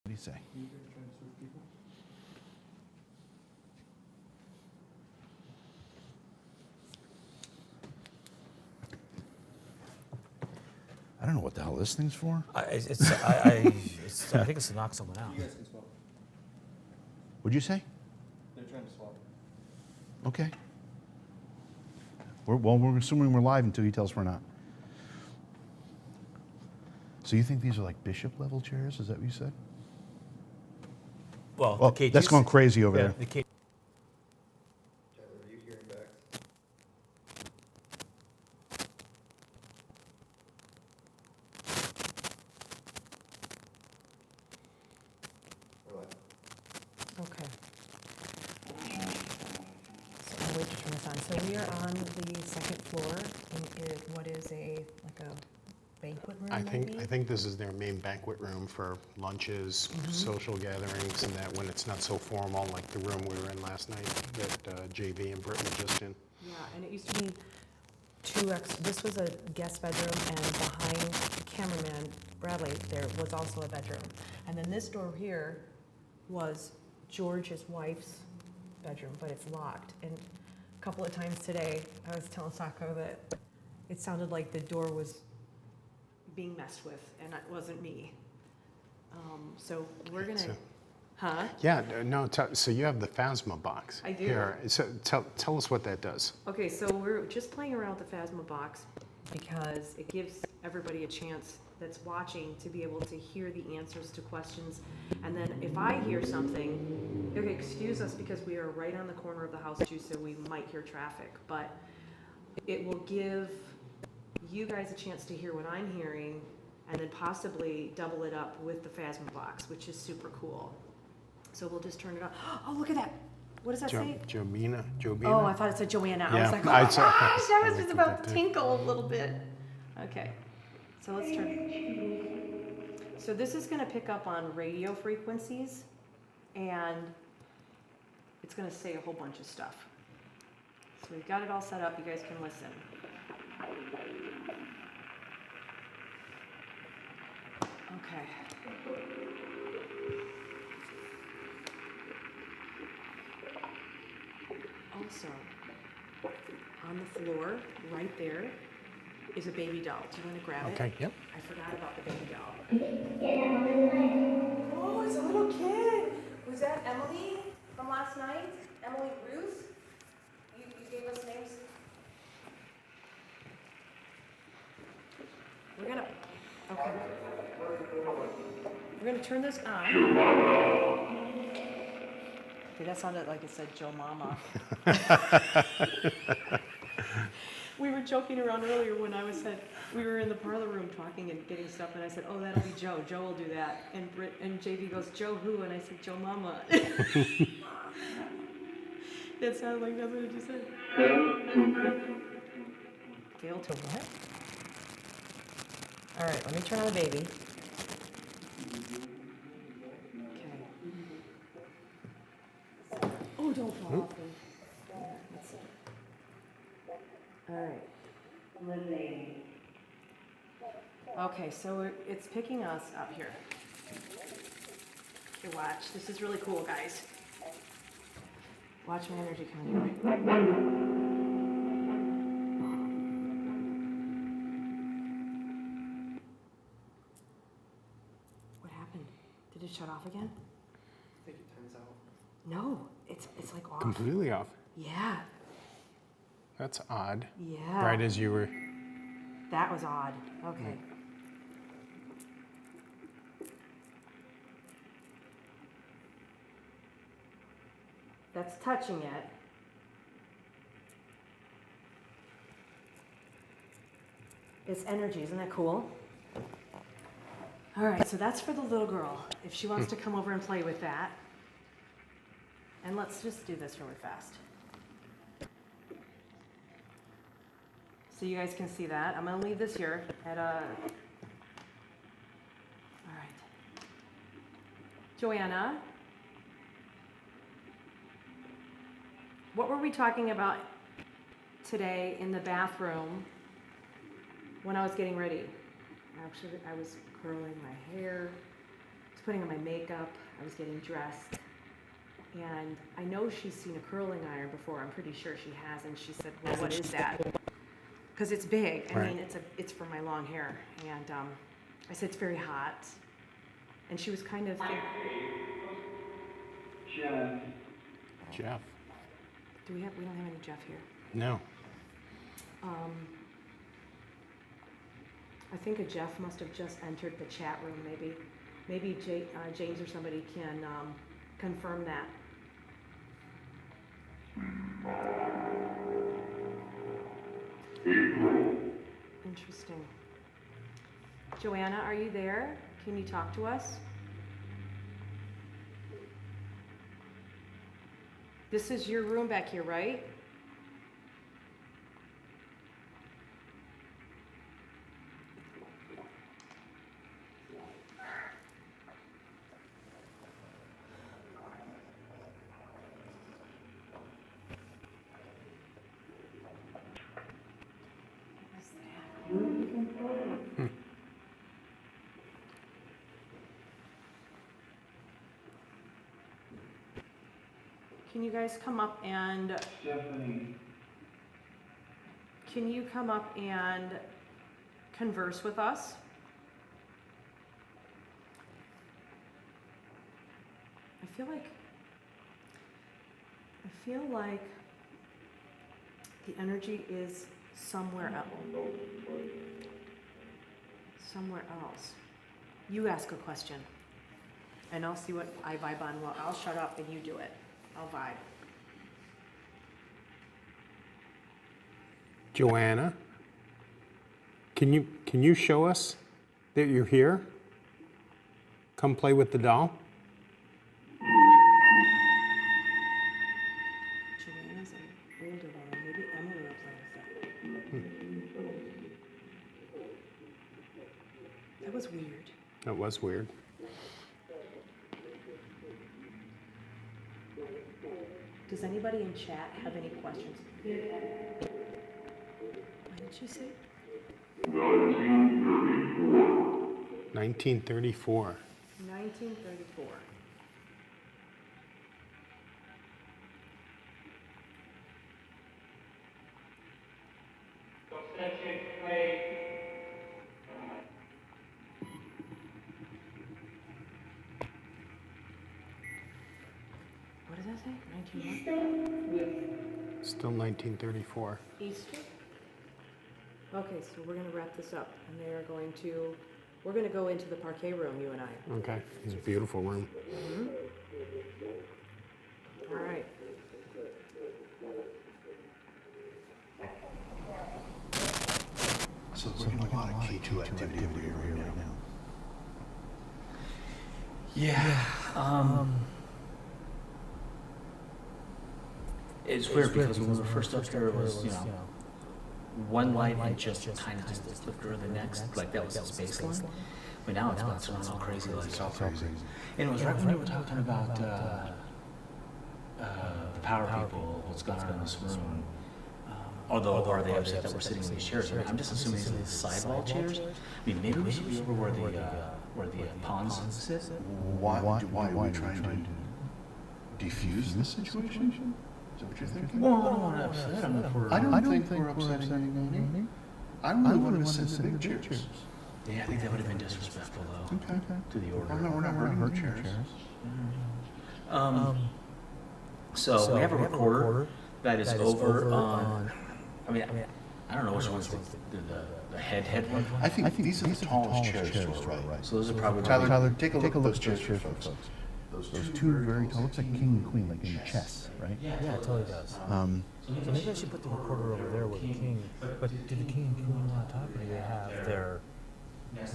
do you say? You guys trying to switch people? I don't know what the hell this thing's for. I think it's to knock someone out. You guys can swap. What'd you say? They're trying to swap. Okay. We're assuming we're live until he tells us we're not. So you think these are like bishop level chairs? Is that what you said? Well, Well, the cages, that's going crazy over yeah, there. the cage. Tyler, are you hearing back? We're live. Okay. So I'll wait to turn this on. So we are on the second floor in what is like a banquet room, I maybe? think this is their main banquet room for lunches, social gatherings, and that when it's not so formal, like the room we were in last night that JV and Britt were just in. Yeah, and it used to be this was a guest bedroom, and behind the cameraman, Bradley, there was also a bedroom. And then this door here was George's wife's bedroom, but it's locked. And a couple of times today, I was telling Sacco that it sounded like the door was being messed with, and it wasn't me. So we're gonna, huh? Yeah, no, so you have the Phasma box. I do. Here, so tell us what that does. Okay, so we're just playing around with the Phasma box because it gives everybody a chance that's watching to be able to hear the answers to questions. And then if I hear something, okay, excuse us because we are right on the corner of the house too, so we might hear traffic, but it will give you guys a chance to hear what I'm hearing and then possibly double it up with the Phasma box, which is super cool. So we'll just turn it on. Oh, look at that. What does that say? Jobina? Oh, I thought it said Joanna. I Yeah, was like, oh I my saw- gosh, that was I just looked at about that to too. tinkle a little bit. Okay, so let's turn. So this is gonna pick up on radio frequencies, and it's gonna say a whole bunch of stuff. So we've got it all set up, you guys can listen. Okay. Also, on the floor, right there, is a baby doll. Do you want to grab it? Okay, yep. I forgot about the baby doll. Oh, it's a little kid. Was that Emily from last night? Emily Ruth? You gave us names? We're gonna, okay. We're gonna turn this on. Okay, that sounded like it said Joe Mama. We were joking around earlier when we were in the parlor room talking and getting stuff, and I said, "Oh, that'll be Joe. Joe will do that." And Britt and JV goes, "Joe who?" And I said, "Joe Mama." That sounded like that's what it just said. Fail to what? All right, let me turn on the baby. Okay. Oh, don't fall off. Let's see. All right. Okay, so it's picking us up here. Okay, watch. This is really cool, guys. Watch my energy coming your way. What happened? Did it shut off again? I think it turns out. No, it's like off. Completely off. Yeah, That's odd. yeah. Right as you were. That was odd. Okay. That's touching it. It's energy, isn't that cool? All right, so that's for the little girl, if she wants to come over and play with that. And let's just do this really fast. So you guys can see that. I'm gonna leave this here at a, all right. Joanna, what were we talking about today in the bathroom when I was getting ready? Actually, I was curling my hair. was putting on my makeup, I was getting dressed, and I know she's seen a curling iron before, I'm pretty sure she has, and she said, well, what is that? Because it's big, I mean, it's for my long hair, and I said, it's very hot, and she was kind of, Jeff? we don't have any Jeff here. No. I think a Jeff must have just entered the chat room, maybe. Maybe James or somebody can confirm that. Interesting. Joanna, are you there? Can you talk to us? This is your room back here, right? Can you guys come up and, can you come up and converse with us? I feel like the energy is somewhere else. Somewhere else. You ask a question, and I'll see what I vibe on. Well, I'll shut up and you do it. I'll vibe. Joanna, can you show us that you're here? Come play with the doll. Joanna's an older one. Maybe Emily will play with that. That was weird. That was weird. Does anybody in chat have any questions? What did she say? 1934. 1934. What does that say? 19 Still 1934. Easter? Okay, so we're gonna wrap this up, and we're gonna go into the parquet room, you and I. Okay, it's a beautiful room. All right. So there's a lot of K2 activity over here right now. Yeah. It's weird because when we were first up there, it was, one light and just kind of just flicker the next, like that was the space line. But now it's bouncing around all crazy lights. It's all crazy. And it was right when you were talking about the power people, what's going on in this room. Although are they upset that we're sitting in these chairs? I'm just assuming these are the sidewall chairs. I mean, maybe we should be over where the pawns sit. Why are we trying to defuse this situation? Is that what you're thinking? Well, I don't want to upset them if we're... I don't think we're upsetting anyone. I really wanted to send the big chairs. Yeah, I think that would have been disrespectful, though, Okay. to the order. Well, no, we're not hurting the chairs. So we have a recorder that is over on... I mean, I don't know which one's the head one. I think these are the tallest chairs to our right. So those are probably... Tyler, take a look at those chairs for folks. Those two very tall, looks like king and queen, like in chess, right? Yeah, it totally does. So maybe I should put the recorder over there with the king. But do the king and queen on top, or do they have their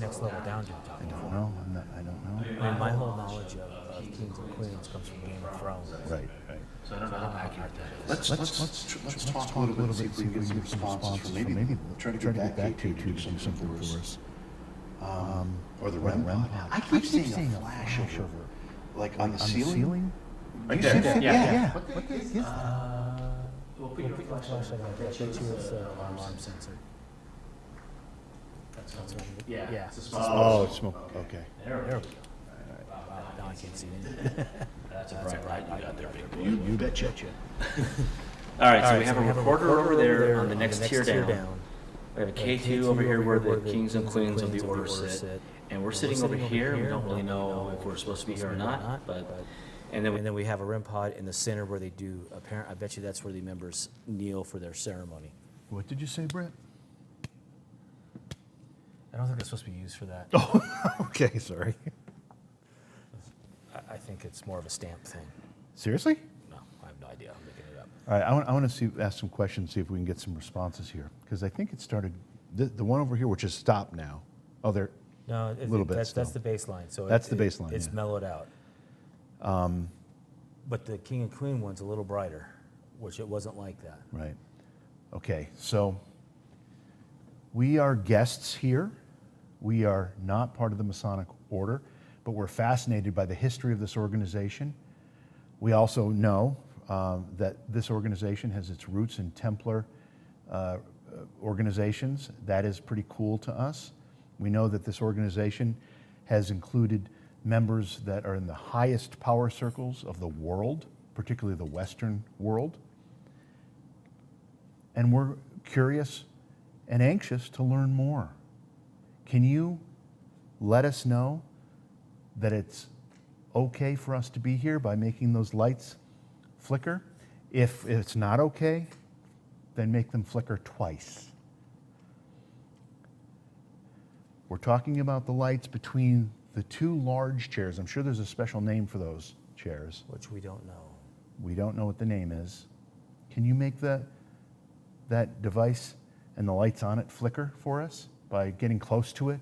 next level down to the top? I don't know. I don't know. I mean, my whole knowledge of kings and queens comes from Game of Thrones. Right. So I don't know how accurate that is. Let's talk a little bit and see if we can get some responses from maybe try to get that K2 to do something for us. Or the REM pod. I keep seeing a flash over, like on the ceiling. Right there. Yeah. What is this? We'll put your flashlight on. Bet you it's alarm sensor. Yeah. Yeah. It's a small... Oh, it's smoke. Okay. There we go. I can't see anything. That's a bright light you got there, big boy. You betcha. All right, so we have a recorder over there on the next tier down. We have a K2 over here where the kings and queens of the order sit. And we're sitting over here. We don't really know if we're supposed to be here or not, but... And then we have a REM pod in the center where they do, I bet you that's where the members kneel for their ceremony. What did you say, Brett? I don't think it's supposed to be used for that. Oh, okay, sorry. I think it's more of a stamp thing. Seriously? No, I have no idea. I'm making it up. All right, I want to ask some questions, see if we can get some responses here. Because I think it started, the one over here, which is stopped now. Oh, there, No, a little bit that's still. the baseline. So That's the baseline, It's yeah. mellowed out. But the king and queen one's a little brighter, which it wasn't like that. Right. Okay, so we are guests here. We are not part of the Masonic order, but we're fascinated by the history of this organization. We also know that this organization has its roots in Templar organizations. That is pretty cool to us. We know that this organization has included members that are in the highest power circles of the world, particularly the Western world. And we're curious and anxious to learn more. Can you let us know that it's okay for us to be here by making those lights flicker? If it's not okay, then make them flicker twice. We're talking about the lights between the two large chairs. I'm sure there's a special name for those chairs. Which we don't know. We don't know what the name is. Can you make that device and the lights on it flicker for us by getting close to it,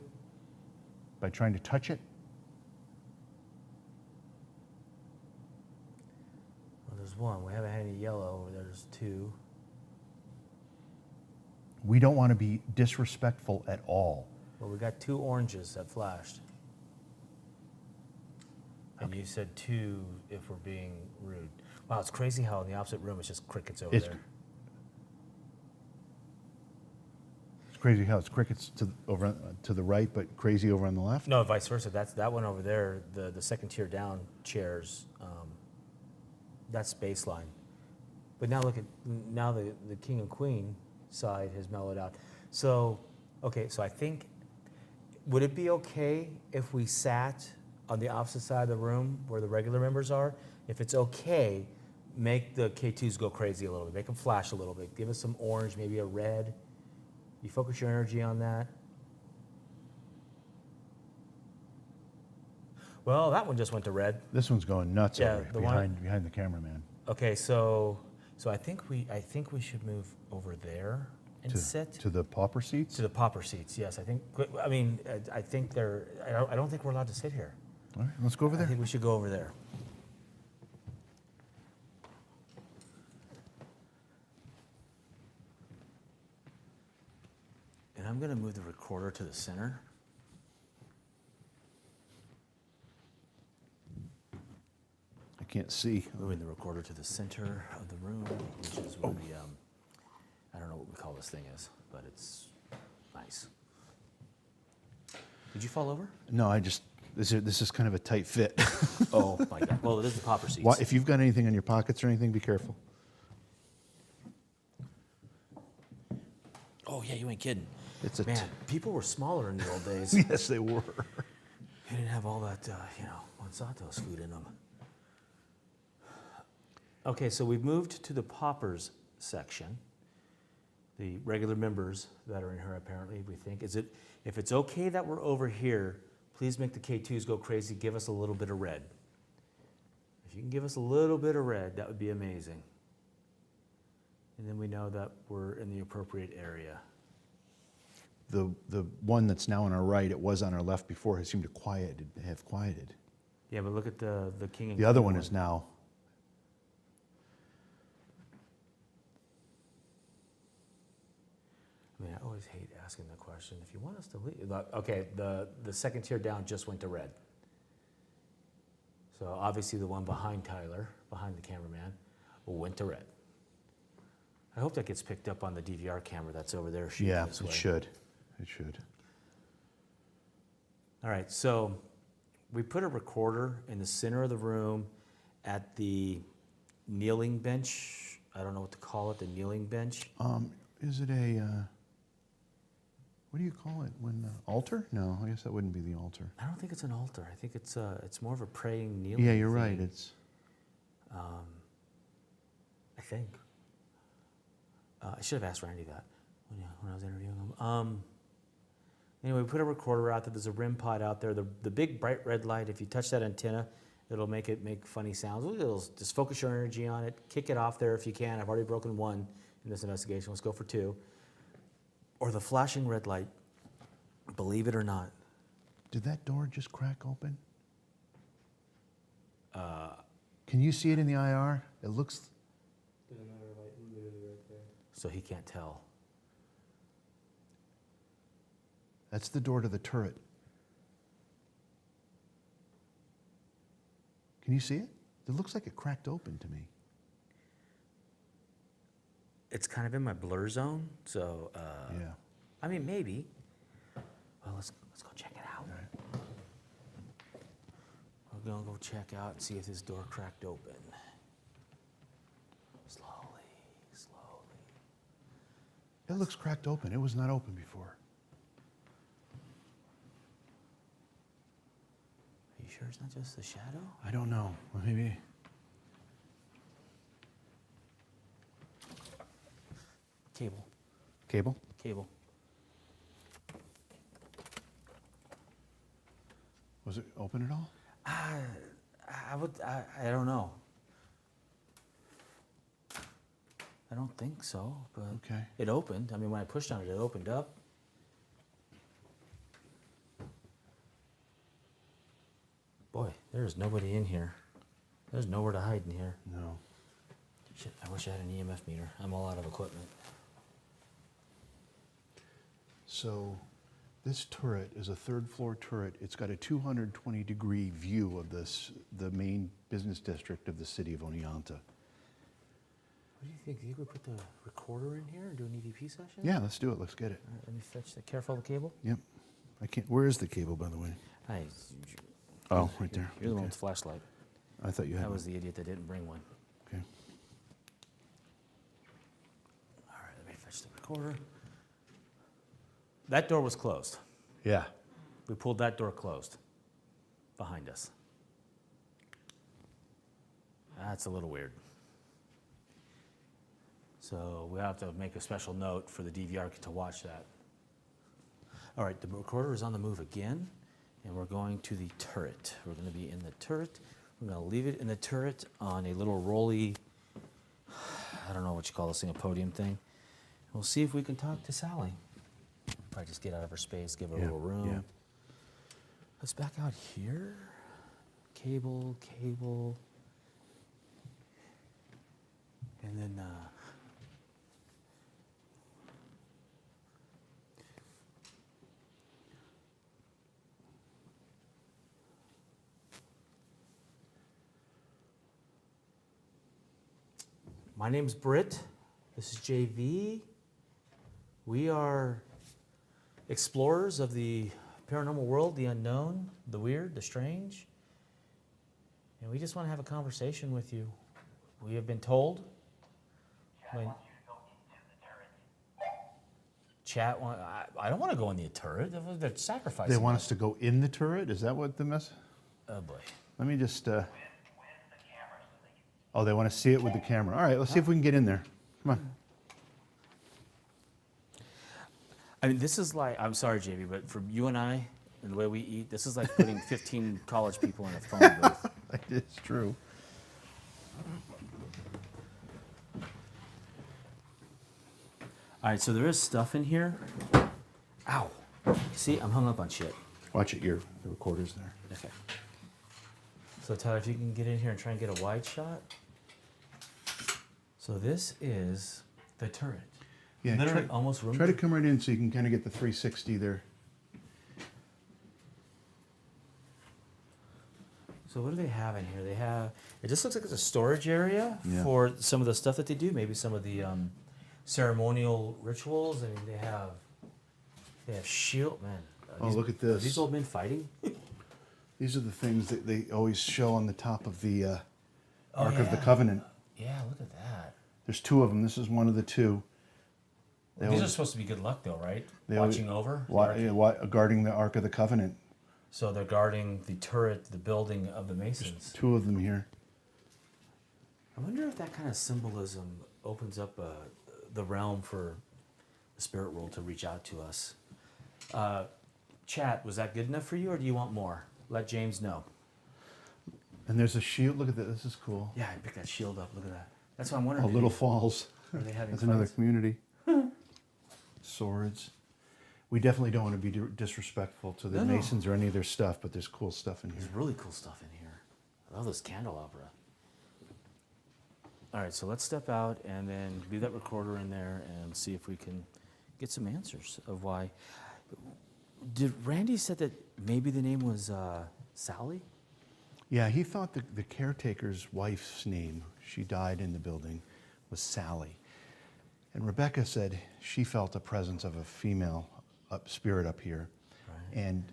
by trying to touch it? Well, there's one. We haven't had any yellow. There's two. We don't want to be disrespectful at all. Well, we got two oranges that flashed. And you said two if we're being rude. Wow, it's crazy how in the opposite room it's just crickets over there. It's crazy how it's crickets over to the right, but crazy over on the left. No, vice versa. That's that one over there. The second tier down chairs. That's baseline. But now look at the king and queen side has mellowed out. So okay, so I think would it be okay if we sat on the opposite side of the room where the regular members are? If it's okay, make the K2s go crazy a little bit. Make them flash a little bit. Give us some orange, maybe a red. You focus your energy on that. Well, that one just went to red. This one's going nuts Yeah, over the behind the cameraman. Okay, so I think we should move over there and sit To the pauper seats? to the pauper seats. Yes, I think they're. I don't think we're allowed to sit here. All right, let's go over I there. think we should go over there. And I'm going to move the recorder to the center. I can't see. Moving the recorder to the center of the room, which is where the, I don't know what we call this thing is, but it's nice. Did you fall over? No, this is kind of a tight fit. Oh my God. Well, it is the pauper seats. If you've got anything in your pockets or anything, be careful. Oh yeah, you ain't kidding. It's a Man, people were smaller in the old days. Yes, they were. They didn't have all that, Monsanto's food in them. Okay, so we've moved to the paupers section. The regular members that are in here, apparently, we think. If it's okay that we're over here, please make the K2s go crazy. Give us a little bit of red. If you can give us a little bit of red, that would be amazing. And then we know that we're in the appropriate area. The one that's now on our right, it was on our left before, has seemed to have quieted. Yeah, but look at the king and The other queen one is now. I mean, I always hate asking the question, if you want us to leave. Okay, the second tier down just went to red. So obviously the one behind Tyler, behind the cameraman, went to red. I hope that gets picked up on the DVR camera that's over there shooting this way. It should. It should. All right, so we put a recorder in the center of the room at the kneeling bench. I don't know what to call it, the kneeling bench. Is it a, what do you call it? When altar? No, I guess that wouldn't be the altar. I don't think it's an altar. I think it's more of a praying, kneeling. Yeah, you're thing. right. It's. I think. I should have asked Randy that when I was interviewing him. Anyway, we put a recorder out there. There's a REM pod out there. The big bright red light, if you touch that antenna, it'll make funny sounds. It'll just focus your energy on it. Kick it off there if you can. I've already broken one in this investigation. Let's go for two. Or the flashing red light, believe it or not. Did that door just crack open? Can you see it in the IR? It looks. There's another light literally right there. So he can't tell. That's the door to the turret. Can you see it? It looks like it cracked open to me. It's kind of in my blur zone, so Yeah. I mean maybe. Well, let's go check it out. All right. We're gonna go check out and see if this door cracked open. Slowly, slowly. It looks cracked open. It was not open before. Are you sure it's not just the shadow? I don't know. Well, maybe. Cable, Cable? cable. Was it open at all? I don't know. I don't think so, but Okay. it opened. I mean, when I pushed on it, it opened up. Boy, there's nobody in here. There's nowhere to hide in here. No. Shit, I wish I had an EMF meter. I'm all out of equipment. So this turret is a third floor turret. It's got a 220-degree view of the main business district of the city of Oneonta. What do you think? Do you think we put the recorder in here and do an EVP session? Yeah, let's do it. Let's get it. All right, let me fetch the careful the cable. Yep. I can't. Where is the cable, by the way? Hi. Oh, right there. You're the one Okay. with the flashlight. I thought you had I one. was the idiot that didn't bring one. Okay. All right, let me fetch the recorder. That door was closed. Yeah. We pulled that door closed behind us. That's a little weird. So we have to make a special note for the DVR to watch that. All right, the recorder is on the move again, and we're going to the turret. We're going to be in the turret. We're going to leave it in the turret on a little rolly, I don't know what you call this thing, a podium thing. We'll see if we can talk to Sally. Probably just get out of her space, give her a little room. Yeah. Let's back out here. Cable, cable. And then, my name's Britt. This is JV. We are explorers of the paranormal world, the unknown, the weird, the strange. And we just want to have a conversation with you. We have been told. I don't want to go in the turret. They're sacrificing. They want us to go in the turret? Is that what the mess? Oh boy. Let me just. Oh, they want to see it with the camera. All right, let's see if we can get in there. Come on. I mean, this is like, I'm sorry, JV, but for you and I, and the way we eat, this is like putting 15 college people in a phone booth. It's true. All right, so there is stuff in here. Ow. See, I'm hung up on shit. Watch it. The recorder's there. Okay. So Tyler, if you can get in here and try and get a wide shot. So this is the turret. Yeah. Literally almost room. Try to come right in so you can kind of get the 360 there. So what do they have in here? They have, it just looks like it's a storage area Yeah. for some of the stuff that they do, maybe some of the ceremonial rituals. I mean, they have shield, man. Oh, look at Are this. these old men fighting? These are the things that they always show on the top of the Oh, Ark of the yeah. Covenant. Yeah, look at that. There's 2 of them. This is one of the 2. They These are always- supposed to be good luck, though, right? they always- Watching over. guarding the Ark of the Covenant. So they're guarding the turret, the building of the Masons. 2 of them here. I wonder if that kind of symbolism opens up the realm for the spirit world to reach out to us. Chat, was that good enough for you, or do you want more? Let James know. And there's a shield. Look at that. This is cool. Yeah, I picked that shield up. Look at that. That's what I'm wondering. Oh, Little Falls. Are they having That's another fights? community. Swords. We definitely don't want to be disrespectful to the No, no. Masons or any of their stuff, but there's cool stuff in here. There's really cool stuff in here. I love this candelabra. All right, so let's step out and then leave that recorder in there and see if we can get some answers of why. Did Randy said that maybe the name was Sally? Yeah, he thought the caretaker's wife's name, she died in the building, was Sally. And Rebecca said she felt a presence of a female spirit up here. Right. And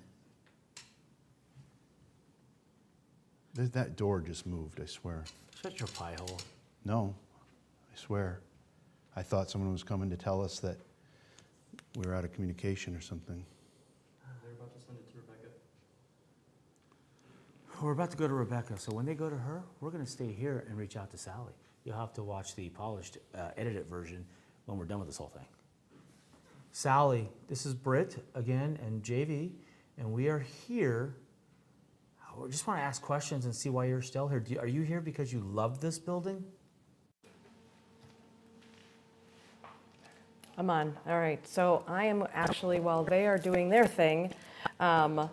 that door just moved, I swear. Shut your pie hole. No, I swear. I thought someone was coming to tell us that we were out of communication or something. They're about to send it to Rebecca. We're about to go to Rebecca, so when they go to her, we're going to stay here and reach out to Sally. You'll have to watch the polished, edited version when we're done with this whole thing. Sally, this is Britt again and JV, and we are here. We just want to ask questions and see why you're still here. Are you here because you love this building? I'm on. All right. So I am actually, while they are doing their thing, Are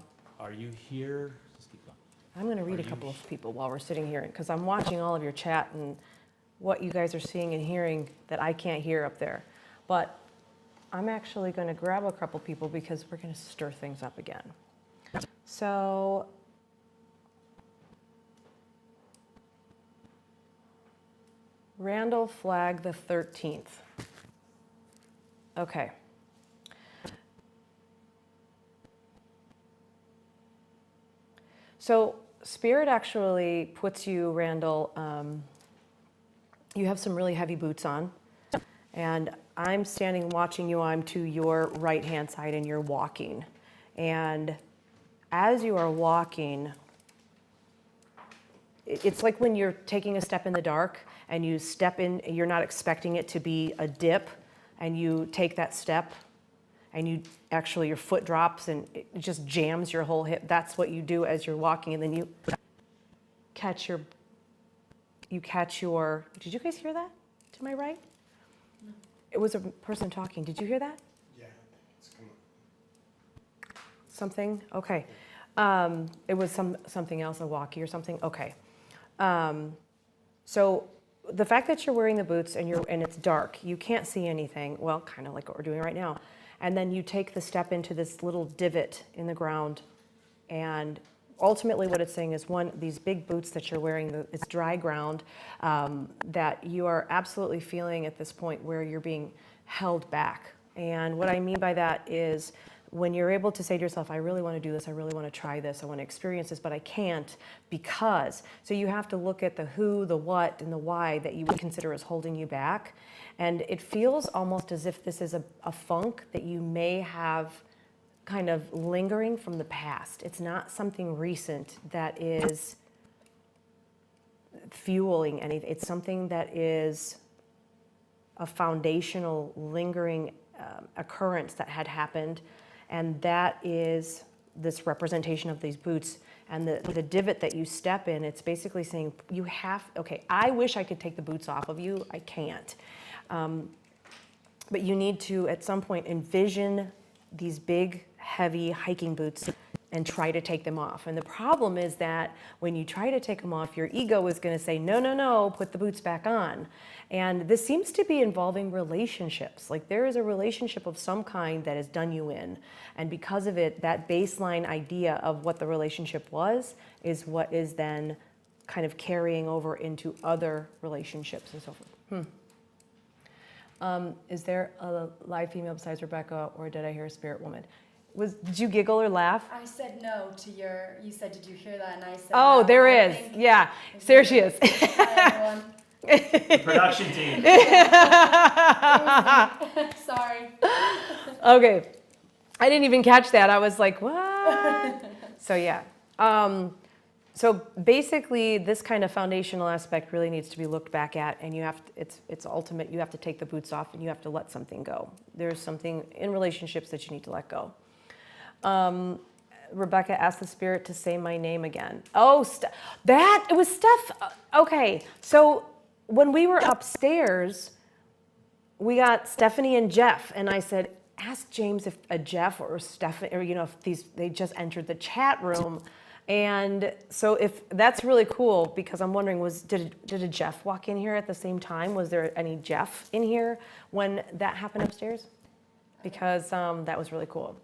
you here? Just keep going. I'm going to read a couple of people while we're sitting here because I'm watching all of your chat and what you guys are seeing and hearing that I can't hear up there. But I'm actually going to grab a couple people because we're going to stir things up again. So Randall Flagg the 13th. Okay. So Spirit actually puts you, Randall, you have some really heavy boots on, and I'm standing watching you. I'm to your right-hand side, and you're walking. And as you are walking, it's like when you're taking a step in the dark, and you step in, you're not expecting it to be a dip, and you take that step, and you actually, your foot drops, and it just jams your whole hip. That's what you do as you're walking, and then you catch your, did you guys hear that to my right? No. It was a person talking. Did you hear that? Yeah, it's coming. Something? Okay. It was something else, a walkie or something? Okay. So the fact that you're wearing the boots and it's dark, you can't see anything, well, kind of like what we're doing right now. And then you take the step into this little divot in the ground, and ultimately what it's saying is, one, these big boots that you're wearing, it's dry ground, that you are absolutely feeling at this point where you're being held back. And what I mean by that is when you're able to say to yourself, I really want to do this, I really want to try this, I want to experience this, but I can't because. So you have to look at the who, the what, and the why that you would consider as holding you back. And it feels almost as if this is a funk that you may have kind of lingering from the past. It's not something recent that is fueling anything. It's something that is a foundational, lingering occurrence that had happened, and that is this representation of these boots. And the divot that you step in, it's basically saying, you have, okay, I wish I could take the boots off of you, I can't. But you need to, at some point, envision these big, heavy hiking boots and try to take them off. And the problem is that when you try to take them off, your ego is going to say, no, no, no, put the boots back on. And this seems to be involving relationships. Like there is a relationship of some kind that has done you in. And because of it, that baseline idea of what the relationship was is what is then kind of carrying over into other relationships and so forth. Is there a live female besides Rebecca, or did I hear a spirit woman? Did you giggle or laugh? I said no to you said, did you hear that? And I said, Oh, no. there I is. think- Yeah, there she is. Hi, The production team. everyone. Sorry. Okay. I didn't even catch that. I was like, what? So yeah. So basically, this kind of foundational aspect really needs to be looked back at, and it's ultimate. You have to take the boots off, and you have to let something go. There's something in relationships that you need to let go. Rebecca asked the spirit to say my name again. Oh, it was Steph. Okay, so when we were upstairs, we got Stephanie and Jeff, and I said, ask James if Jeff or Stephanie, or if they just entered the chat room. And so if that's really cool, because I'm wondering, did a Jeff walk in here at the same time? Was there any Jeff in here when that happened upstairs? Because that was really cool.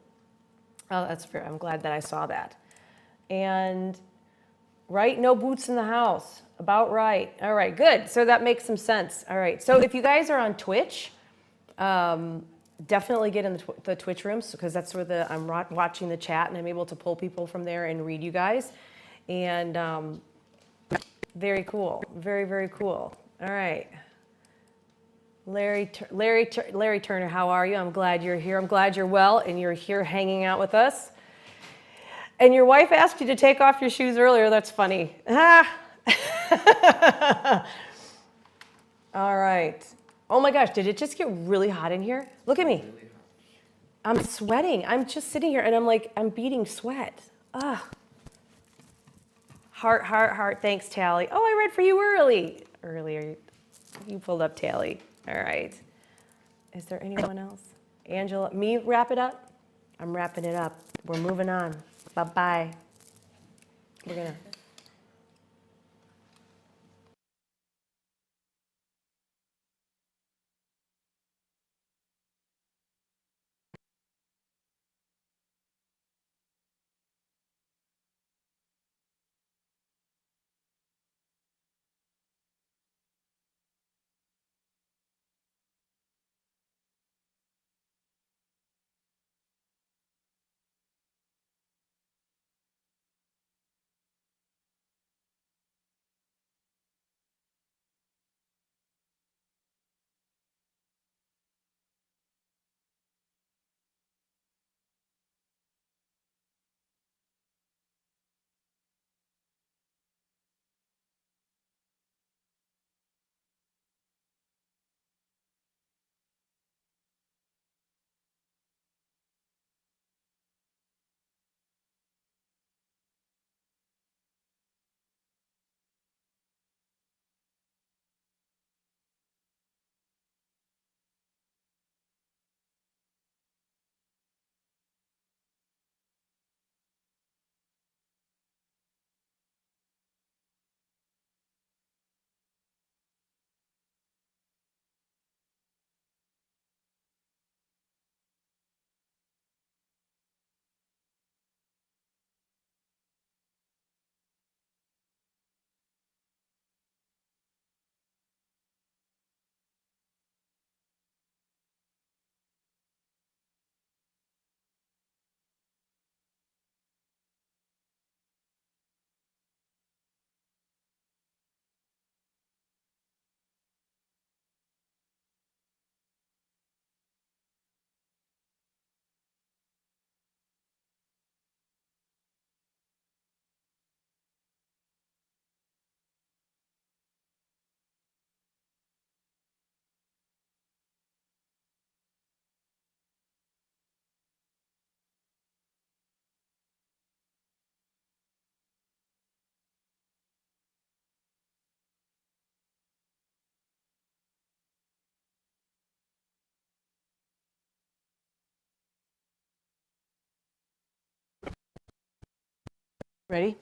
Oh, that's fair. I'm glad that I saw that. And right, no boots in the house. About right. All right, good. So that makes some sense. All right. So if you guys are on Twitch, definitely get in the Twitch rooms, because that's where I'm watching the chat, and I'm able to pull people from there and read you guys. And very cool. Very, very cool. All right. Larry Turner, how are you? I'm glad you're here. I'm glad you're well and you're here hanging out with us. And your wife asked you to take off your shoes earlier. That's funny. Ah. All right. Oh my gosh, did it just get really hot in here? Look at me. I'm sweating. I'm just sitting here and I'm beating sweat. Ah. Heart, heart, heart. Thanks, Tally. Oh, I read for you earlier. You pulled up Tally. All right. Is there anyone else? Angela, me wrap it up? I'm wrapping it up. We're moving on. Bye-bye. We're gonna. Ready?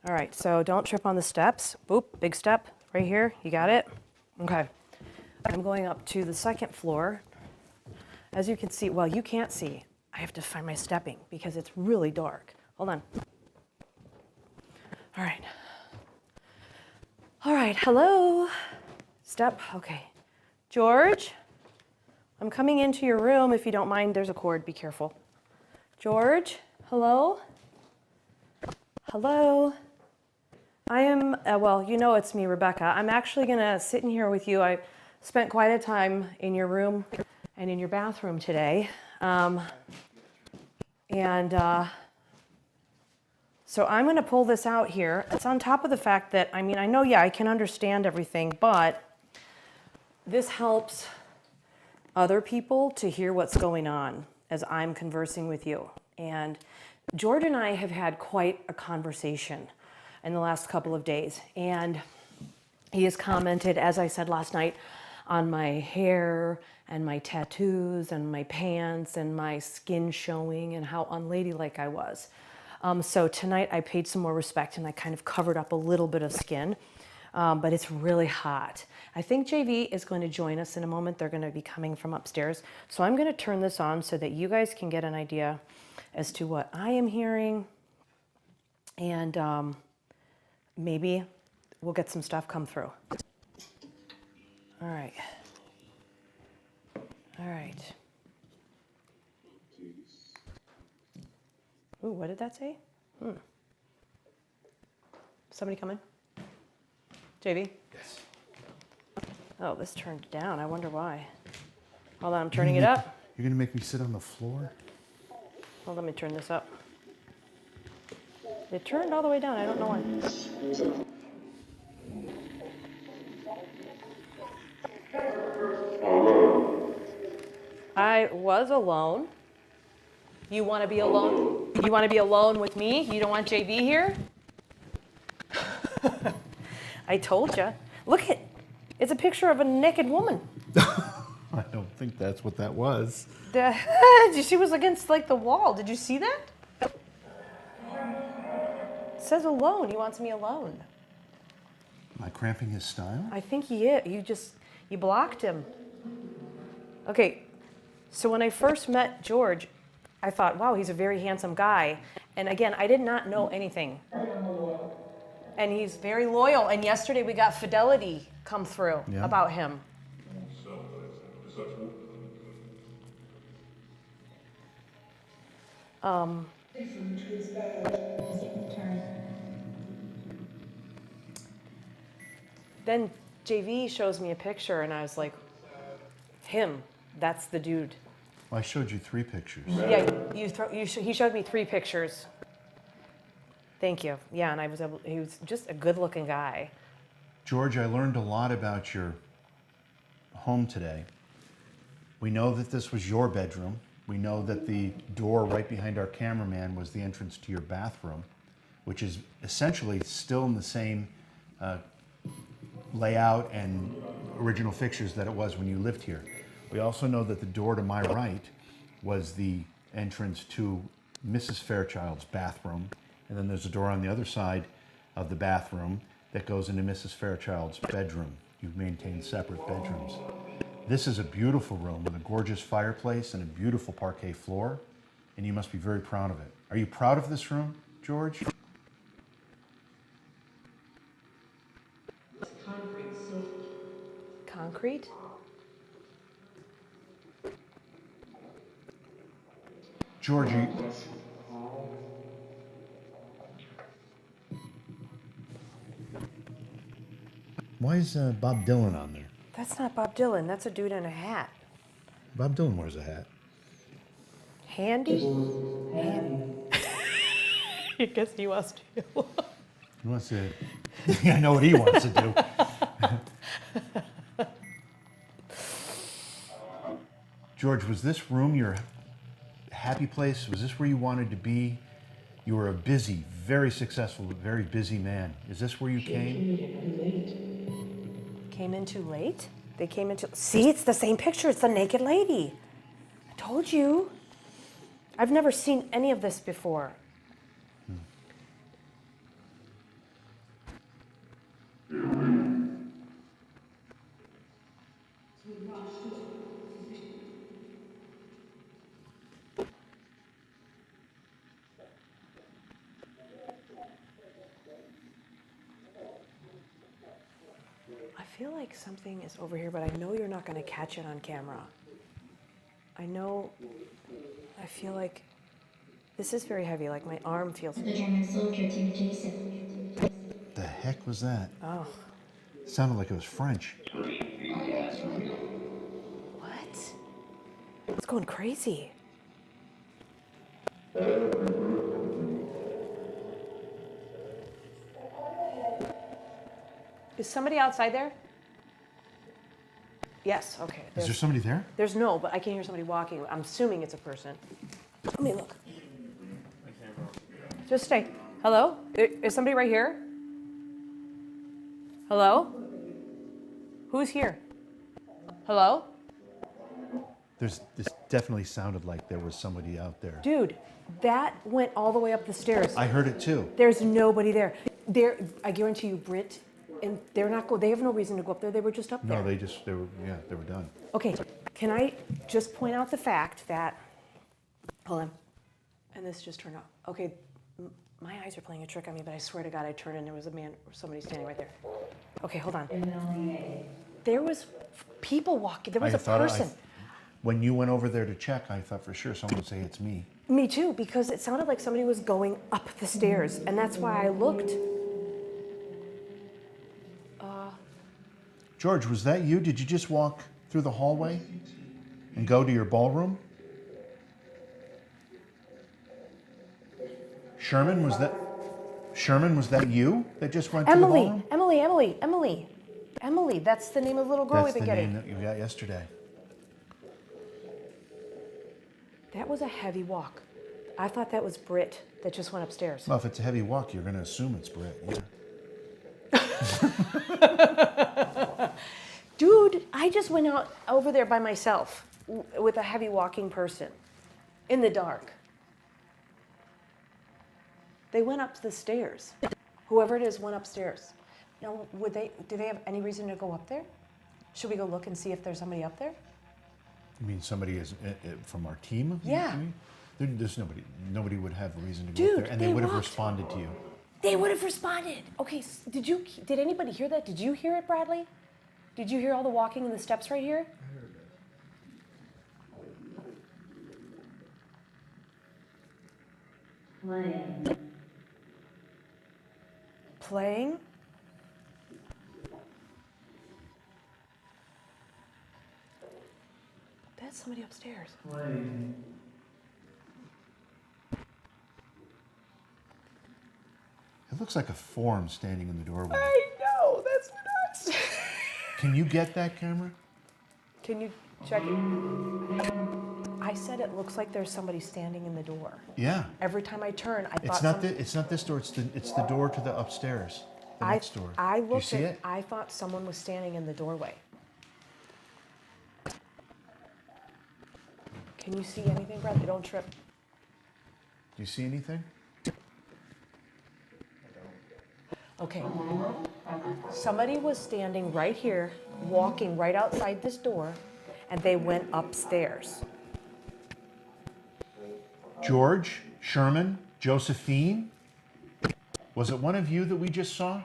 All right, so don't trip on the steps. Boop, big step right here. You got it? Okay. I'm going up to the second floor. As you can see, well, you can't see. I have to find my stepping because it's really dark. Hold on. All right. All right, hello. Step, okay. George, I'm coming into your room. If you don't mind, there's a cord, be careful. George, hello? Hello? I am, well, you know it's me, Rebecca. I'm actually going to sit in here with you. I spent quite a time in your room and in your bathroom today. So I'm going to pull this out here. It's on top of the fact that, I mean, I know, yeah, I can understand everything, but this helps other people to hear what's going on as I'm conversing with you. And George and I have had quite a conversation in the last couple of days. And he has commented, as I said last night, on my hair and my tattoos and my pants and my skin showing and how unladylike I was. So tonight I paid some more respect and I kind of covered up a little bit of skin, but it's really hot. I think JV is going to join us in a moment. They're going to be coming from upstairs. So I'm going to turn this on so that you guys can get an idea as to what I am hearing, and maybe we'll get some stuff come through. All right. All right. Ooh, what did that say? Somebody coming? JV? Yes. Oh, this turned down. I wonder why. Hold on, I'm turning it up. You're gonna make me sit on the floor? Well, let me turn this up. It turned all the way down. I don't know why. I was alone. You want to be alone? You want to be alone with me? You don't want JV here? I told you. Look at, it's a picture of a naked woman. I don't think that's what that was. She was against like the wall. Did you see that? It says alone. He wants me alone. Am I cramping his style? I think he is. You blocked him. Okay, so when I first met George, I thought, wow, he's a very handsome guy. And again, I did not know anything. And he's very loyal. And yesterday we got fidelity come through about him. Then JV shows me a picture and I was like, him, that's the dude. Well, I showed you 3 pictures. Yeah, he showed me 3 pictures. Thank you. Yeah, and he was just a good looking guy. George, I learned a lot about your home today. We know that this was your bedroom. We know that the door right behind our cameraman was the entrance to your bathroom, which is essentially still in the same layout and original fixtures that it was when you lived here. We also know that the door to my right was the entrance to Mrs. Fairchild's bathroom, and then there's a door on the other side of the bathroom that goes into Mrs. Fairchild's bedroom. You've maintained separate bedrooms. This is a beautiful room with a gorgeous fireplace and a beautiful parquet floor, and you must be very proud of it. Are you proud of this room, George? Concrete? George, why is Bob Dylan on there? That's not Bob Dylan. That's a dude in a hat. Bob Dylan wears a hat. Handy? I guess he wants to. He wants to. I know what he wants to do. George, was this room your happy place? Was this where you wanted to be? You were a busy, very successful, very busy man. Is this where you came? Came in too late? They came in too... See, it's the same picture. It's the naked lady. I told you. I've never seen any of this before. I feel like something is over here, but I know you're not going to catch it on camera. I feel like This is very heavy, like my arm feels. The German soldier to Joseph. The heck was that? Oh. Sounded like it was French. What? It's going crazy. Is somebody outside there? Yes, okay. Is there somebody there? There's no, but I can hear somebody walking. I'm assuming it's a person. Let me look. Just stay. Hello? Is somebody right here? Hello? Who's here? Hello? This definitely sounded like there was somebody out there. Dude, that went all the way up the stairs. I heard it too. There's nobody there. I guarantee you, Britt, and they have no reason to go up there. They were just up there. No, they were done. Okay, can I just point out the fact that, hold on, and this just turned off. Okay, my eyes are playing a trick on me, but I swear to God, I turned and there was a man or somebody standing right there. Okay, hold on. There was people walking. There was a person. When you went over there to check, I thought for sure someone would say it's me. Me too, because it sounded like somebody was going up the stairs, and that's why I looked. George, was that you? Did you just walk through the hallway and go to your ballroom? Sherman, was that you that just went to the ballroom? Emily, that's the name of the little girl we've been getting. That's the name that you got yesterday. That was a heavy walk. I thought that was Britt that just went upstairs. Well, if it's a heavy walk, you're going to assume it's Britt. Yeah. Dude, I just went out over there by myself with a heavy walking person in the dark. They went up the stairs. Whoever it is went upstairs. Now, do they have any reason to go up there? Should we go look and see if there's somebody up there? You mean somebody is from our team? Yeah. There's nobody would have a reason to go Dude, up there, and they would have responded to you. They would have responded. Okay, did anybody hear that? Did you hear it, Bradley? Did you hear all the walking and the steps right here? Playing? That's somebody upstairs. It looks like a form standing in the doorway. I know, that's nuts. Can you get that camera? Can you check it? I said it looks like there's somebody standing in the door. Yeah. Every time I turn, I thought It's not this door. It's the door to the upstairs. The next door. I Do you looked see at it? I thought someone was standing in the doorway. Can you see anything, Bradley? Don't trip. Do you see anything? Okay. Somebody was standing right here, walking right outside this door, and they went upstairs. George, Sherman, Josephine. Was it one of you that we just saw?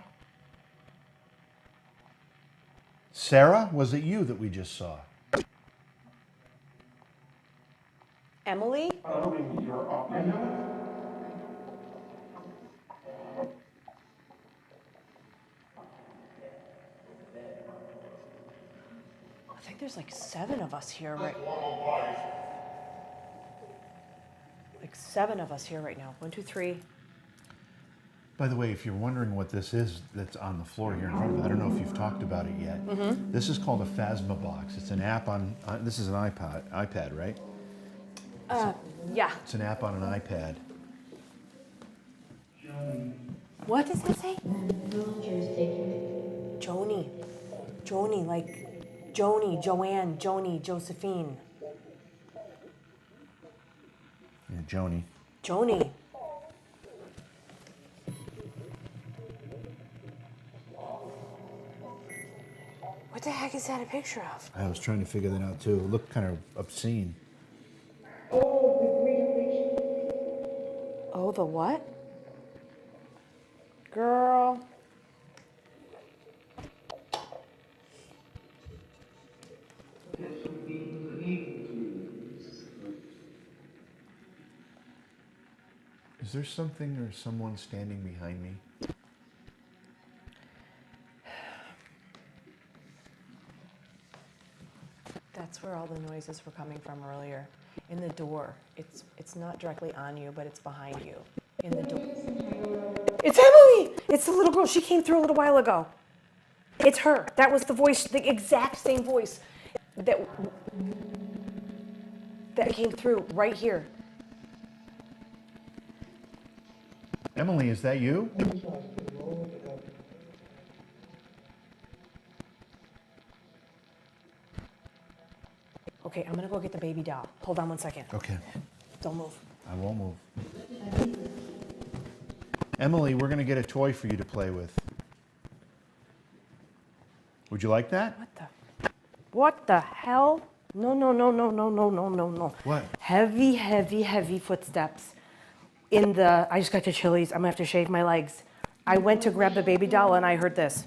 Sarah, was it you that we just saw? Emily? I think there's like 7 of us here right now. Like 7 of us here right now. 1, 2, 3. By the way, if you're wondering what this is that's on the floor here in front of you, I don't know if you've talked about it yet. Mm-hmm. This is called a Phasma box. It's an app on this is an iPad, right? Yeah. It's an app on an iPad. What does that say? Joni. Joni, like Joni, Joanne, Joni, Josephine. Yeah, Joni. Joni. What the heck is that a picture of? I was trying to figure that out too. It looked kind of obscene. Oh, the what? Girl. Is there something or someone standing behind me? That's where all the noises were coming from earlier. In the door. It's not directly on you, but it's behind you. In the door. It's Emily! It's the little girl. She came through a little while ago. It's her. That was the voice, the exact same voice that came through right here. Emily, is that you? Okay, I'm gonna go get the baby doll. Hold on one second. Okay. Don't move. I won't move. Emily, we're going to get a toy for you to play with. Would you like that? What the hell? No. What? Heavy, heavy, heavy footsteps. I just got to Chili's. I'm gonna have to shave my legs. I went to grab the baby doll and I heard this.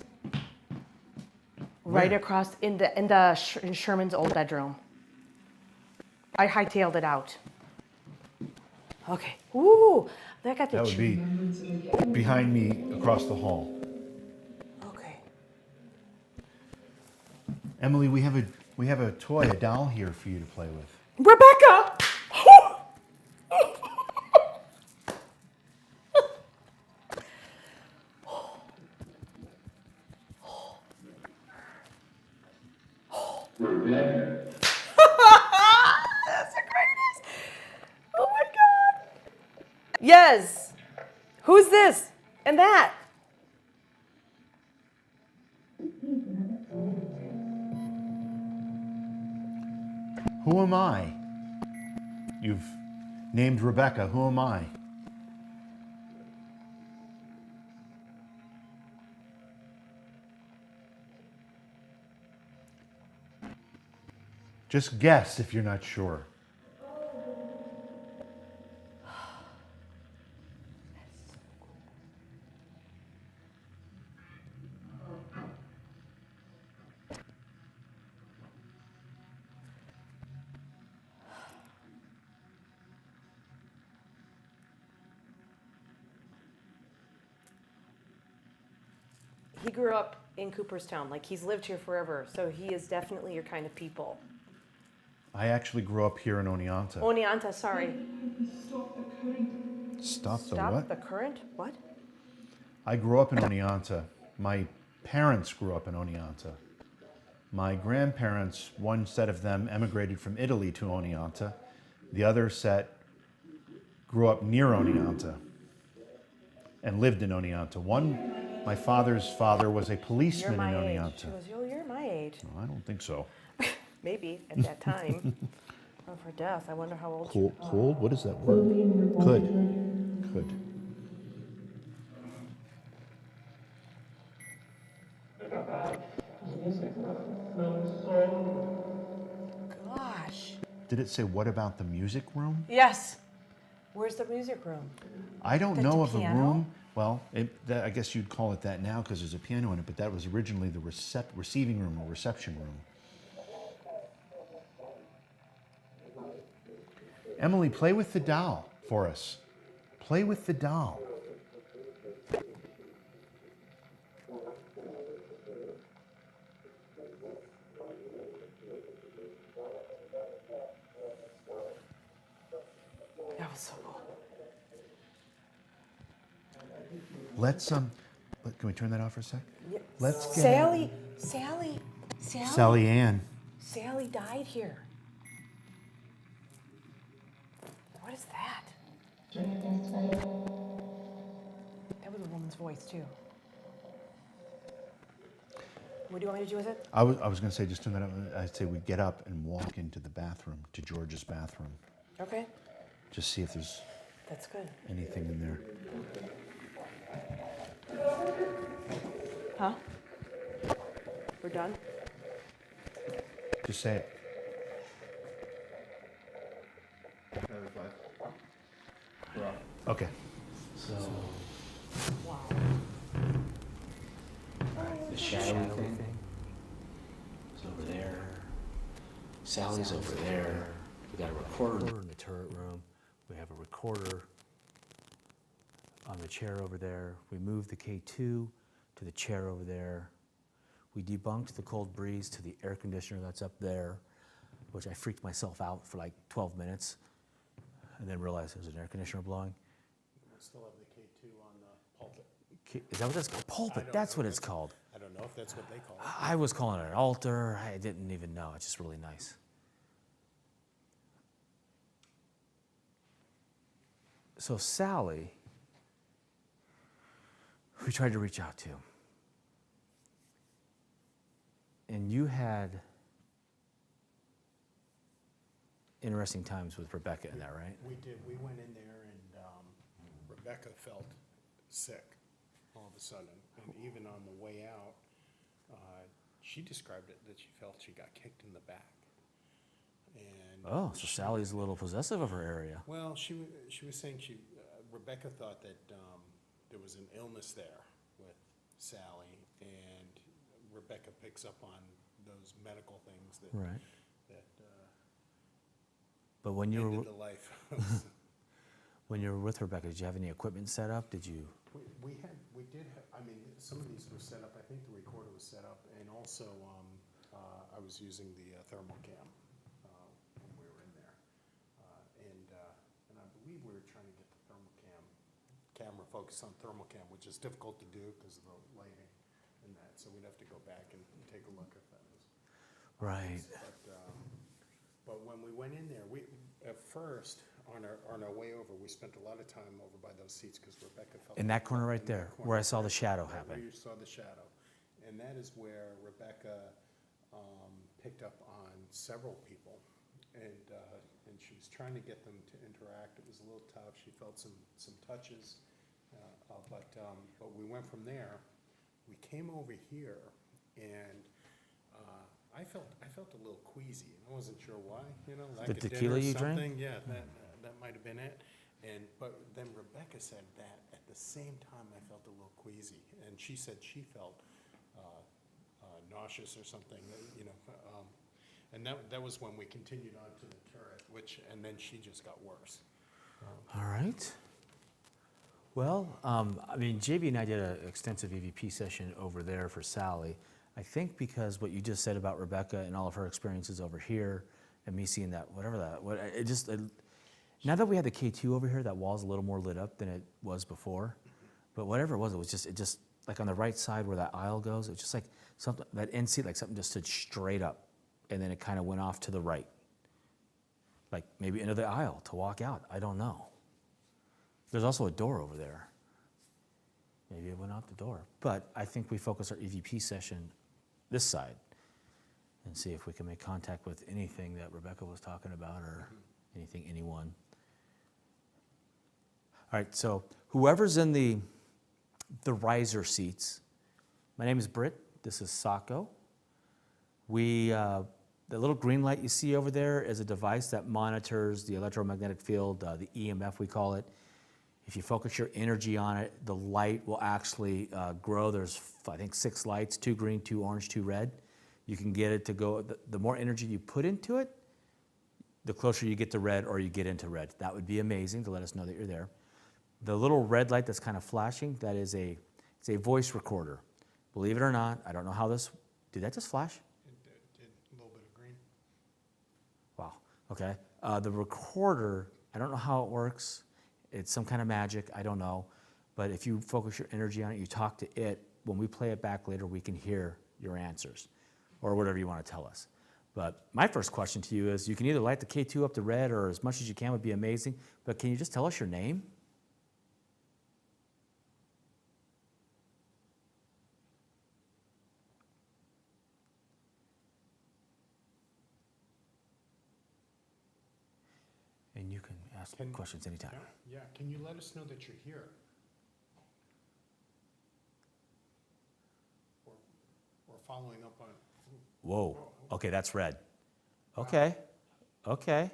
Right Where? across in Sherman's old bedroom. I hightailed it out. Okay. Ooh, that got the. That would be behind me across the hall. Okay. Emily, we have a toy, a doll here for you to play with. Rebecca! That's the greatest. Oh my God. Yes. Who's this? And that? Who am I? You've named Rebecca. Who am I? Just guess if you're not sure. He grew up in Cooperstown. Like, he's lived here forever. So he is definitely your kind of people. I actually grew up here in Oneonta. Oneonta, sorry. Stop the Stop what? the current? What? I grew up in Oneonta. My parents grew up in Oneonta. My grandparents, one set of them emigrated from Italy to Oneonta. The other set grew up near Oneonta and lived in Oneonta. My father's father was a policeman in Oneonta. She goes, you're my age. No, I don't think so. Maybe at that time. Oh, for death. I wonder how old Cold? What is that word? Could. Gosh. Did it say, what about the music room? Yes. Where's the music room? I don't The know of a piano? room. Well, I guess you'd call it that now because there's a piano in it, but that was originally the receiving room or reception room. Emily, play with the doll for us. Play with the doll. That was so cool. Can we turn that off for a sec? Yep. Let's get Sally Ann. Sally died here. What is that? That was a woman's voice too. What do you want me to do with it? I was going to say, just turn that up. I'd say we get up and walk into the bathroom, to George's bathroom. Okay. Just see if there's That's good. anything in there. Huh? We're done? Just say it. Okay. So, Wow. the shadowy thing is over there. Sally's over there. We got a recorder. In the turret room. We have a recorder on the chair over there. We moved the K2 to the chair over there. We debunked the cold breeze to the air conditioner that's up there, which I freaked myself out for like 12 minutes and then realized there was an air conditioner blowing. We still have the K2 on the pulpit. Is that what that's called? Pulpit, that's what it's called. I don't know if that's what they call it. I was calling it an altar. I didn't even know. It's just really nice. So Sally, we tried to reach out to. And you had interesting times with Rebecca in that, right? We did. We went in there and Rebecca felt sick all of a sudden. And even on the way out, she described it that she felt she got kicked in the back. And Oh, so Sally's a little possessive of her area. well, she was saying Rebecca thought that there was an illness there with Sally, and Rebecca picks up on those medical things that Right. that But when you ended were the life. when you were with Rebecca, did you have any equipment set up? Did you? We did have, I mean, some of these were set up, I think the recorder was set up, and also I was using the thermal cam when we were in there. And I believe we were trying to get the thermal camera focused on thermal cam, which is difficult to do because of the lighting and that, so we'd have to go back and take a look at that. Right. But when we went in there, we, at first, on our way over, we spent a lot of time over by those seats because Rebecca felt. In that corner right in there, that corner where I saw the shadow right where happen. you saw the shadow. And that is where Rebecca picked up on several people. And she was trying to get them to interact. It was a little tough. She felt some touches. But we went from there. We came over here, and I felt a little queasy. I wasn't sure why, lack The of dinner tequila or you drank? something. Yeah, that might have been it. But then Rebecca said that at the same time I felt a little queasy, and she said she felt nauseous or something, and that was when we continued on to the turret, and then she just got worse. All right. Well, I mean, JB and I did an extensive EVP session over there for Sally. I think because what you just said about Rebecca and all of her experiences over here, and me seeing that, now that we had the K2 over here, that wall's a little more lit up than it was before. But whatever it was just like on the right side where that aisle goes, it's just like something, that end seat, like something just stood straight up, and then it kind of went off to the right. Like maybe into the aisle to walk out, I don't know. There's also a door over there. Maybe it went out the door. But I think we focus our EVP session this side and see if we can make contact with anything that Rebecca was talking about or anyone. All right, so whoever's in the riser seats, my name is Britt, this is Sacco. The little green light you see over there is a device that monitors the electromagnetic field, the EMF we call it. If you focus your energy on it, the light will actually grow. There's, I think, 6 lights, 2 green, 2 orange, 2 red. You can get it to go, the more energy you put into it, the closer you get to red or you get into red. That would be amazing to let us know that you're there. The little red light that's kind of flashing, it's a voice recorder. Believe it or not, I don't know how this, did that just flash? It did a little bit of green. Wow, okay. The recorder, I don't know how it works. It's some kind of magic, I don't know. But if you focus your energy on it, you talk to it, when we play it back later, we can hear your answers or whatever you want to tell us. But my first question to you is, you can either light the K2 up to red or as much as you can would be amazing, but can you just tell us your name? And you can ask questions anytime. Yeah, can you let us know that you're here? Or following up on. Whoa, okay, that's red. Okay, okay.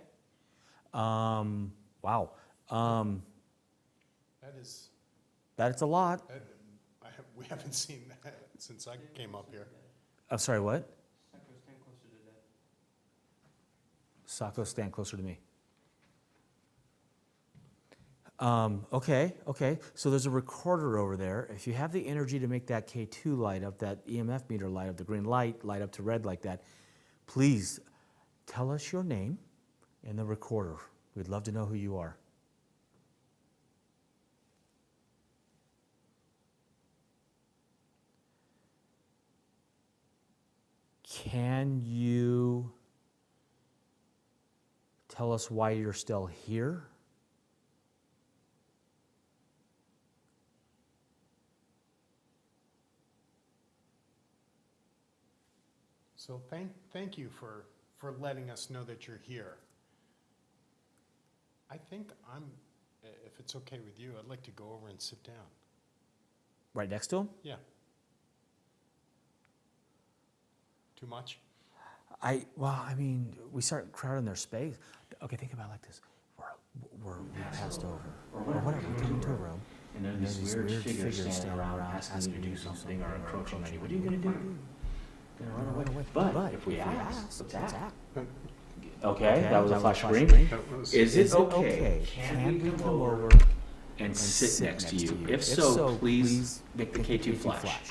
Wow. That's a lot. We haven't seen that since I came up here. I'm sorry, what? Sacco, stand closer to that. Sacco, stand closer to me. Okay. So there's a recorder over there. If you have the energy to make that K2 light up, that EMF meter light up, the green light up to red like that, please tell us your name and the recorder. We'd love to know who you are. Can you tell us why you're still here? So thank you for letting us know that you're here. I think if it's okay with you, I'd like to go over and sit down. Right next to him? Yeah. Too much? We start crowding their space. Okay, think about it like this. We passed over. Or whatever, we come into a room, And then these weird figures standing around asking you to do something or encroaching on you. What are you going to do? Gonna run away. But if we ask, let's act. Okay, that was a flash screen. Is it okay? Can we come over and sit next to you? If so, please make the K2 flash.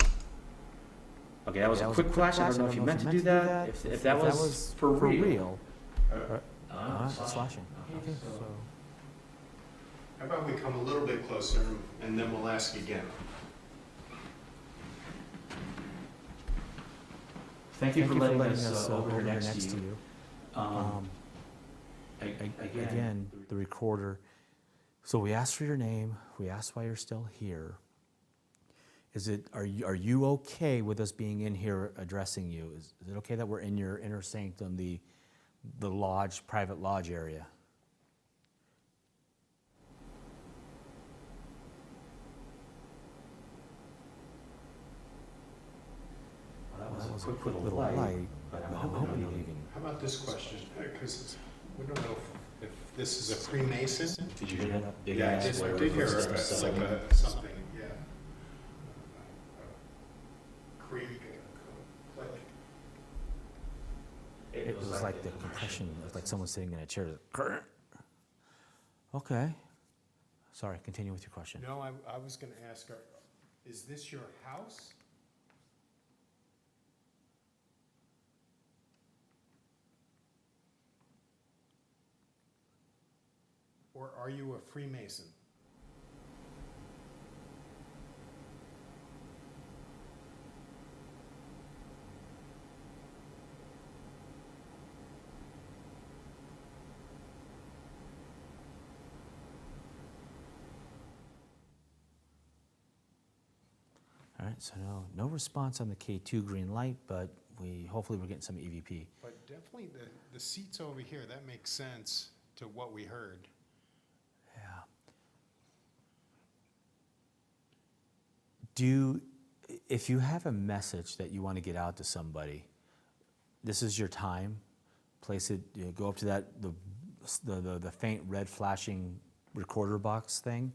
Okay, that was a quick flash. I don't know if you meant to do that. If that was for real. It's flashing. Okay, so. How about we come a little bit closer and then we'll ask again. Thank you for letting us over here next to you. Again, the recorder. So we asked for your name. We asked why you're still here. Are you okay with us being in here addressing you? Is it okay that we're in your inner sanctum, the lodge, private lodge area? That was a quick little light, but I'm hoping you're leaving. How about this question? Because we don't know if this is a Freemason. Did you hear that? Big Yeah, I ass did where hear it's it. just It's a like cylinder. something, yeah. Creak, click. It was like the compression. It was like someone sitting in a chair. Okay. Sorry, continue with your question. No, I was going to ask her, is this your house? Or are you a Freemason? All right, so no response on the K2 green light, but hopefully we're getting some EVP. But definitely the seats over here, that makes sense to what we heard. Yeah. If you have a message that you want to get out to somebody, this is your time. Place it, go up to the faint red flashing recorder box thing.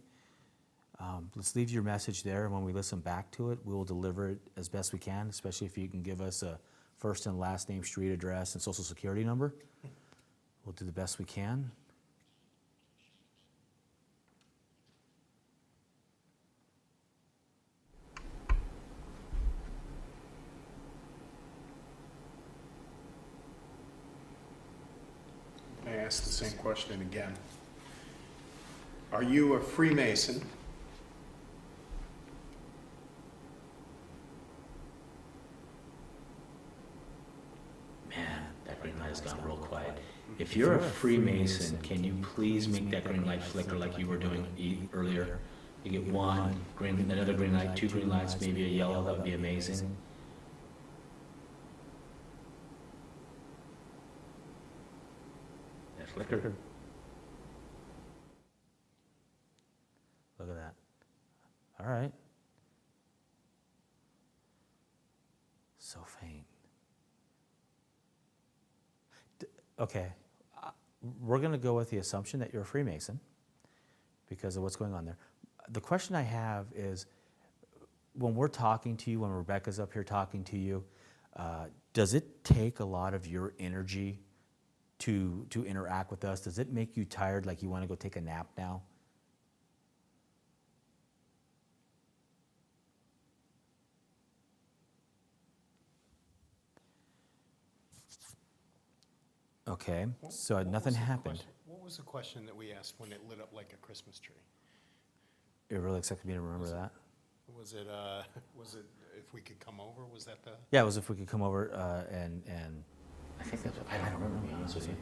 Let's leave your message there, and when we listen back to it, we will deliver it as best we can, especially if you can give us a first and last name, street address, and social security number. We'll do the best we can. I asked the same question again. Are you a Freemason? Man, that green light has gone real quiet. If you're a Freemason, can you please make that green light flicker like you were doing earlier? You get one green, another green light, two green lights, maybe a yellow. That would be amazing. That flicker. Look at that. All right. So faint. Okay. We're going to go with the assumption that you're a Freemason because of what's going on there. The question I have is, when we're talking to you, when Rebecca's up here talking to you, does it take a lot of your energy to interact with us? Does it make you tired, like you want to go take a nap now? Okay, What- so what nothing was the happened. question- What was the question that we asked when it lit up like a Christmas tree? You're really expecting me to remember that? Was it if we could come over? Was that the? Yeah, it was if we could come over and I think that's, I don't remember, to be honest with you.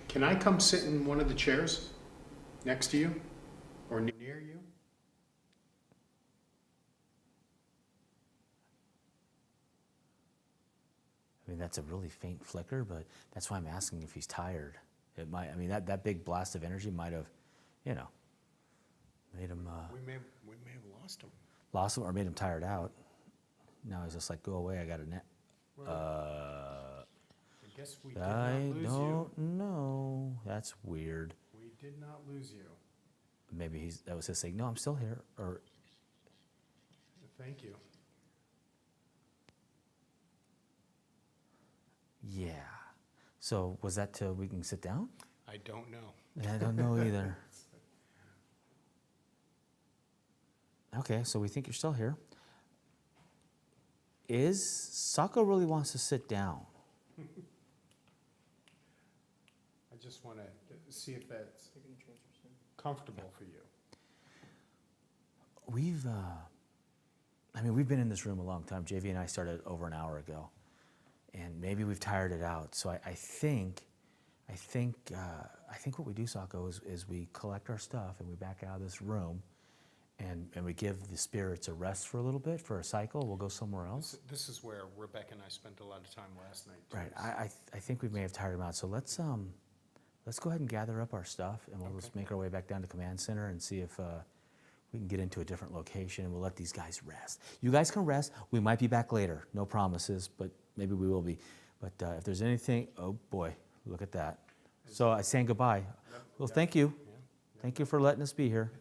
Can I come sit in one of the chairs next to you or near you? I mean, that's a really faint flicker, but that's why I'm asking if he's tired. It might, I mean, that big blast of energy might have, you know, made him, We may have lost him. lost him or made him tired out. Now he's just like, go away, I got a net. Well, I guess we did not I lose you. don't know. That's weird. We did not lose you. Maybe that was his saying, no, I'm still here, or, Thank you. yeah. So was that till we can sit down? I don't know. I don't know either. Okay, so we think you're still here. Sako really wants to sit down? I just want to see if that's comfortable for you. We've been in this room a long time. JV and I started over an hour ago, and maybe we've tired it out. So I think what we do, Sako, is we collect our stuff and we back out of this room, and we give the spirits a rest for a little bit for a cycle. We'll go somewhere else. This is where Rebecca and I spent a lot of time last night. Too. Right. I think we may have tired them out. So let's go ahead and gather up our stuff, and we'll just make our way back down to Command Center and see if we can get into a different location, and we'll let these guys rest. You guys can rest. We might be back later. No promises, but maybe we will be. But if there's anything, oh boy, look at that. So I'm saying goodbye. Well, thank you. Thank you for letting us be here.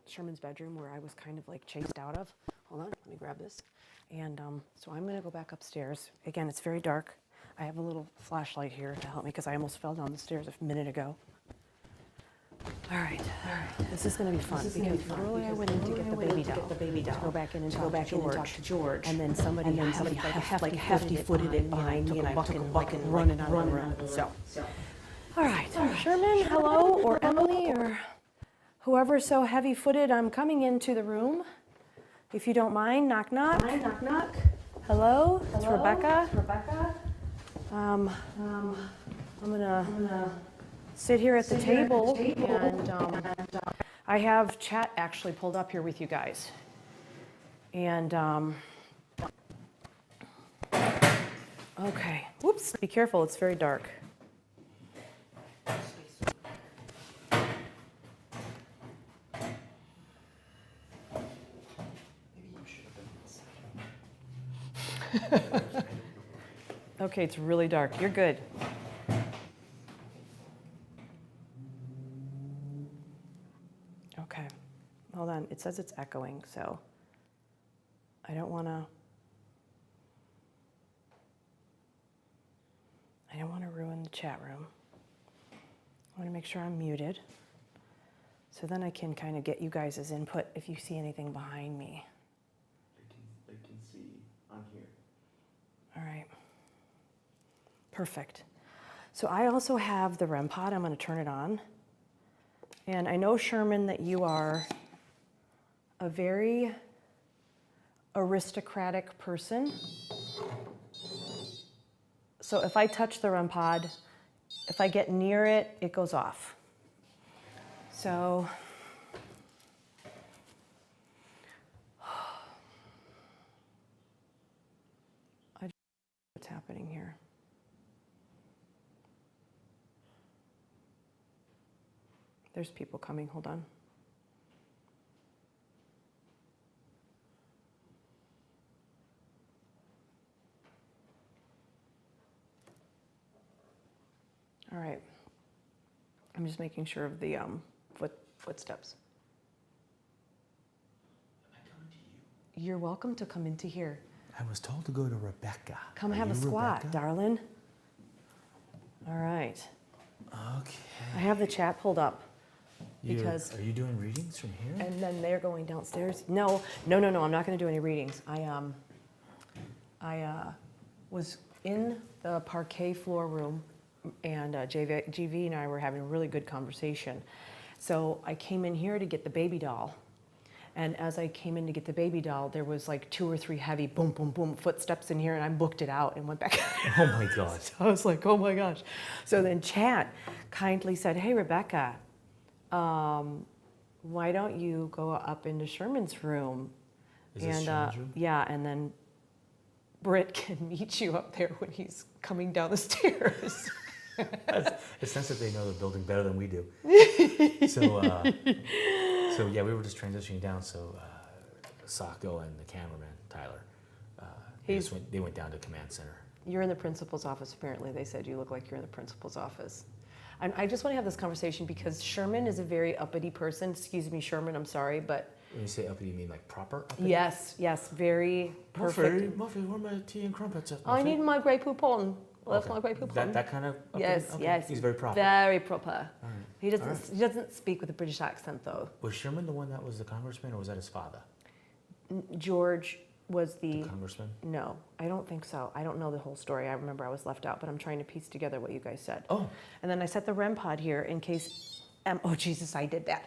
Sherman's bedroom where I was kind of like chased out of. Hold on, let me grab this. And so I'm gonna go back upstairs. Again, it's very dark. I have a little flashlight here to help me because I almost fell down the stairs a minute ago. All right. This is gonna be fun because earlier I went in to get the baby doll. To go back in and talk to George. And then somebody hefty-footed it behind me and I took a buck and running out of the room. So, all right, Sherman, hello, or Emily, or whoever's so heavy-footed, I'm coming into the room. If you don't mind, knock, knock. Knock, knock. Hello, it's Rebecca. I'm gonna sit here at the table, and I have chat actually pulled up here with you guys. And, okay, whoops, be careful, it's very dark. Okay, it's really dark. You're good. Okay, hold on. It says it's echoing, so I don't want to ruin the chat room. I want to make sure I'm muted, so then I can kind of get you guys' input if you see anything behind me. They can see on here. All right. Perfect. So I also have the REM pod. I'm going to turn it on. And I know, Sherman, that you are a very aristocratic person. So if I touch the REM pod, if I get near it, it goes off. So what's happening here? There's people coming, hold on. All right. I'm just making sure of the footsteps. Am I coming to you? You're welcome to come into here. I was told to go to Rebecca. Come Are have a you squat, Rebecca? darling. All right. Okay. I have the chat pulled up. Because Are you doing readings from here? and then they're going downstairs. No, I'm not going to do any readings. I was in the parquet floor room, and GV and I were having a really good conversation. So I came in here to get the baby doll. And as I came in to get the baby doll, there was like 2 or 3 heavy boom, boom, boom footsteps in here, and I booked it out and went back. Oh my God. So I was like, oh my gosh. So then Chat kindly said, hey, Rebecca, why don't you go up into Sherman's room? Is this Sherman's room? Yeah, and then Britt can meet you up there when he's coming down the stairs. It's nice that they know the building better than we do. So yeah, we were just transitioning down. So Sacco and the cameraman Tyler, they went down to command center. You're in the principal's office. Apparently, they said you look like you're in the principal's office. And I just want to have this conversation because Sherman is a very uppity person. Excuse me, Sherman. I'm sorry, but when you say uppity, you mean like proper uppity? yes, very perfect. Muffy, where are my tea and crumpets at? I need my Grey Poupon. That's my Grey Poupon. That kind of uppity? Yes, Okay. yes. He's very proper. Very proper. All right. He doesn't speak with a British accent though. Was Sherman the one that was the congressman, or was that his father? George was The congressman? No, I don't think so. I don't know the whole story. I remember I was left out, but I'm trying to piece together what you guys said. Oh. And then I set the REM pod here in case. Oh Jesus, I did that.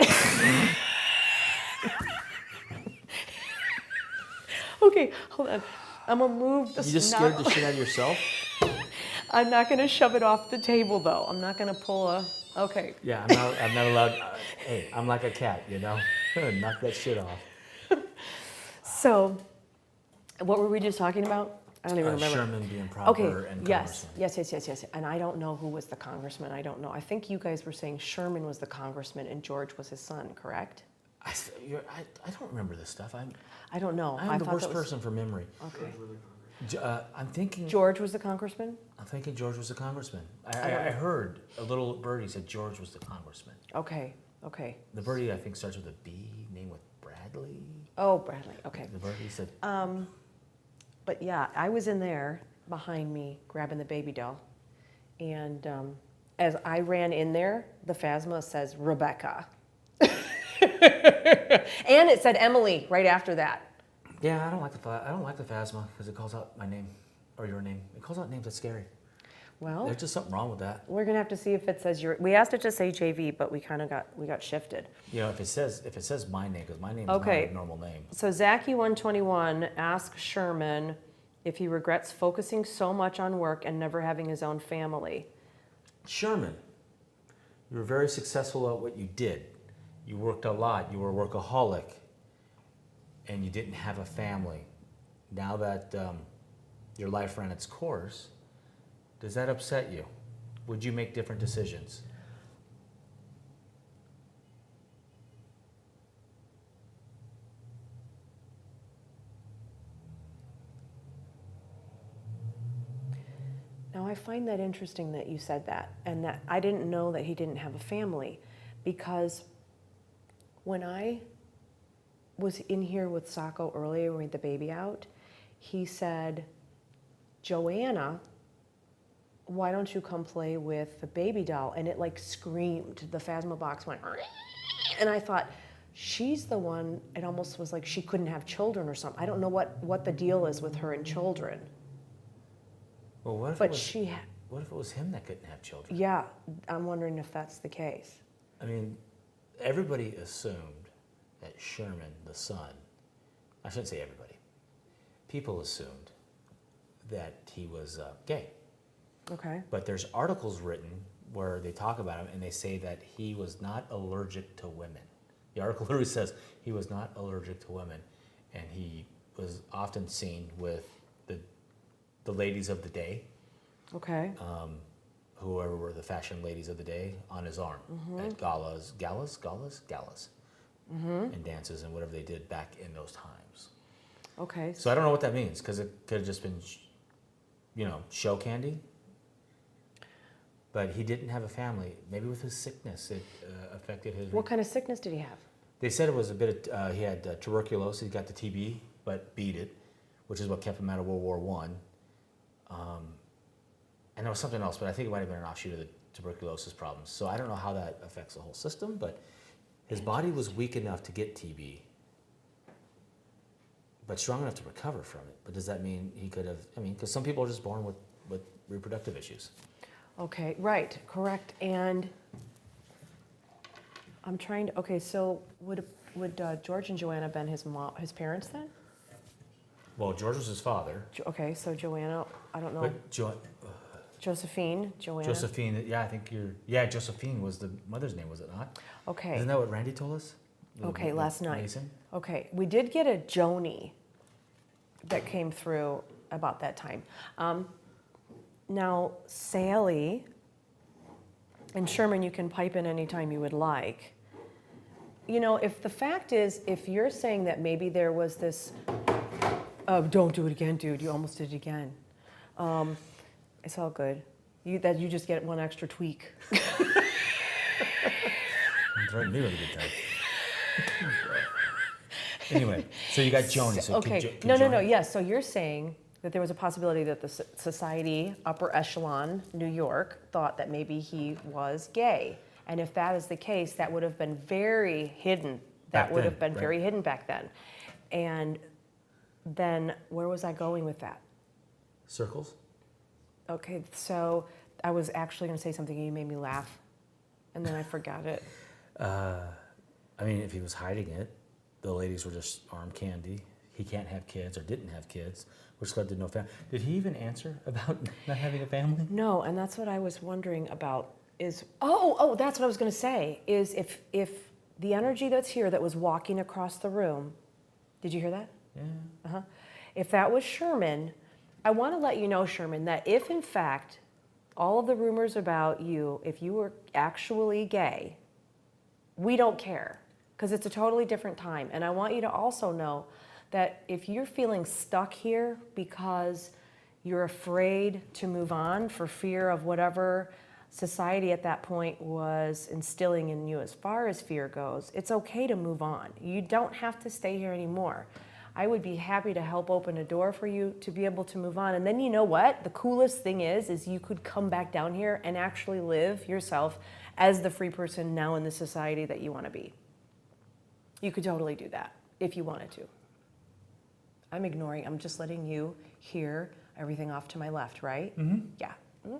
Okay, hold on. I'm gonna move the. You just scared the shit out of yourself? I'm not gonna shove it off the table though. I'm not gonna pull a. Okay. Yeah, I'm not allowed. Hey, I'm like a cat, you know? Knock that shit off. So, what were we just talking about? I don't even remember. Sherman being proper and yes, congressman. yes. And I don't know who was the congressman. I don't know. I think you guys were saying Sherman was the congressman and George was his son, correct? I don't remember this stuff. I don't know. I'm the thought worst that was- person for memory. Okay. I'm thinking George was the congressman? I'm thinking George was the congressman. I heard a little birdie said George was the congressman. Okay. The birdie, I think, starts with a B, name with Bradley. Oh, Bradley. Okay. The birdie said, But yeah, I was in there behind me grabbing the baby doll. And as I ran in there, the Phasma says Rebecca. And it said Emily right after that. yeah, I don't like the Phasma because it calls out my name or your name. It calls out names that's scary. Well, There's just something wrong with that. we're gonna have to see if it says we asked it to say JV, but we got shifted. You know, if it says my name, because my name is Okay. not a normal name. So Zachy121 asks Sherman if he regrets focusing so much on work and never having his own family. Sherman, you were very successful at what you did. You worked a lot. You were a workaholic, and you didn't have a family. Now that your life ran its course, does that upset you? Would you make different decisions? Now, I find that interesting that you said that, and that I didn't know that he didn't have a family, because when I was in here with Sacco earlier when we had the baby out, he said, Joanna, why don't you come play with the baby doll? And it like screamed. The Phasma box went, and I thought, she's the one, it almost was like she couldn't have children or something. I don't know what the deal is with her and children. Well, what if But what if it was him that couldn't have children? Yeah, I'm wondering if that's the case. I mean, everybody assumed that Sherman, the son, I shouldn't say everybody, people assumed that he was gay. Okay. But there's articles written where they talk about him and they say that he was not allergic to women. The article literally says he was not allergic to women, and he was often seen with the ladies of the day, whoever were the fashion ladies of the day, on his arm at galas, and dances and whatever they did back in those times. Okay. So I don't know what that means, because it could have just been, show candy. But he didn't have a family. Maybe with his sickness, it affected his. What kind of sickness did he have? They said it was a bit of, he had tuberculosis, he got the TB, but beat it, which is what kept him out of World War I. And there was something else, but I think it might have been an offshoot of the tuberculosis problems. So I don't know how that affects the whole system, but his body was weak enough to get TB, but strong enough to recover from it. But does that mean he could have, I mean, because some people are just born with reproductive issues. Okay, right, correct. And I'm trying to, okay, so would George and Joanna been his parents then? Well, George was his father. Okay, so Joanna, I don't know. But Josephine, Joanna. Josephine, yeah, I think Josephine was the mother's name, was it not? Okay. Isn't that what Randy told us? Okay, last night. Mason? Okay, we did get a Joni that came through about that time. Now, Sally, and Sherman, you can pipe in anytime you would like. You know, if the fact is, if you're saying that maybe there was this, don't do it again, dude, you almost did it again. It's all good. You just get one extra tweak. Threatened me with a good time. Anyway, so you got Joni. So okay, no, yes. So you're saying that there was a possibility that the society, upper echelon, New York, thought that maybe he was gay. And if that is the case, that would have been very hidden. That would have been very hidden back then. And then where was I going with that? Circles? Okay, so I was actually going to say something and you made me laugh. And then I forgot it. I mean, if he was hiding it, the ladies were just arm candy. He can't have kids or didn't have kids, which led to no family. Did he even answer about not having a family? No, and that's what I was wondering about is, that's what I was going to say, is if the energy that's here that was walking across the room, did you hear that? Yeah. Uh-huh. If that was Sherman, I want to let you know, Sherman, that if in fact all of the rumors about you, if you were actually gay, we don't care, because it's a totally different time. And I want you to also know that if you're feeling stuck here because you're afraid to move on for fear of whatever society at that point was instilling in you as far as fear goes, it's okay to move on. You don't have to stay here anymore. I would be happy to help open a door for you to be able to move on. And then you know what? The coolest thing is you could come back down here and actually live yourself as the free person now in the society that you want to be. You could totally do that if you wanted to. I'm just letting you hear everything off to my left, right? Mm-hmm. Yeah. Mm-hmm.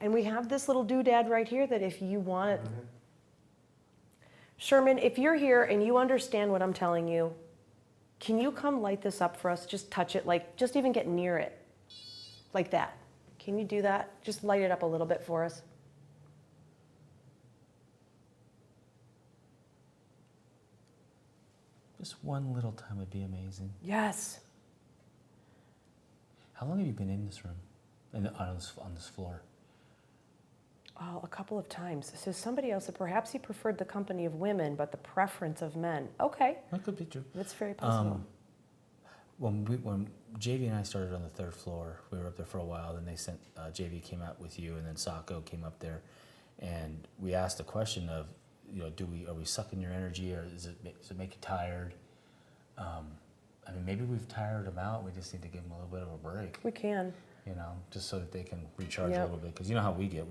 And we have this little doodad right here that if you want it. Sherman, if you're here and you understand what I'm telling you, can you come light this up for us? Just touch it, like just even get near it. Like that. Can you do that? Just light it up a little bit for us. Just one little time would be amazing. Yes. How long have you been in this room, on this floor? Oh, a couple of times. So somebody else said perhaps he preferred the company of women, but the preference of men. Okay. That could be true. That's very possible. When JV and I started on the third floor, we were up there for a while. Then they sent JV came out with you, and then Sacco came up there, and we asked the question of, are we sucking your energy, or does it make you tired? I mean, maybe we've tired them out. We just need to give them a little bit of a break. We can. Just so that they can recharge a little bit. Because you know how we get.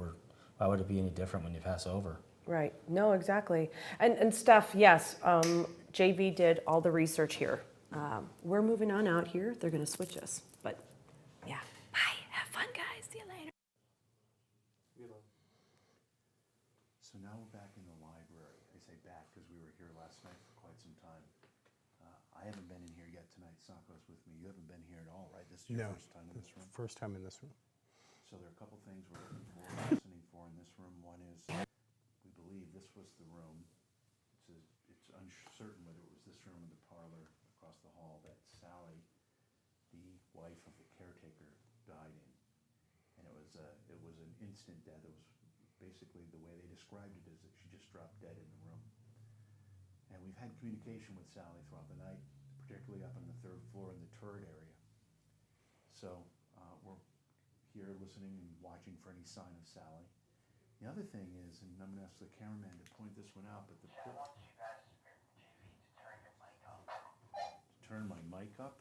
Why would it be any different when you pass over? Right. No, exactly. And Steph, yes, JV did all the research here. We're moving on out here. They're going to switch us. But, yeah. Bye. Have fun, guys. See you later. So now we're back in the library. I say back because we were here last night for quite some time. I haven't been in here yet tonight. Sacco's with me. You haven't been here at all, right? This is your first time in this room? First time in this room. So there are a couple things we're listening for in this room. One is we believe this was the room. It's uncertain whether it was this room or the parlor across the hall that Sally, the wife of the caretaker, died in. And it was an instant death. It was basically the way they described it is that she just dropped dead in the room. And we've had communication with Sally throughout the night, particularly up on the third floor in the turret area. So we're here listening and watching for any sign of Sally. The other thing is, and I'm going to ask the cameraman to point this one out, but turn my mic up.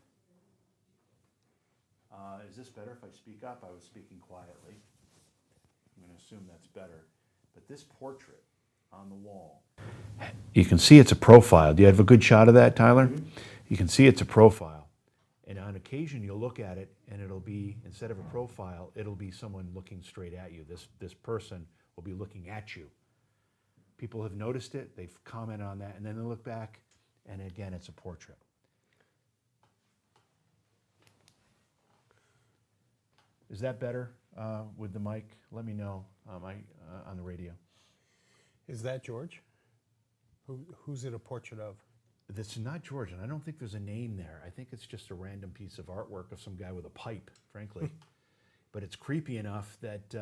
Is this better if I speak up? I was speaking quietly. I'm going to assume that's better. But this portrait on the wall. You can see it's a profile. Do you have a good shot of that, Tyler? Mm-hmm. You can see it's a profile. And on occasion, you'll look at it, and it'll be, instead of a profile, it'll be someone looking straight at you. This person will be looking at you. People have noticed it, they've commented on that, and then they look back, and again, it's a portrait. Is that better with the mic? Let me know on the radio. Is that George? Who's it a portrait of? This is not George, and I don't think there's a name there. I think it's just a random piece of artwork of some guy with a pipe, frankly. But it's creepy enough that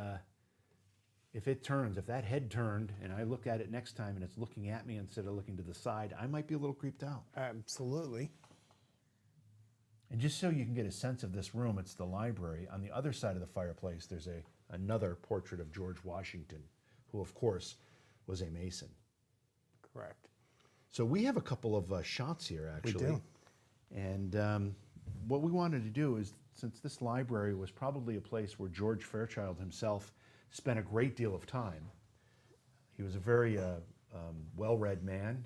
if that head turned, and I look at it next time and it's looking at me instead of looking to the side, I might be a little creeped out. Absolutely. And just so you can get a sense of this room, it's the library. On the other side of the fireplace, there's another portrait of George Washington, who, of course, was a Mason. Correct. So we have a couple of shots here, actually. We do. And what we wanted to do is, since this library was probably a place where George Fairchild himself spent a great deal of time, he was a very well-read man,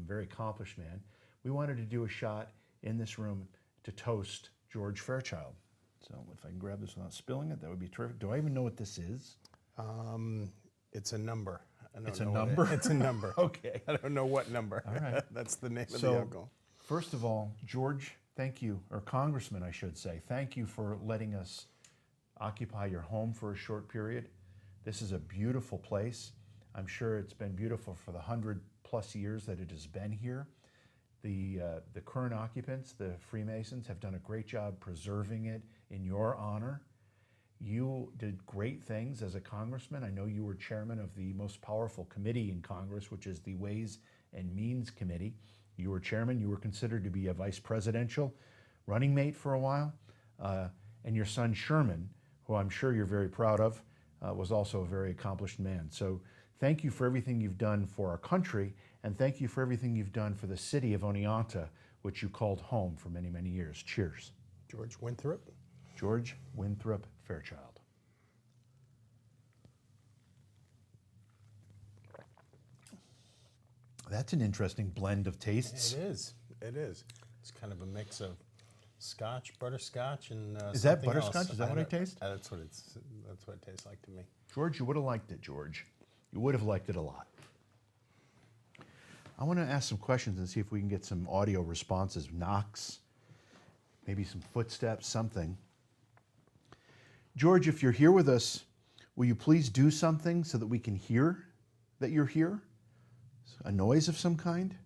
very accomplished man. We wanted to do a shot in this room to toast George Fairchild. So if I can grab this without spilling it, that would be terrific. Do I even know what this is? It's a number. It's a number? It's a number. Okay. I don't know what number. All right. That's the name of the alcohol. First of all, George, thank you, or Congressman, I should say, thank you for letting us occupy your home for a short period. This is a beautiful place. I'm sure it's been beautiful for the 100+ years that it has been here. The current occupants, the Freemasons, have done a great job preserving it in your honor. You did great things as a congressman. I know you were chairman of the most powerful committee in Congress, which is the Ways and Means Committee. You were chairman. You were considered to be a vice presidential running mate for a while. And your son Sherman, who I'm sure you're very proud of, was also a very accomplished man. So thank you for everything you've done for our country, and thank you for everything you've done for the city of Oneonta, which you called home for many, many years. Cheers. George Winthrop. George Winthrop Fairchild. That's an interesting blend of tastes. It is. It is. It's kind of a mix of Scotch, butterscotch, and is that something butterscotch? else. Is that what I taste? That's what it tastes like to me. George, you would have liked it, George. You would have liked it a lot. I want to ask some questions and see if we can get some audio responses, knocks, maybe some footsteps, something. George, if you're here with us, will you please do something so that we can hear that you're here? A noise of some kind?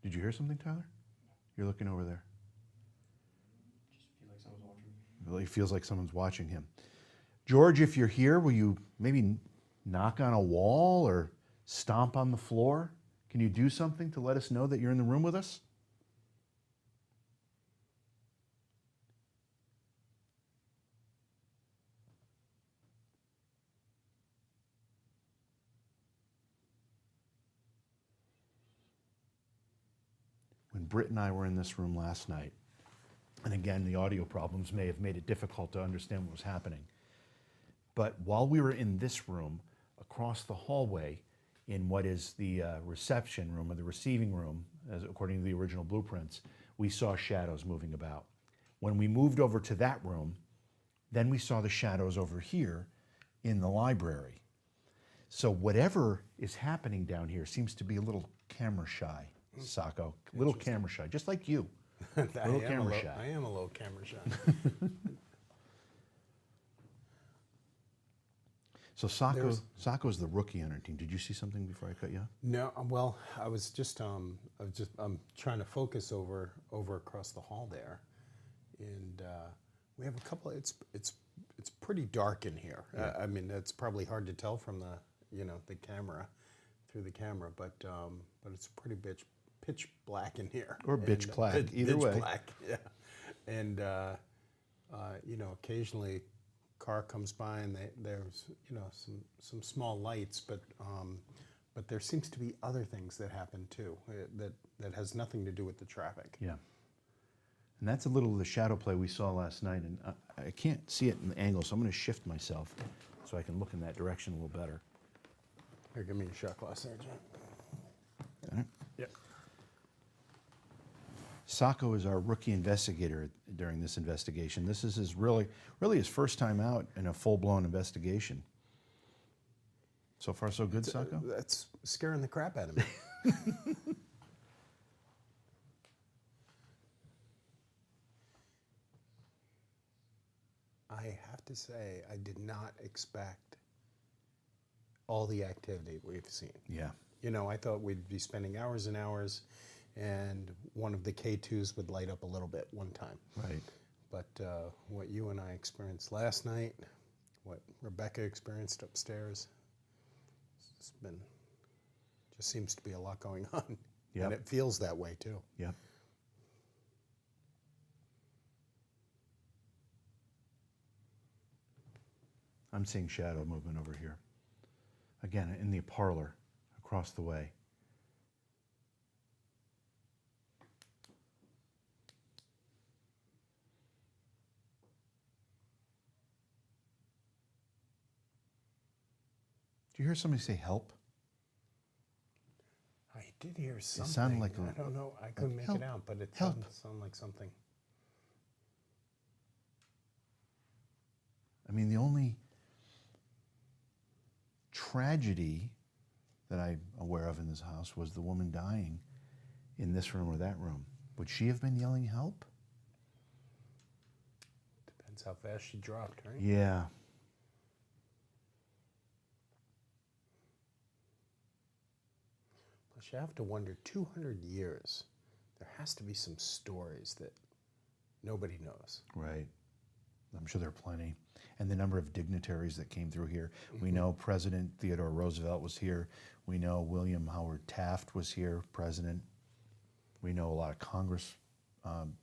Did you hear something, Tyler? You're looking over there. Just feel like someone's watching. Well, he feels like someone's watching him. George, if you're here, will you maybe knock on a wall or stomp on the floor? Can you do something to let us know that you're in the room with us? When Britt and I were in this room last night, and again, the audio problems may have made it difficult to understand what was happening. But while we were in this room, across the hallway, in what is the reception room or the receiving room, as according to the original blueprints, we saw shadows moving about. When we moved over to that room, then we saw the shadows over here in the library. So whatever is happening down here seems to be a little camera shy, Sacco. A little camera shy, just like you. I am a little camera shy. So Sacco's the rookie on our team. Did you see something before I cut you off? No, well, I was just I'm trying to focus over across the hall there, and we have a couple. It's pretty dark in here. Yeah. I mean, it's probably hard to tell from the camera, through the camera, but it's pretty pitch black in here. Or bitch black, either way. Pitch black, yeah. And occasionally car comes by and there's some small lights, but But there seems to be other things that happen too, that has nothing to do with the traffic. Yeah. And that's a little of the shadow play we saw last night, and I can't see it in the angle, so I'm going to shift myself so I can look in that direction a little better. Here, give me a shot glass there, John. Got it? Yep. Sacco is our rookie investigator during this investigation. This is his really his first time out in a full-blown investigation. So far, so good, Sacco? That's scaring the crap out of me. I have to say, I did not expect all the activity we've seen. Yeah. You know, I thought we'd be spending hours and hours, and one of the K2s would light up a little bit one time. Right. But what you and I experienced last night, what Rebecca experienced upstairs, it's been, just seems to be a lot going on. Yep. And it feels that way too. Yep. I'm seeing shadow movement over here. Again, in the parlor across the way. Do you hear somebody say help? I did hear something. sounded like I don't know. I couldn't make help, it out, but it help. sounded like something. I mean, the only tragedy that I'm aware of in this house was the woman dying in this room or that room. Would she have been yelling help? Depends how fast she dropped, right? Yeah. Plus, you have to wonder, 200 years, there has to be some stories that nobody knows. Right. I'm sure there are plenty. And the number of dignitaries that came through here. We know President Theodore Roosevelt was here. We know William Howard Taft was here, president. We know a lot of Congress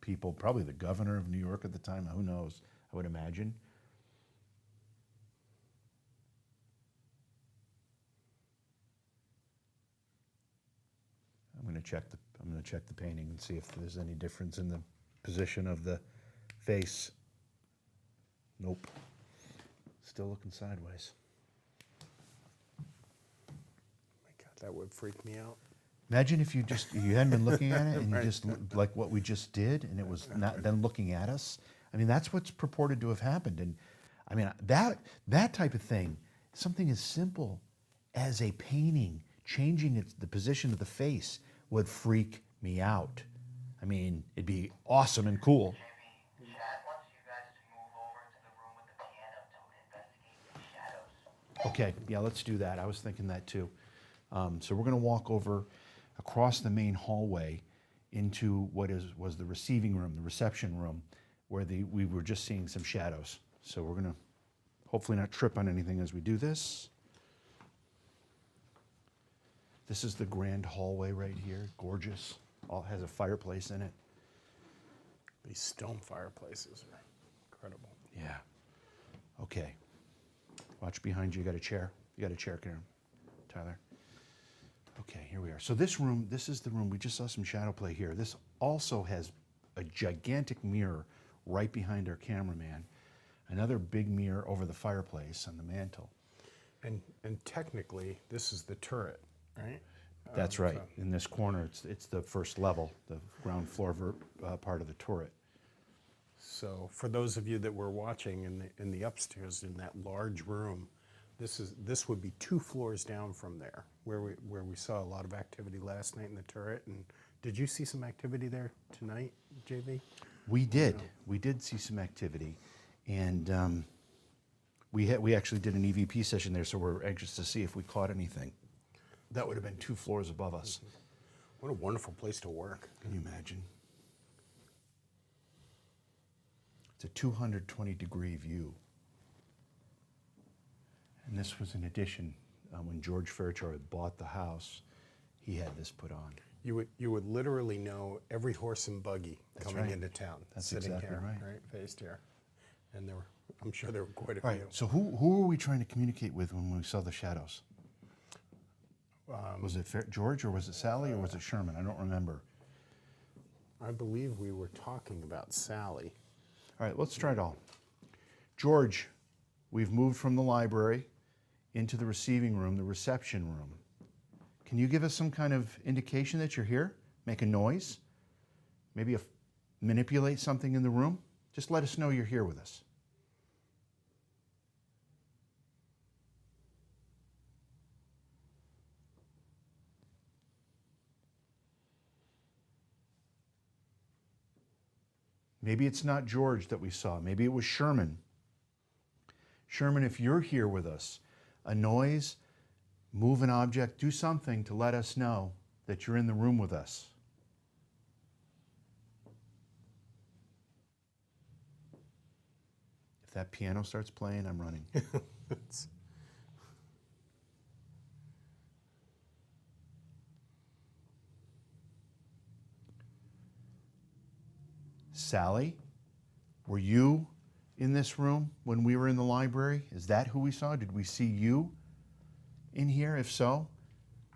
people, probably the governor of New York at the time. Who knows? I would imagine. I'm going to check the painting and see if there's any difference in the position of the face. Nope. Still looking sideways. My God, that would freak me out. Imagine if you hadn't been looking at it and you just like what we just did, and it was not then looking at us. I mean, that's what's purported to have happened. And I mean, that type of thing, something as simple as a painting changing the position of the face would freak me out. I mean, it'd be awesome and cool. Okay, yeah, let's do that. I was thinking that too. So we're going to walk over across the main hallway into what was the receiving room, the reception room, where we were just seeing some shadows. So we're going to hopefully not trip on anything as we do this. This is the grand hallway right here, gorgeous. All has a fireplace in it. These stone fireplaces are incredible. Yeah. Okay. Watch behind you. You got a chair? You got a chair, Karen? Tyler? Okay, here we are. So this is the room. We just saw some shadow play here. This also has a gigantic mirror right behind our cameraman. Another big mirror over the fireplace on the mantle. And technically, this is the turret, right? That's right. In this corner, it's the first level, the ground floor part of the turret. So for those of you that were watching in the upstairs in that large room, this would be 2 floors down from there, where we saw a lot of activity last night in the turret. And did you see some activity there tonight, JV? We did. We did see some activity, and we actually did an EVP session there, so we're anxious to see if we caught anything. That would have been 2 floors above us. What a wonderful place to work. Can you imagine? It's a 220-degree view. And this was in addition, when George Fairchild bought the house, he had this put on. You would literally know every horse and buggy That's coming right. into town. That's sitting exactly here, right. faced here. And I'm sure there were quite a All right, few. so who were we trying to communicate with when we saw the shadows? Was it George, or was it Sally, or was it Sherman? I don't remember. I believe we were talking about Sally. All right, let's try it all. George, we've moved from the library into the receiving room, the reception room. Can you give us some kind of indication that you're here? Make a noise? Maybe manipulate something in the room? Just let us know you're here with us. Maybe it's not George that we saw. Maybe it was Sherman. Sherman, if you're here with us, a noise, move an object, do something to let us know that you're in the room with us. If that piano starts playing, I'm running. Sally, were you in this room when we were in the library? Is that who we saw? Did we see you in here? If so,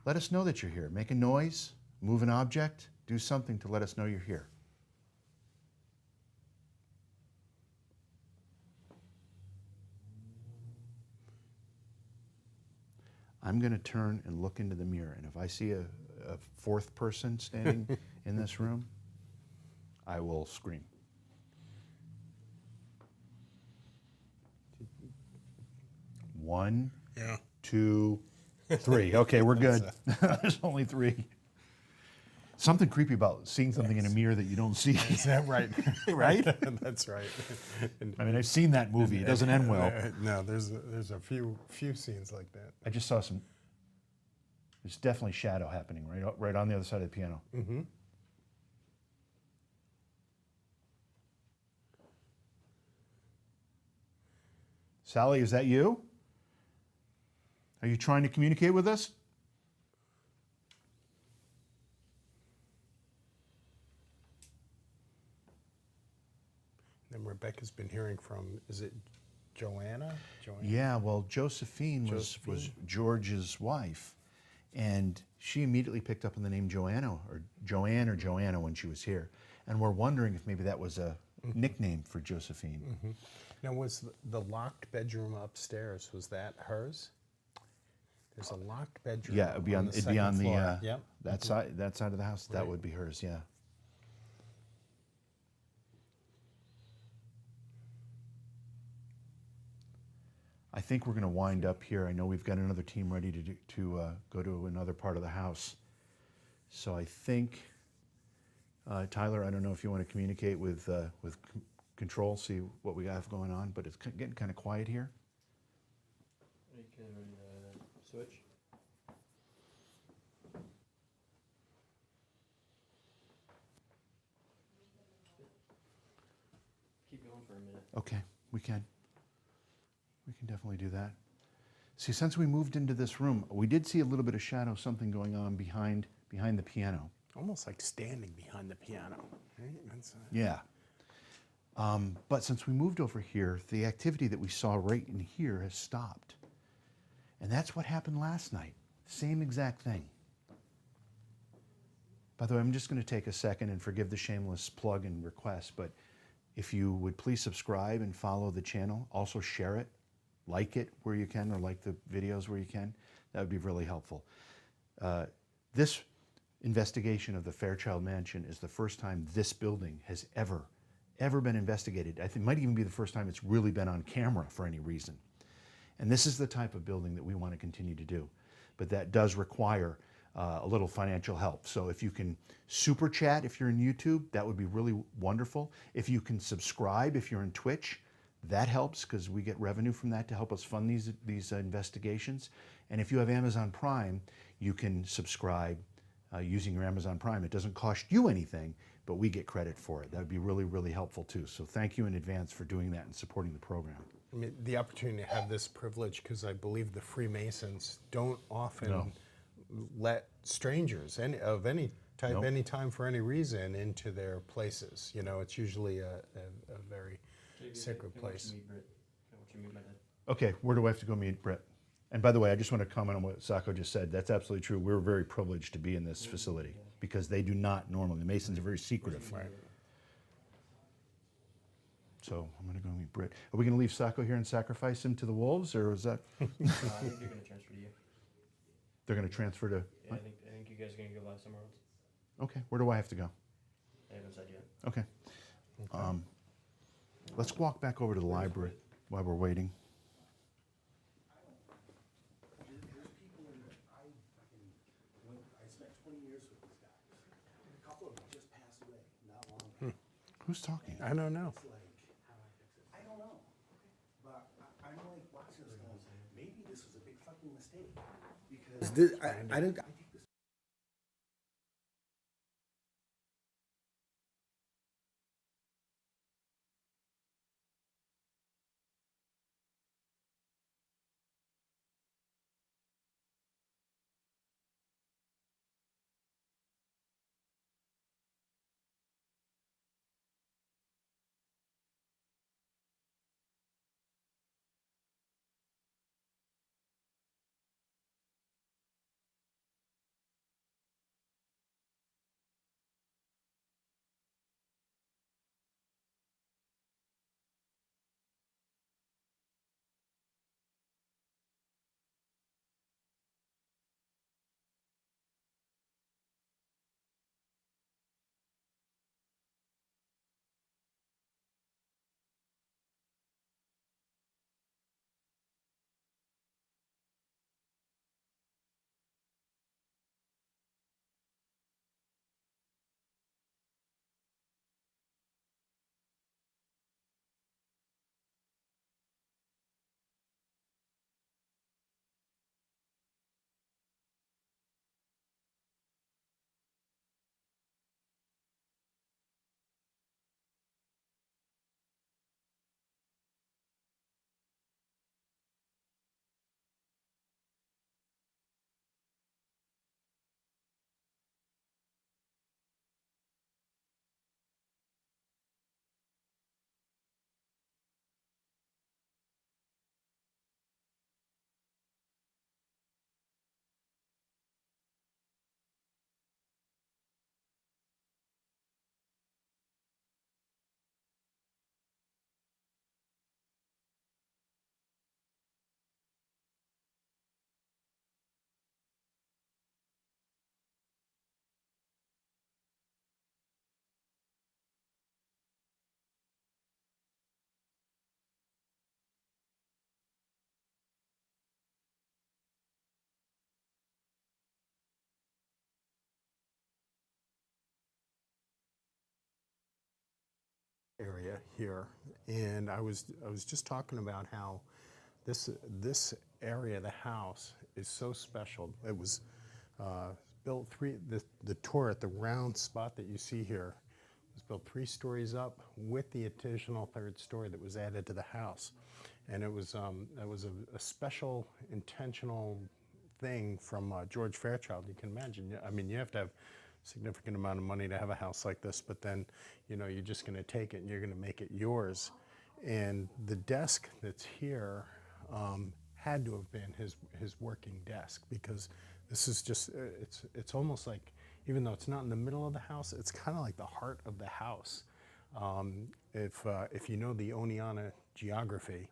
let us know that you're here. Make a noise, move an object, do something to let us know you're here. I'm going to turn and look into the mirror, and if I see a fourth person standing in this room, I will scream. One, Yeah. 2, 3. Okay, we're good. There's only 3. Something creepy about seeing something in a mirror that you don't see. Is that right? Right? That's right. I mean, I've seen that movie. It doesn't end well. No, there's a few scenes like that. I just saw some. There's definitely shadow happening right on the other side of the piano. Mm-hmm. Sally, is that you? Are you trying to communicate with us? And Rebecca's been hearing from, is it Joanna? Yeah, well, Josephine was George's wife, and she immediately picked up on the name Joanna or Joanna when she was here, and we're wondering if maybe that was a nickname for Josephine. Mm-hmm. Now, was the locked bedroom upstairs, was that hers? There's a locked bedroom. Yeah, it'd be on the yep. that side of the house. That would be hers. Yeah. I think we're going to wind up here. I know we've got another team ready to go to another part of the house. So I think, Tyler, I don't know if you want to communicate with control, see what we have going on, but it's getting kind of quiet here. You can switch. Keep going for a minute. Okay, we can. We can definitely do that. See, since we moved into this room, we did see a little bit of shadow, something going on behind the piano. Almost like standing behind the piano. Right? Yeah. But since we moved over here, the activity that we saw right in here has stopped. And that's what happened last night. Same exact thing. By the way, I'm just going to take a second and forgive the shameless plug and request, but if you would please subscribe and follow the channel, also share it, like it where you can, or like the videos where you can, that would be really helpful. This investigation of the Fairchild Mansion is the first time this building has ever been investigated. I think it might even be the first time it's really been on camera for any reason. And this is the type of building that we want to continue to do. But that does require a little financial help. So if you can super chat if you're in YouTube, that would be really wonderful. If you can subscribe if you're in Twitch, that helps because we get revenue from that to help us fund these investigations. And if you have Amazon Prime, you can subscribe using your Amazon Prime. It doesn't cost you anything, but we get credit for it. That would be really, really helpful too. So thank you in advance for doing that and supporting the program. I mean, the opportunity to have this privilege, because I believe the Freemasons don't often let strangers of any type, any time, for any reason, into their places. You know, it's usually a very sacred place. Okay, where do I have to go meet Brett? And by the way, I just want to comment on what Sako just said. That's absolutely true. We're very privileged to be in this facility because they do not normally. The Masons are very secretive. Right. So I'm going to go meet Britt. Are we going to leave Sako here and sacrifice him to the wolves, or is that I think they're gonna transfer to you. they're going to transfer to? Yeah, I think you guys are gonna go live somewhere else. Okay. Where do I have to go? I haven't said yet. Okay. Let's walk back over to the library while we're waiting. There's people in there. I spent 20 years with these guys. And a couple of them just passed away not long ago. Who's talking? I don't know. It's like, how do I fix it? I don't know. But I'm like watching this going, maybe this was a big fucking mistake. Because I think this. Area here, and I was just talking about how this area of the house is so special. It was built the turret, the round spot that you see here, was built 3 stories up with the additional 3rd story that was added to the house, and it was a special intentional thing from George Fairchild. You can imagine. I mean, you have to have significant amount of money to have a house like this, but then, you know, you're just going to take it and you're going to make it yours. And the desk that's here had to have been his working desk, because this is just, it's almost like, even though it's not in the middle of the house, it's kind of like the heart of the house. If you know the Oneana geography,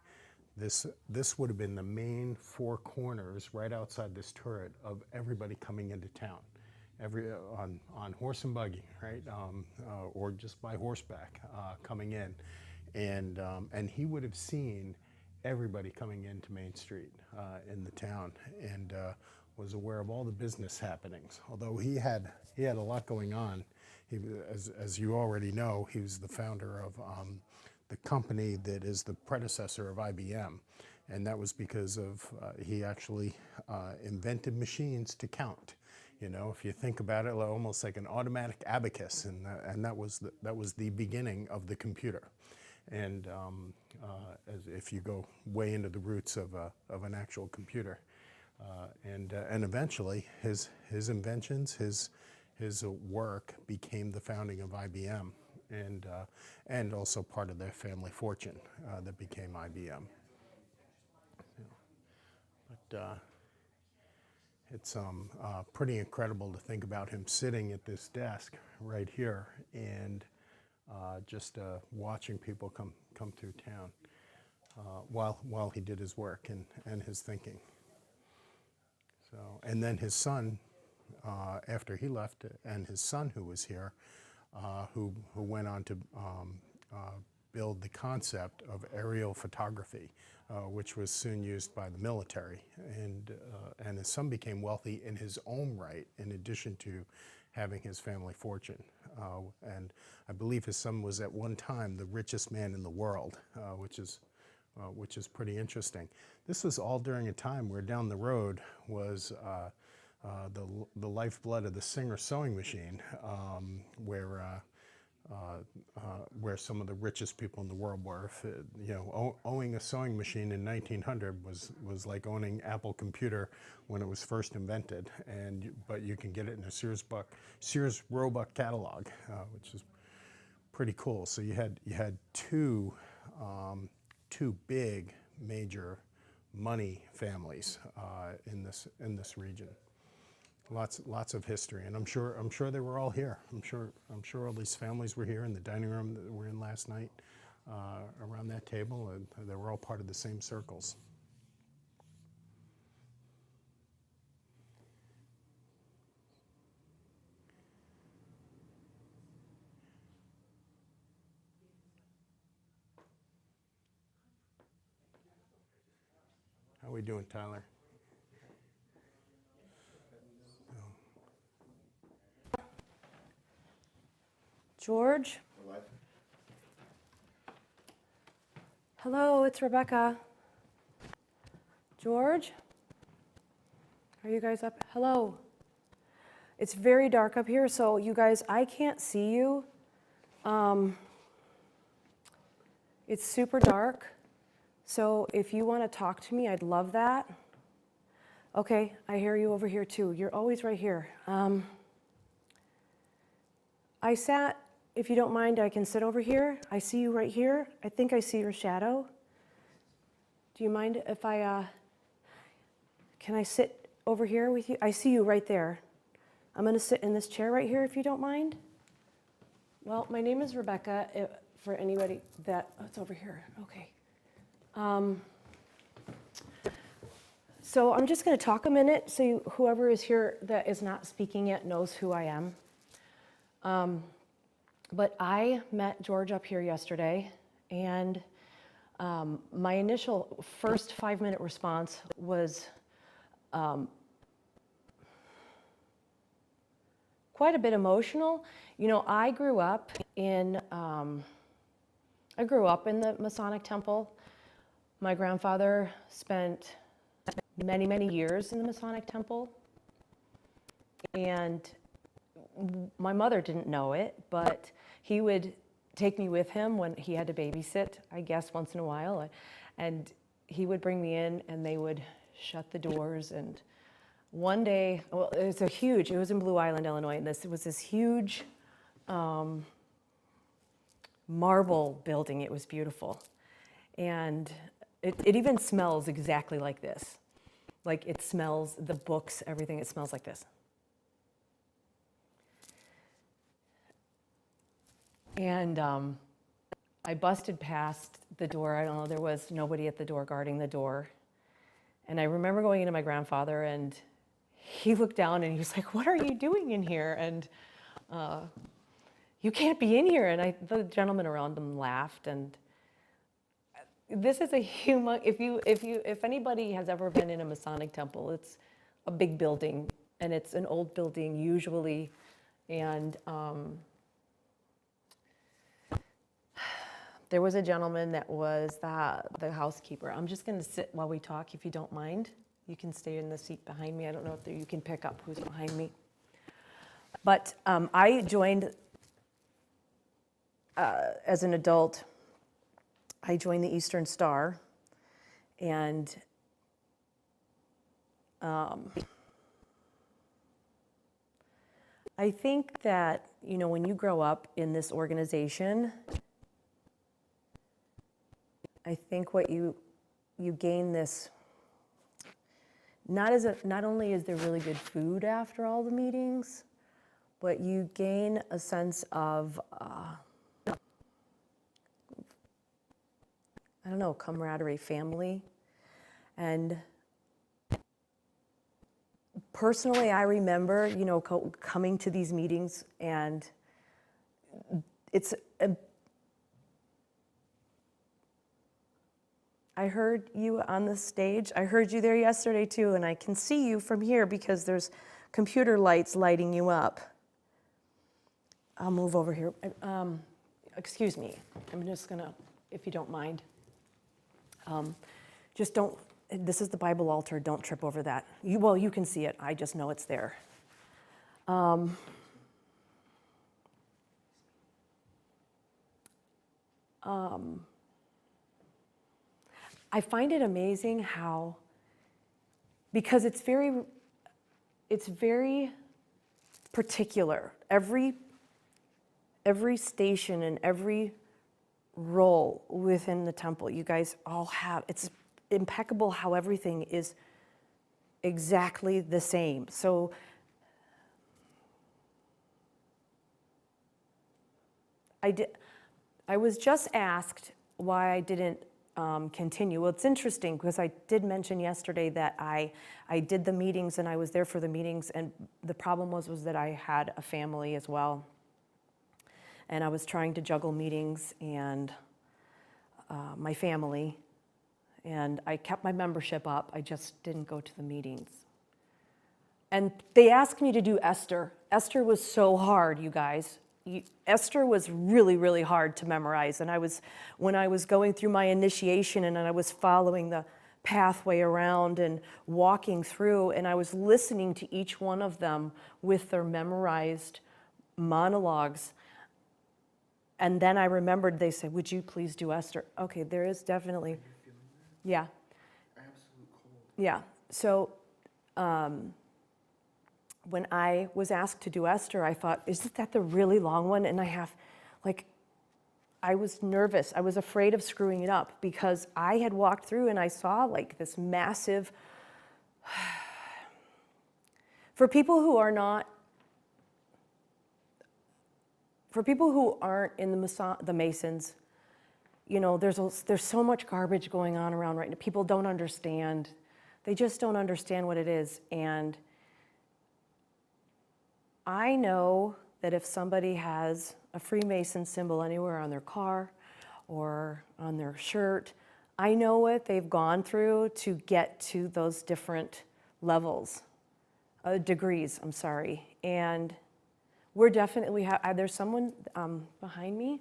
this would have been the main 4 corners right outside this turret of everybody coming into town. On horse and buggy, right, or just by horseback coming in, and he would have seen everybody coming into Main Street in the town, and was aware of all the business happenings. Although he had a lot going on. As you already know, he was the founder of the company that is the predecessor of IBM, and that was because of he actually invented machines to count. You know, if you think about it, almost like an automatic abacus, and that was the beginning of the computer. And if you go way into the roots of an actual computer, and eventually his inventions, his work became the founding of IBM, and also part of their family fortune that became IBM. it's pretty incredible to think about him sitting at this desk right here and just watching people come through town while he did his work and his thinking. So, and then his son, after he left, and his son who was here, who went on to build the concept of aerial photography, which was soon used by the military. And his son became wealthy in his own right, in addition to having his family fortune. And I believe his son was at one time the richest man in the world, which is pretty interesting. This was all during a time where down the road was the lifeblood of the Singer sewing machine, where some of the richest people in the world were. Owning a sewing machine in 1900 was like owning Apple computer when it was first invented, but you can get it in a Sears Roebuck catalog, which is pretty cool. So you had two big major money families in this region. Lots of history, and I'm sure they were all here. I'm sure all these families were here in the dining room that we're in last night, around that table, and they were all part of the same circles. How we doing, Tyler? George? Hello, it's Rebecca. George? Are you guys up? Hello. It's very dark up here, so you guys, I can't see you. It's super dark, so if you want to talk to me, I'd love that. Okay, I hear you over here too. You're always right here. I sat, if you don't mind, I can sit over here. I see you right here. I think I see your shadow. Do you mind if can I sit over here with you? I see you right there. I'm going to sit in this chair right here if you don't mind. Well, my name is Rebecca, for anybody that, oh, it's over here, okay. So I'm just going to talk a minute so whoever is here that is not speaking yet knows who I am. But I met George up here yesterday, and my initial first 5-minute response was quite a bit emotional. You know, I grew up in the Masonic temple. My grandfather spent many, many years in the Masonic temple, and my mother didn't know it, but he would take me with him when he had to babysit, I guess, once in a while. And he would bring me in, and they would shut the doors. And one day, well, it was in Blue Island, Illinois, and it was this huge marble building. It was beautiful. And it even smells exactly like this. Like, it smells, the books, everything, it smells like this. And I busted past the door. I don't know, there was nobody at the door guarding the door. And I remember going into my grandfather, and he looked down and he was like, "What are you doing in here?" And you can't be in here. And the gentleman around him laughed. And this is a if anybody has ever been in a Masonic temple, it's a big building, and it's an old building usually. And there was a gentleman that was the housekeeper. I'm just going to sit while we talk, if you don't mind. You can stay in the seat behind me. I don't know if you can pick up who's behind me. But I joined, as an adult, I joined the Eastern Star. And I think that, you know, when you grow up in this organization, I think what you gain this not only is there really good food after all the meetings, but you gain a sense of, I don't know, camaraderie, family. And personally, I remember, coming to these meetings, and I heard you on the stage. I heard you there yesterday too, and I can see you from here because there's computer lights lighting you up. I'll move over here. Excuse me. I'm just gonna, if you don't mind. Just don't, this is the Bible altar. Don't trip over that. You can see it. I just know it's there. I find it amazing how, because it's very particular. Every station and every role within the temple, you guys all have, it's impeccable how everything is exactly the same. So I was just asked why I didn't continue. Well, it's interesting because I did mention yesterday that I did the meetings and I was there for the meetings, and the problem was that I had a family as well. And I was trying to juggle meetings and my family, and I kept my membership up. I just didn't go to the meetings. And they asked me to do Esther. Esther was so hard, you guys. Esther was really, really hard to memorize. And when I was going through my initiation and I was following the pathway around and walking through, and I was listening to each one of them with their memorized monologues. And then I remembered, they said, would you please do Esther? Okay, there is definitely, yeah. Absolute cold. Yeah, so when I was asked to do Esther, I thought, isn't that the really long one? And I was nervous. I was afraid of screwing it up because I had walked through and I saw this massive, for people who aren't in the Masons, there's so much garbage going on around right now. People don't understand. They just don't understand what it is. And I know that if somebody has a Freemason symbol anywhere on their car or on their shirt, I know what they've gone through to get to those different levels, degrees, I'm sorry. And we're definitely, there's someone behind me.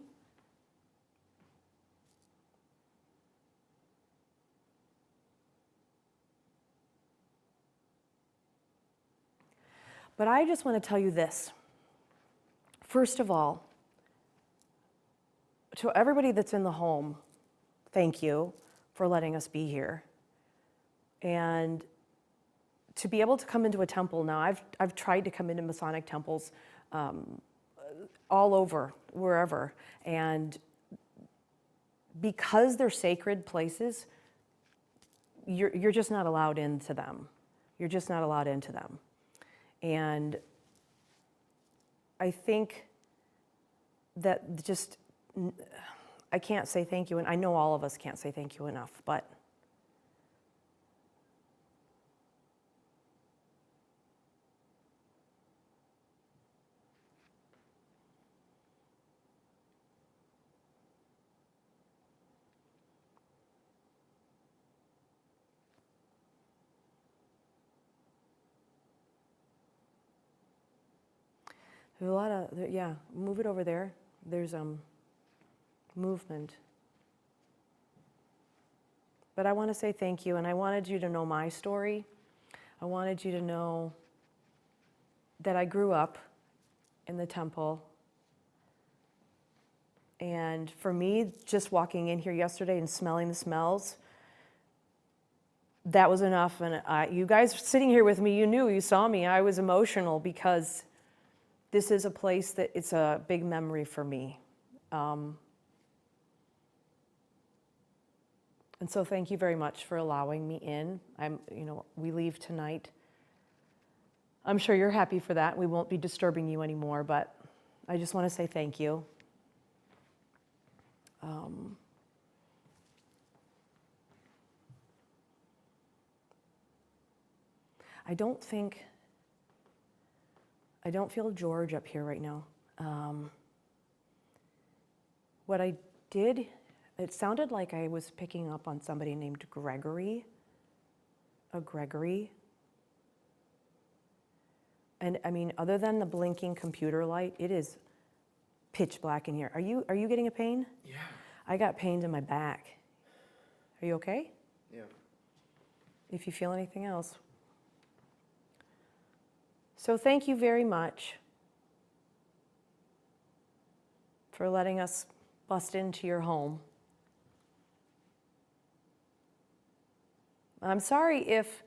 But I just want to tell you this. First of all, to everybody that's in the home, thank you for letting us be here. And to be able to come into a temple now, I've tried to come into Masonic temples all over, wherever. And because they're sacred places, you're just not allowed into them. You're just not allowed into them. And I think that I can't say thank you, and I know all of us can't say thank you enough, but there's a lot of, yeah, move it over there. There's movement. But I want to say thank you, and I wanted you to know my story. I wanted you to know that I grew up in the temple. And for me, just walking in here yesterday and smelling the smells, that was enough. And you guys sitting here with me, you saw me. I was emotional because this is a place that it's a big memory for me. And And so thank you very much for allowing me in. We leave tonight. I'm sure you're happy for that. We won't be disturbing you anymore, but I just want to say thank you. I don't feel George up here right now. What I did, it sounded like I was picking up on somebody named Gregory. A Gregory. And I mean, other than the blinking computer light, it is pitch black in here. Are you getting a pain? Yeah. I got pains in my back. Are you okay? Yeah. If you feel anything else. So thank you very much for letting us bust into your home. I'm sorry if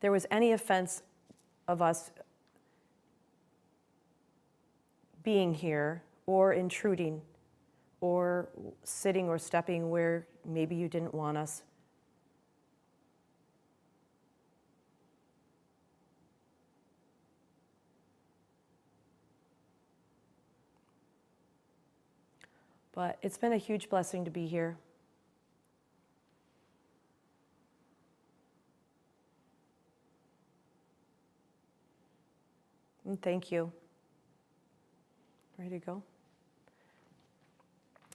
there was any offense of us being here or intruding or sitting or stepping where maybe you didn't want us. But it's been a huge blessing to be here. And thank you. Ready to go?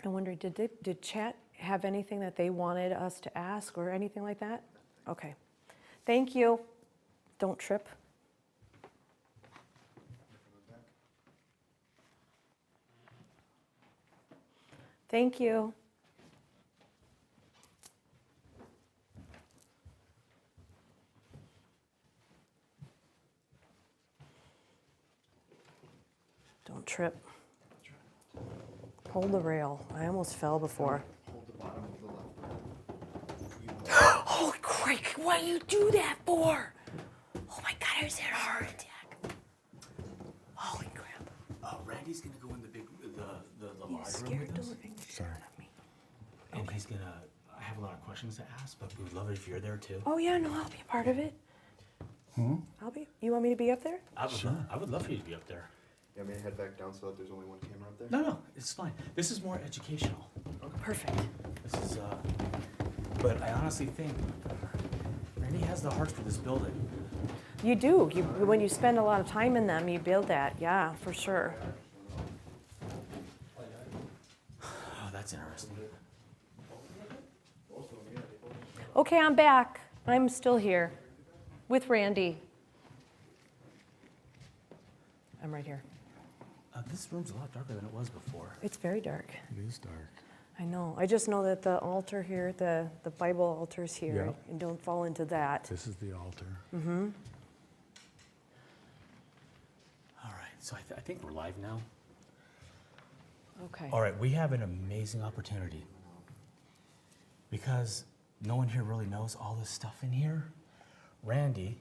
I wonder, did chat have anything that they wanted us to ask or anything like that? Okay. Thank you. Don't trip. Thank you. Don't trip. Hold the rail. I almost fell before. Hold the bottom of the left. Holy crap, why do you do that for? Oh my God, I just had a heart attack. Holy crap. Randy's gonna go in the You live room scared with the us, living shit out of me. and he's gonna. I have a lot of questions to ask, but we would love it if you're there too. Oh yeah, no, I'll be a part of it. You want me to be up there? I would love for you to be up there. Yeah, may I head back down so that there's only one camera up there? No, it's fine. This is more educational. Perfect. This is, but I honestly think Randy has the heart for this building. You do. When you spend a lot of time in them, you build that. Yeah, for sure. Oh, that's interesting. Okay, I'm back. I'm still here with Randy. I'm right here. This room's a lot darker than it was before. It's very dark. It is dark. I know. I just know that the altar here, the Bible altar's here, Yep. and don't fall into that. This is the altar. Mm-hmm. All right, so I think we're live now. Okay. All right, we have an amazing opportunity because no one here really knows all this stuff in here. Randy,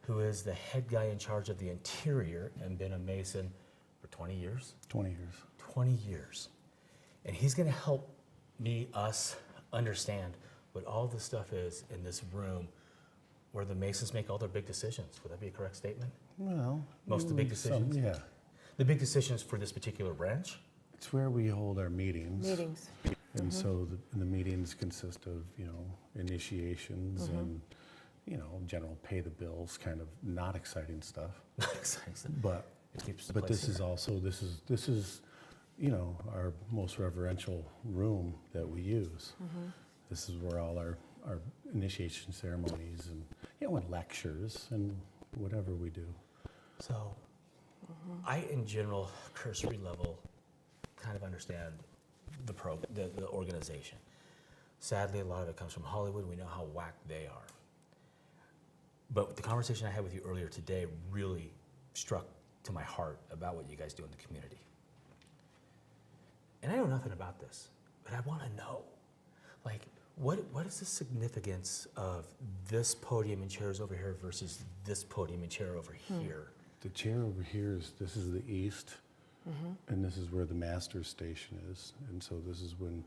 who is the head guy in charge of the interior and been a Mason for 20 years? 20 years. 20 years. And he's gonna help us understand what all this stuff is in this room where the Masons make all their big decisions. Would that be a correct statement? Well, Most of the big decisions? Yeah. The big decisions for this particular branch? It's where we hold our meetings. Meetings. And so the meetings consist of, initiations and, general pay the bills, kind of not exciting stuff. Not exciting. But It keeps the But place this is here. also, this is, our most reverential room that we use. This is where all our initiation ceremonies and, and lectures and whatever we do. So, I, in general, cursory level, kind of understand the organization. Sadly, a lot of it comes from Hollywood. We know how whack they are. But the conversation I had with you earlier today really struck to my heart about what you guys do in the community. And I know nothing about this, but I want to know, what is the significance of this podium and chairs over here versus this podium and chair over here? The chair over here this is the east, and this is where the master station is. And so this is when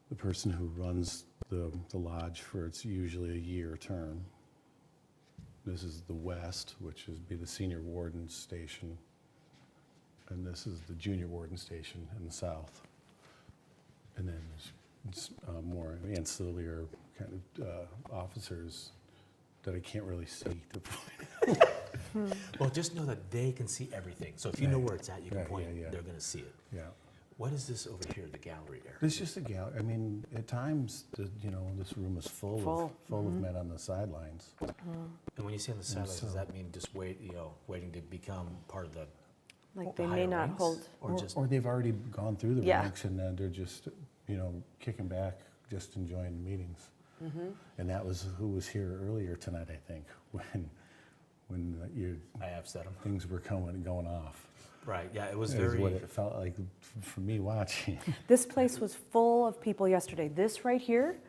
the person who runs the lodge for its usually a year term. This is the west, which is be the senior warden station. And this is the junior warden station in the south. And then there's more ancillary kind of officers that I can't really see to point. Well, just know that they can see everything. So if you know where it's at, you can point, they're going to see it. Yeah. What is this over here, the gallery area? It's just a gallery. I mean, at times, this room is full of men on the sidelines. And when you say on the sidelines, does that mean just waiting to become part of the Like they higher may not ranks? hold. Or they've already gone through the Yeah. ranks and then they're just, kicking back, just enjoying the meetings. And that was who was here earlier tonight, I think, when I have said them. things were going off. Right, yeah, it was That is very... what it felt like for me watching. This place was full of people yesterday. This right here,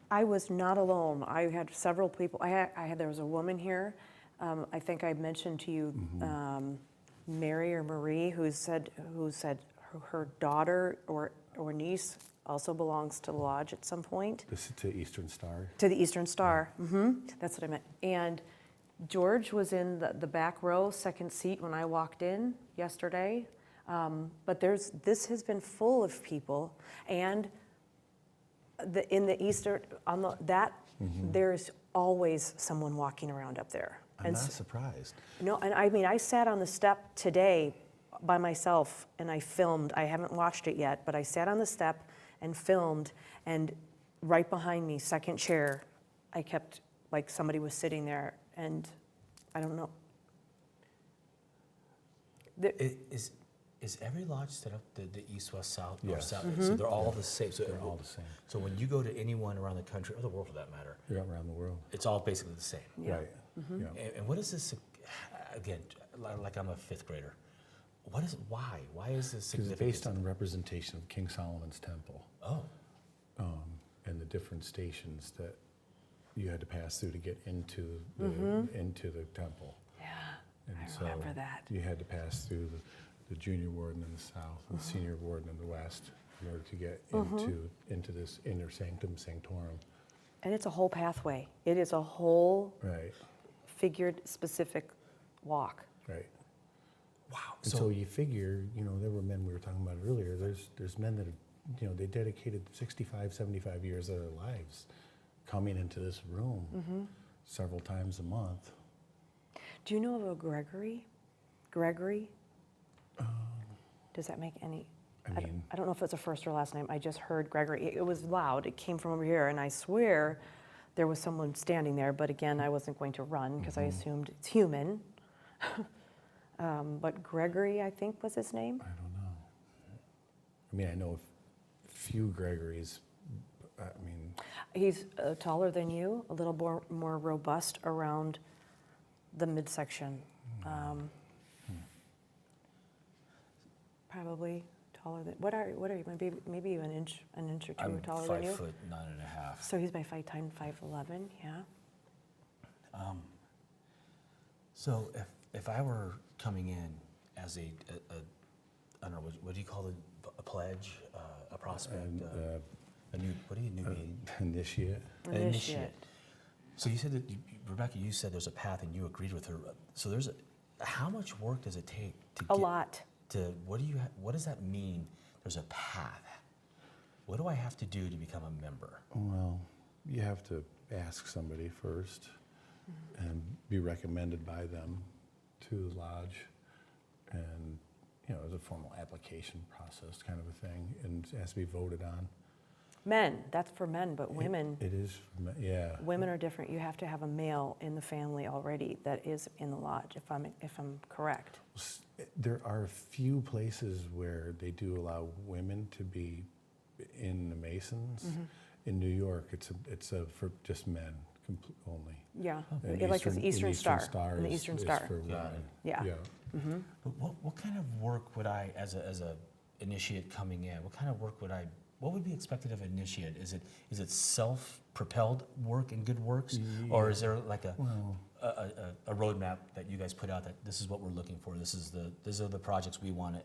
I was not alone. I had several people. There was a woman here. I think I mentioned to you, Mary or Marie, who said her daughter or niece also belongs to the lodge at some point. This is to Eastern Star. To the Eastern Star. That's what I meant. And George was in the back row, second seat when I walked in yesterday. But this has been full of people, and there's always someone walking around up there. I'm not surprised. No, and I mean, I sat on the step today by myself and I filmed. I haven't watched it yet, but I sat on the step and filmed, and right behind me, second chair, I kept, like somebody was sitting there, and I don't know. Is every lodge set up the east, west, south, north, Yes. south? So they're all the same. So They're all the same. So when you go to anyone around the country, or the world for that matter, Yeah, around the world. it's all basically the same. Yeah. Right. Yeah. And what is this, again, like I'm a fifth grader, why? Why is this Because it's significant? based on representation of King Solomon's temple. Oh, And the different stations that you had to pass through to get into the temple. Yeah, And I remember that. You had to pass through the junior warden in the south and the senior warden in the west in order to get into this inner sanctum sanctorum. And it's a whole pathway. It is a whole Right, figured specific walk. right. wow. And so you figure, there were men we were talking about earlier. There's men that have, they dedicated 65, 75 years of their lives coming into this room several times a month. Do you know of a Gregory? Gregory? Does that make any? I don't know if it's a first or last name. I just heard Gregory. It was loud. It came from over here, and I swear there was someone standing there. But again, I wasn't going to run because I assumed it's human. But Gregory, I think, was his name. I don't know. I know a few Gregorys. He's taller than you, a little more robust around the midsection. Probably taller than, what are you, maybe an inch or two I'm taller than you? 5'9.5". So he's by 5'10", 5'11", yeah. So if I were coming in as I don't know, what do you call it? A pledge, a prospect, a new, what do you mean? Initiate. Initiate. So you said that, Rebecca, you said there's a path and you agreed with her. So how much work does it take to A lot. What does that mean? There's a path. What do I have to do to become a member? Well, you have to ask somebody first and be recommended by them to the lodge. And, there's a formal application process kind of a thing, and it has to be voted on. Men, that's for men, but women, It is, yeah. women are different. You have to have a male in the family already that is in the lodge, if I'm correct. There are a few places where they do allow women to be in the Masons. In New York, it's for just men only. Yeah, And like it's Eastern Star. In the is- Eastern is Star. for women. Yeah. But what kind of work would I, as a initiate coming in, what would be expected of an initiate? Is it self-propelled work and good works, or is there like a roadmap that you guys put out that this is what we're looking for? These are the projects we want to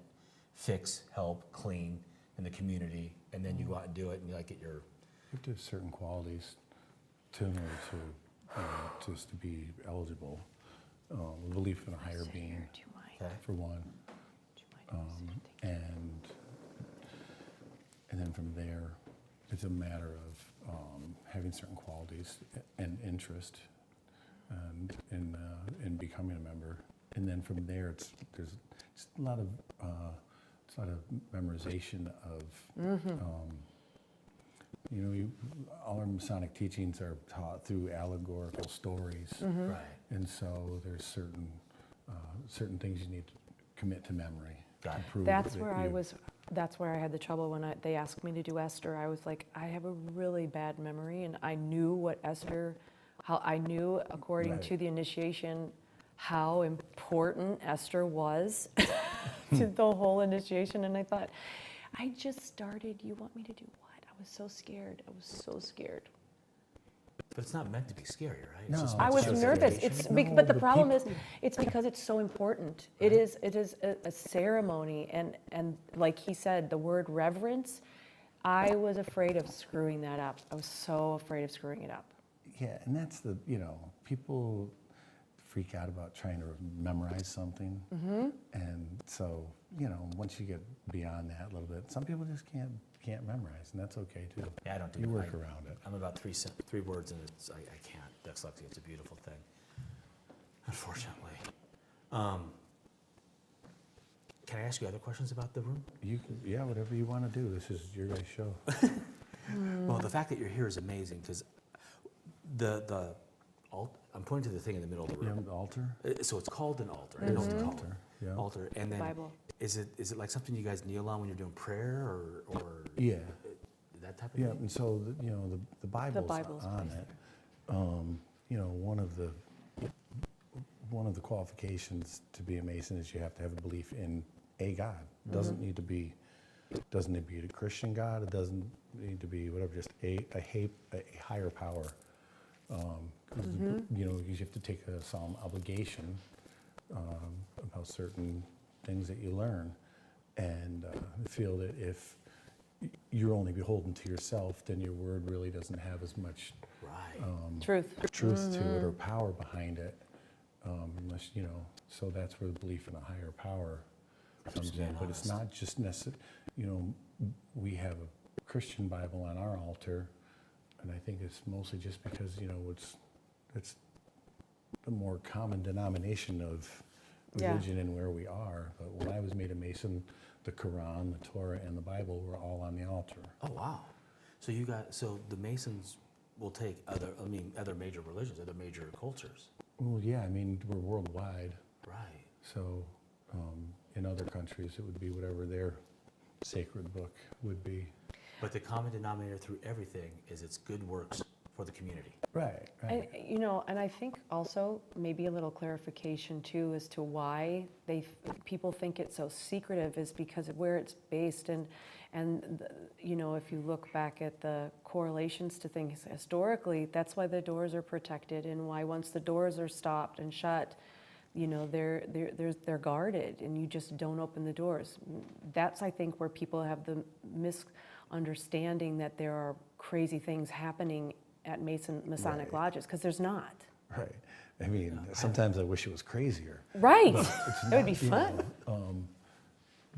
fix, help, clean in the community, and then you go out and do it, and you get your have to have certain qualities in order to, just to be eligible. Belief in a higher being, for one. And then from there, it's a matter of having certain qualities and interest in becoming a member. And then from there, there's just a lot of memorization of, all our Masonic teachings are taught through allegorical stories. Right. And so there's certain things you need to commit to memory. Got it. to prove That's that where I you- was, that's where I had the trouble when they asked me to do Esther. I was like, I have a really bad memory, and I knew what Esther, how I knew according Right. to the initiation how important Esther was to the whole initiation, and I thought, I just started, you want me to do what? I was so scared. I was so scared. But it's not meant to be scary, right? No. It's just I meant was to show nervous. dedication. No, But the but problem is, people- it's because it's so important. It is a ceremony, and like he said, the word reverence, I was afraid of screwing that up. I was so afraid of screwing it up. Yeah, and that's people freak out about trying to memorize something. And so, once you get beyond that a little bit, some people just can't memorize, and that's okay too. Yeah, I don't do You it. work around it. I'm about three words, and I can't. Dyslexia, it's a beautiful thing. Unfortunately. Can I ask you other questions about the room? You can, yeah, whatever you want to do. This is your guys' show. Well, the fact that you're here is amazing because I'm pointing to the thing in the middle of the You room. have an altar? So it's called an altar. I It know is it's an called altar. Yeah. altar. And then Bible. is it like something you guys kneel on when you're doing prayer or Yeah. that type of Yeah, thing? and so the Bible's Bible's on placed it. One of the qualifications to be a Mason is you have to have a belief in a God. It doesn't need to be a Christian God. It doesn't need to be whatever. Just a higher power. Because you have to take a solemn obligation about certain things that you learn, and feel that if you're only beholden to yourself, then your word really doesn't have as much Right. Truth. truth to it or power behind it, unless So that's where the belief in a higher power comes in. But it's not just necessarily. We have a Christian Bible on our altar, and I think it's mostly just because it's the more common denomination of religion and where we are. But when I was made a Mason, the Quran, the Torah, and the Bible were all on the altar. Oh wow! So the Masons will take other major religions, other major cultures. Well, yeah, we're worldwide. Right. So in other countries, it would be whatever their sacred book would be. But the common denominator through everything is its good works for the community. Right. And I think also maybe a little clarification too as to why people think it's so secretive is because of where it's based, and if you look back at the correlations to things historically, that's why the doors are protected, and why once the doors are stopped and shut, they're guarded, and you just don't open the doors. That's, I think, where people have the misunderstanding that there are crazy things happening at Masonic lodges, because there's not. Right. Sometimes I wish it was crazier. Right. But It would be fun.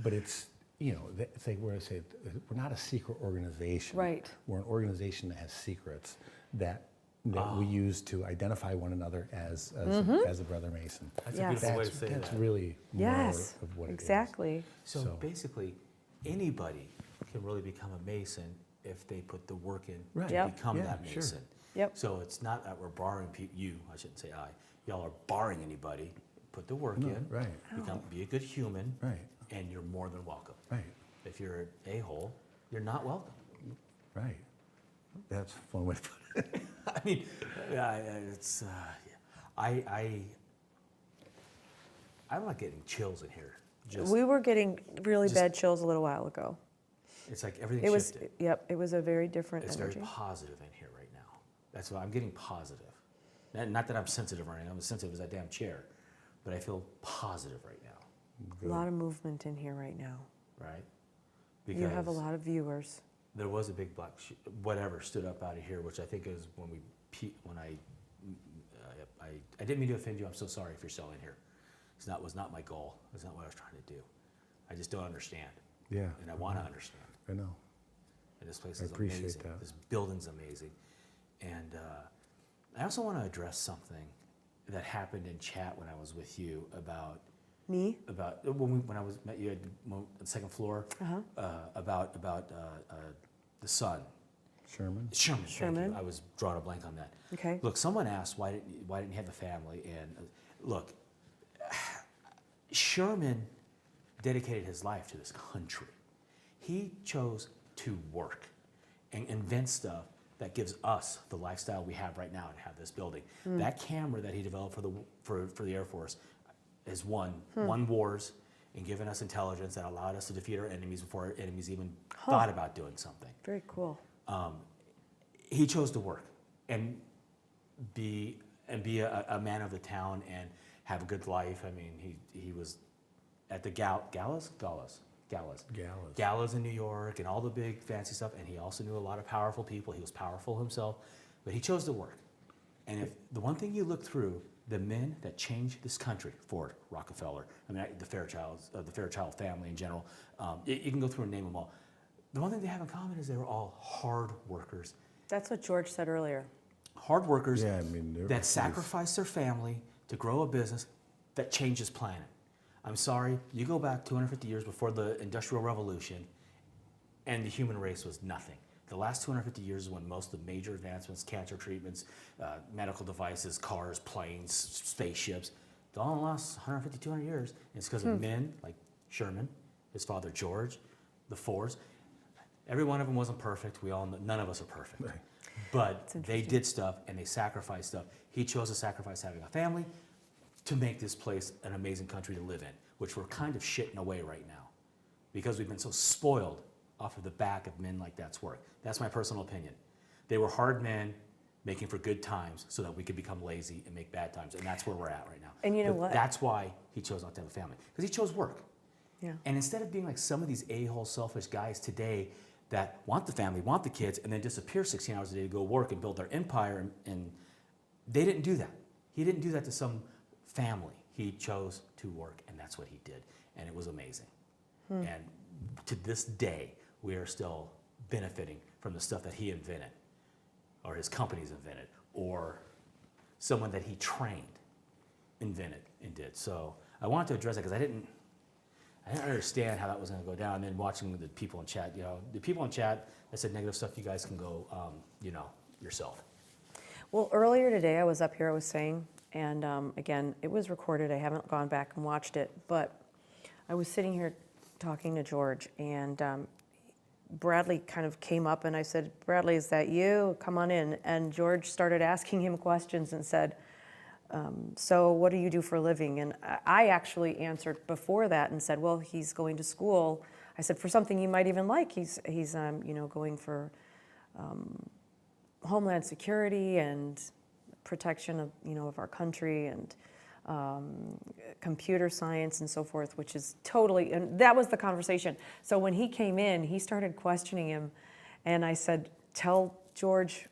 But it's, it's like where I say, we're not a secret organization. Right. We're an organization that has secrets that we use to identify one another as a brother Mason. That's Yes. a beautiful way to say That's that. really more Yes, of what it is. exactly. So basically, anybody can really become a Mason if they put the work in Right. to Yep. become Yeah, that sure. Mason. Yep. So it's not that we're barring I shouldn't say y'all are barring anybody. Put the work No, in, right. be a good human, Right. and you're more than welcome. Right. If you're an a-hole, you're not welcome. Right. That's one way to put it. It's I'm not getting chills in here. We were getting really just- bad chills a little while ago. It's like everything It was, shifted. it was a very different It's energy. very positive in here right now. That's why I'm getting positive. Not that I'm sensitive or anything. I'm as sensitive as that damn chair, but I feel positive right now. A lot of movement in here right now. Right? You have a lot of viewers. there was a big black whatever stood up out of here, which I think is when I didn't mean to offend you. I'm so sorry if you're still in here. It was not my goal. It's not what I was trying to do. I just don't understand. Yeah. And I want to understand. I know. And this place I is appreciate amazing. that. This building's amazing. And I also want to address something that happened in chat when I was with you about Me? when I met you at the second floor about the son. Sherman? Sherman. Thank Sherman. you. I was drawing a blank on that. Okay. Look, someone asked why didn't you have a family? And look, Sherman dedicated his life to this country. He chose to work and invent stuff that gives us the lifestyle we have right now and have this building. That camera that he developed for the Air Force has won wars and given us intelligence that allowed us to defeat our enemies before our enemies even thought about doing something. Very cool. He chose to work and be a man of the town and have a good life. I mean, he was at the galas in New York and all the big fancy stuff, and he also knew a lot of powerful people. He was powerful himself, but he chose to work. And if the one thing you look through, the men that changed this country, Ford, Rockefeller, the Fairchilds, the Fairchild family in general, you can go through and name them all. The one thing they have in common is they were all hard workers. That's what George said earlier. Hard workers Yeah, I mean, that sacrificed their family to grow a business that changed this planet. I'm sorry, you go back 250 years before the Industrial Revolution, and the human race was nothing. The last 250 years is when most of the major advancements, cancer treatments, medical devices, cars, planes, spaceships, they all last 150, 200 years. And it's because of men like Sherman, his father George, the Fords. Every one of them wasn't perfect. We all know, none of us are perfect. Right. But they did stuff and they sacrificed stuff. He chose to sacrifice having a family to make this place an amazing country to live in, which we're kind of shitting away right now because we've been so spoiled off of the back of men like that's work. That's my personal opinion. They were hard men making for good times so that we could become lazy and make bad times, and that's where we're at right now. And you know But what? That's why he chose not to have a family, because he chose work. Yeah. And instead of being like some of these a-hole selfish guys today that want the family, want the kids, and then disappear 16 hours a day to go work and build their empire, and they didn't do that. He didn't do that to some family. He chose to work, and that's what he did, and it was amazing. And to this day, we are still benefiting from the stuff that he invented, or his companies invented, or someone that he trained invented and did. So I wanted to address that because I didn't understand how that was going to go down. And then watching the people in chat, the people in chat that said negative stuff, you guys can go, yourself. Well, earlier today I was up here, I was saying, and again, it was recorded. I haven't gone back and watched it, but I was sitting here talking to George, and Bradley kind of came up, and I said, "Bradley, is that you? Come on in." And George started asking him questions and said, "So what do you do for a living?" And I actually answered before that and said, "Well, he's going to school." I said, "For something you might even like. He's going for homeland security and protection of of our country and computer science and so forth," which is totally, and that was the conversation. So when he came in, he started questioning him, and I said, "Tell George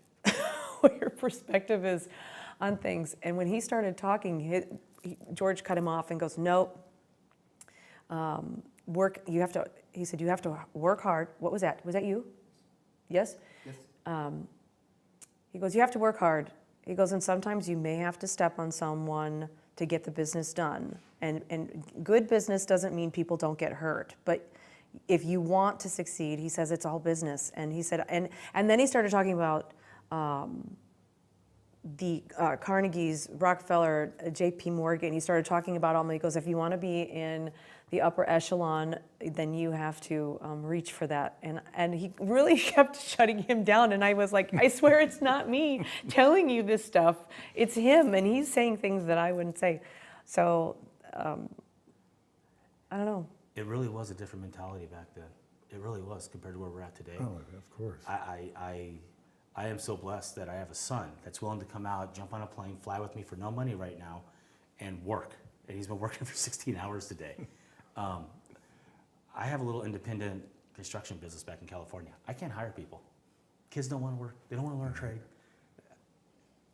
what your perspective is on things." And when he started talking, George cut him off and goes, "Nope. You have to," he said, "you have to work hard." What was that? Was that you? Yes? Yes. He goes, "You have to work hard." He goes, "And sometimes you may have to step on someone to get the business done. And good business doesn't mean people don't get hurt. But if you want to succeed," he says, "it's all business." And he said, and then he started talking about the Carnegie's, Rockefeller, J.P. Morgan. He started talking about all. He goes, "If you want to be in the upper echelon, then you have to reach for that." And he really kept shutting him down. And I was like, "I swear it's not me telling you this stuff. It's him. And he's saying things that I wouldn't say." So, I don't know. It really was a different mentality back then. It really was compared to where we're at today. Oh, of course. I am so blessed that I have a son that's willing to come out, jump on a plane, fly with me for no money right now, and work. And he's been working for 16 hours today. I have a little independent construction business back in California. I can't hire people. Kids don't want to work. They don't want to learn a trade.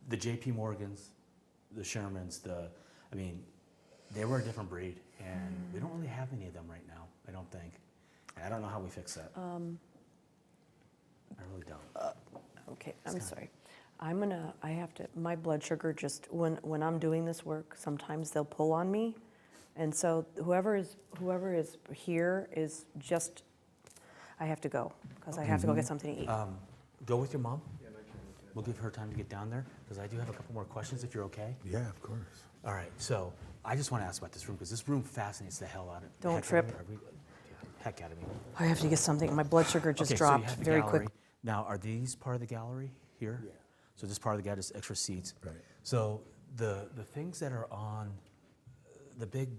The J.P. Morgans, the Shermans, they were a different breed, and we don't really have any of them right now, I don't think. And I don't know how we fix that. I really don't. Okay, I'm sorry. I have to, my blood sugar just, when I'm doing this work, sometimes they'll pull on me. And so whoever is here is just, I have to go, because I have to go get something to eat. Go with your mom. We'll give her time to get down there, because I do have a couple more questions, if you're okay. Yeah, of course. All right, so I just want to ask about this room, because this room fascinates the hell out of me. Don't trip. Heck out of me. I have to get something, my blood sugar just Okay, dropped so you have the very gallery. quick. Now, are these part of the gallery here? Yeah. So this part of the gallery is extra seats. Right. So the things that are on the big,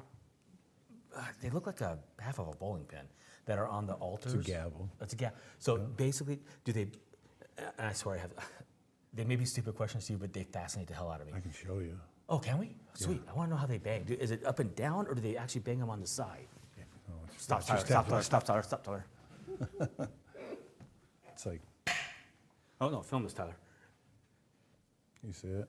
they look like a half of a bowling pin that are on the altars. It's a gavel. It's a gavel. So basically, do they? And I swear I have. They may be stupid questions to you, but they fascinate the hell out of me. I can show you. Oh, can we? Sweet. I want to know how they bang. Is it up and down, or do they actually bang them on the side? Yeah. No, it's Stop, it's Tyler. just Stop, that- Tyler. Stop, Tyler. Stop, Tyler. It's like, Oh no, film this, Tyler. you see it?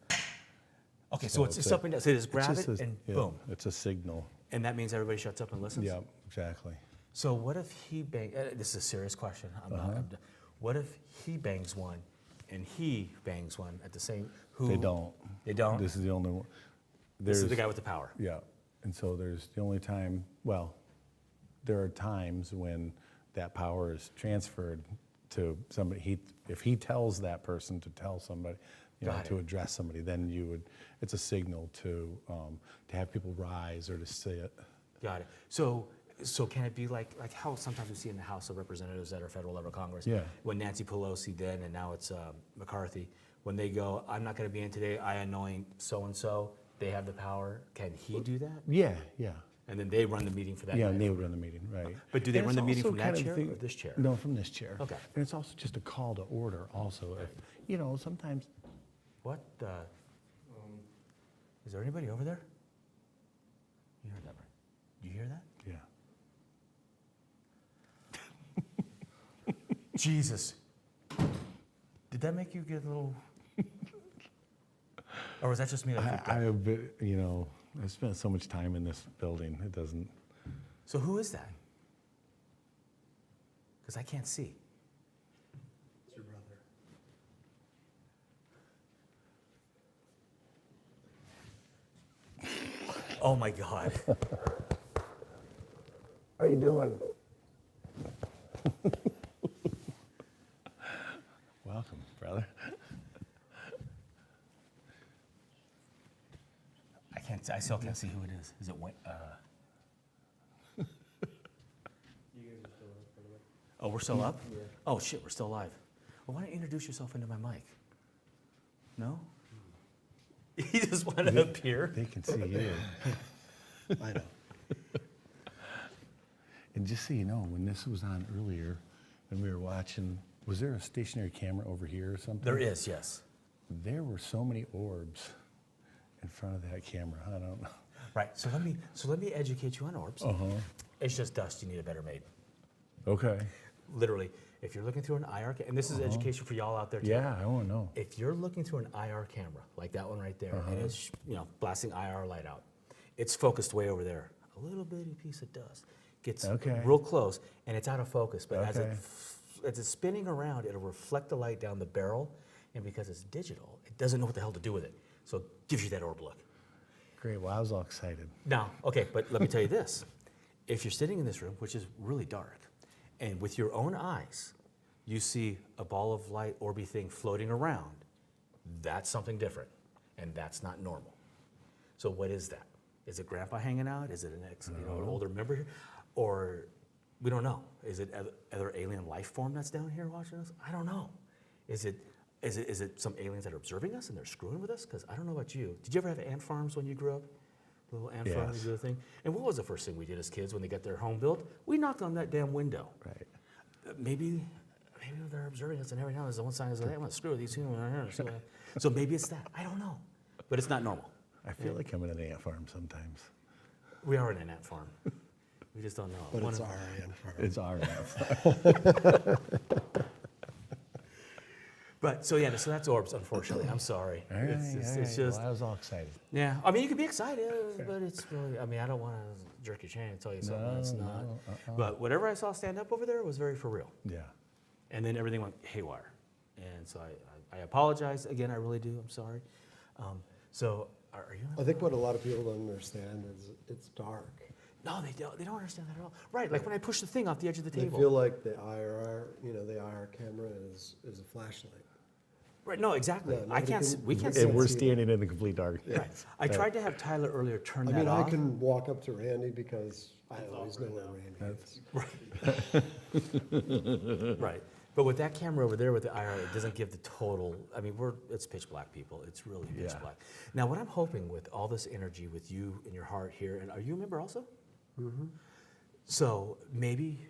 Okay, so it's just up and down. So just grab it and boom. It's a signal. And that means everybody shuts up and listens? Yeah, exactly. So what if he bangs, this is a serious question. What if he bangs one and he bangs one at the same, They don't. They don't? This is the only one. This is the There's- guy with the power. Yeah, and so there's the only time, well, there are times when that power is transferred to somebody. If he tells that person to tell somebody, Got to it. address somebody, then it's a signal to have people rise or to sit. Got it. So can it be like how sometimes we see in the House of Representatives at our federal level Congress, Yeah. when Nancy Pelosi then, and now it's McCarthy, when they go, I'm not going to be in today, I anoint so-and-so, they have the power, can he do that? Yeah, yeah. And then they run the meeting for that Yeah, night. and they would run the meeting, right. But do they And run it's the meeting also from that kind of chair the thing- or this chair? No, from this chair. Okay. And it's also just a call to order also. If, sometimes, What the? Is there anybody over there? You heard that, right? You hear that? yeah. Jesus. Did that make you get a little... Or was that just me that freaked out? I spent so much time in this building, it doesn't. So who is that? Because I can't see. It's your brother. Oh my God. How you doing? Welcome, brother. I still can't see who it is. Is it Wayne? You guys are still up, by the way. Oh, we're still up? Yeah. Oh shit, we're still live. Well, why don't you introduce yourself into my mic? No? You just want to appear? They can see you. I know. And just so you know, when this was on earlier, and we were watching, was there a stationary camera over here or something? There is, yes. There were so many orbs in front of that camera. I don't know. Right. So let me educate you on orbs. It's just dust. You need a better mate. Okay. Literally, if you're looking through an IR, and this is education for y'all out there too. Yeah, I want to know. If you're looking through an IR camera, like that one right there, and it's blasting IR light out, it's focused way over there. A little bitty piece of dust gets real close, and it's out of focus. But as it's spinning around, it'll reflect the light down the barrel, and because it's digital, it doesn't know what the hell to do with it. So it gives you that orb look. Great. Well, I was all excited. Now, okay, but let me tell you this. If you're sitting in this room, which is really dark, and with your own eyes, you see a ball of light, orby thing floating around, that's something different, and that's not normal. So what is that? Is it grandpa hanging out? Is it an older member here? Or we don't know. Is it other alien life form that's down here watching us? I don't know. Is it some aliens that are observing us and they're screwing with us? Because I don't know about you. Did you ever have ant farms when you grew up? Little ant farms, you do the thing? And what was the first thing we did as kids when they got their home built? We knocked on that damn window. Right. Maybe they're observing us, and every now and then there's one sign that's like, I'm going to screw with these humans. So maybe it's that. I don't know. But it's not normal. I feel like I'm in an ant farm sometimes. We are in an ant farm. We just don't know. But One it's of- RIN. It's RF. But so yeah, so that's orbs. Unfortunately, I'm sorry. It's just I was all excited. yeah. I mean, you could be excited, but it's really. I mean, I don't want to jerk your chain and tell you something that's not. But whatever I saw stand up over there was very for real. Yeah. And then everything went haywire, and so I apologize again. I really do. I'm sorry. So are you? I think what a lot of people don't understand is it's dark. No, they don't. They don't understand that at all. Right, like when I push the thing off the edge of the They table. feel like the IR, the IR camera is a flashlight. Right. No, exactly. No, I nobody can't. can- We can't. And see we're it. standing in the complete dark. Right. I tried to have Tyler earlier turn I that mean, off. I can walk up to Randy because I always know where Randy is. Right. But with that camera over there with the IR, it doesn't give the total. I mean, it's pitch black, people. It's really pitch Yeah. black. Now, what I'm hoping with all this energy with you and your heart here, and are you a member also? Mm-hmm. So maybe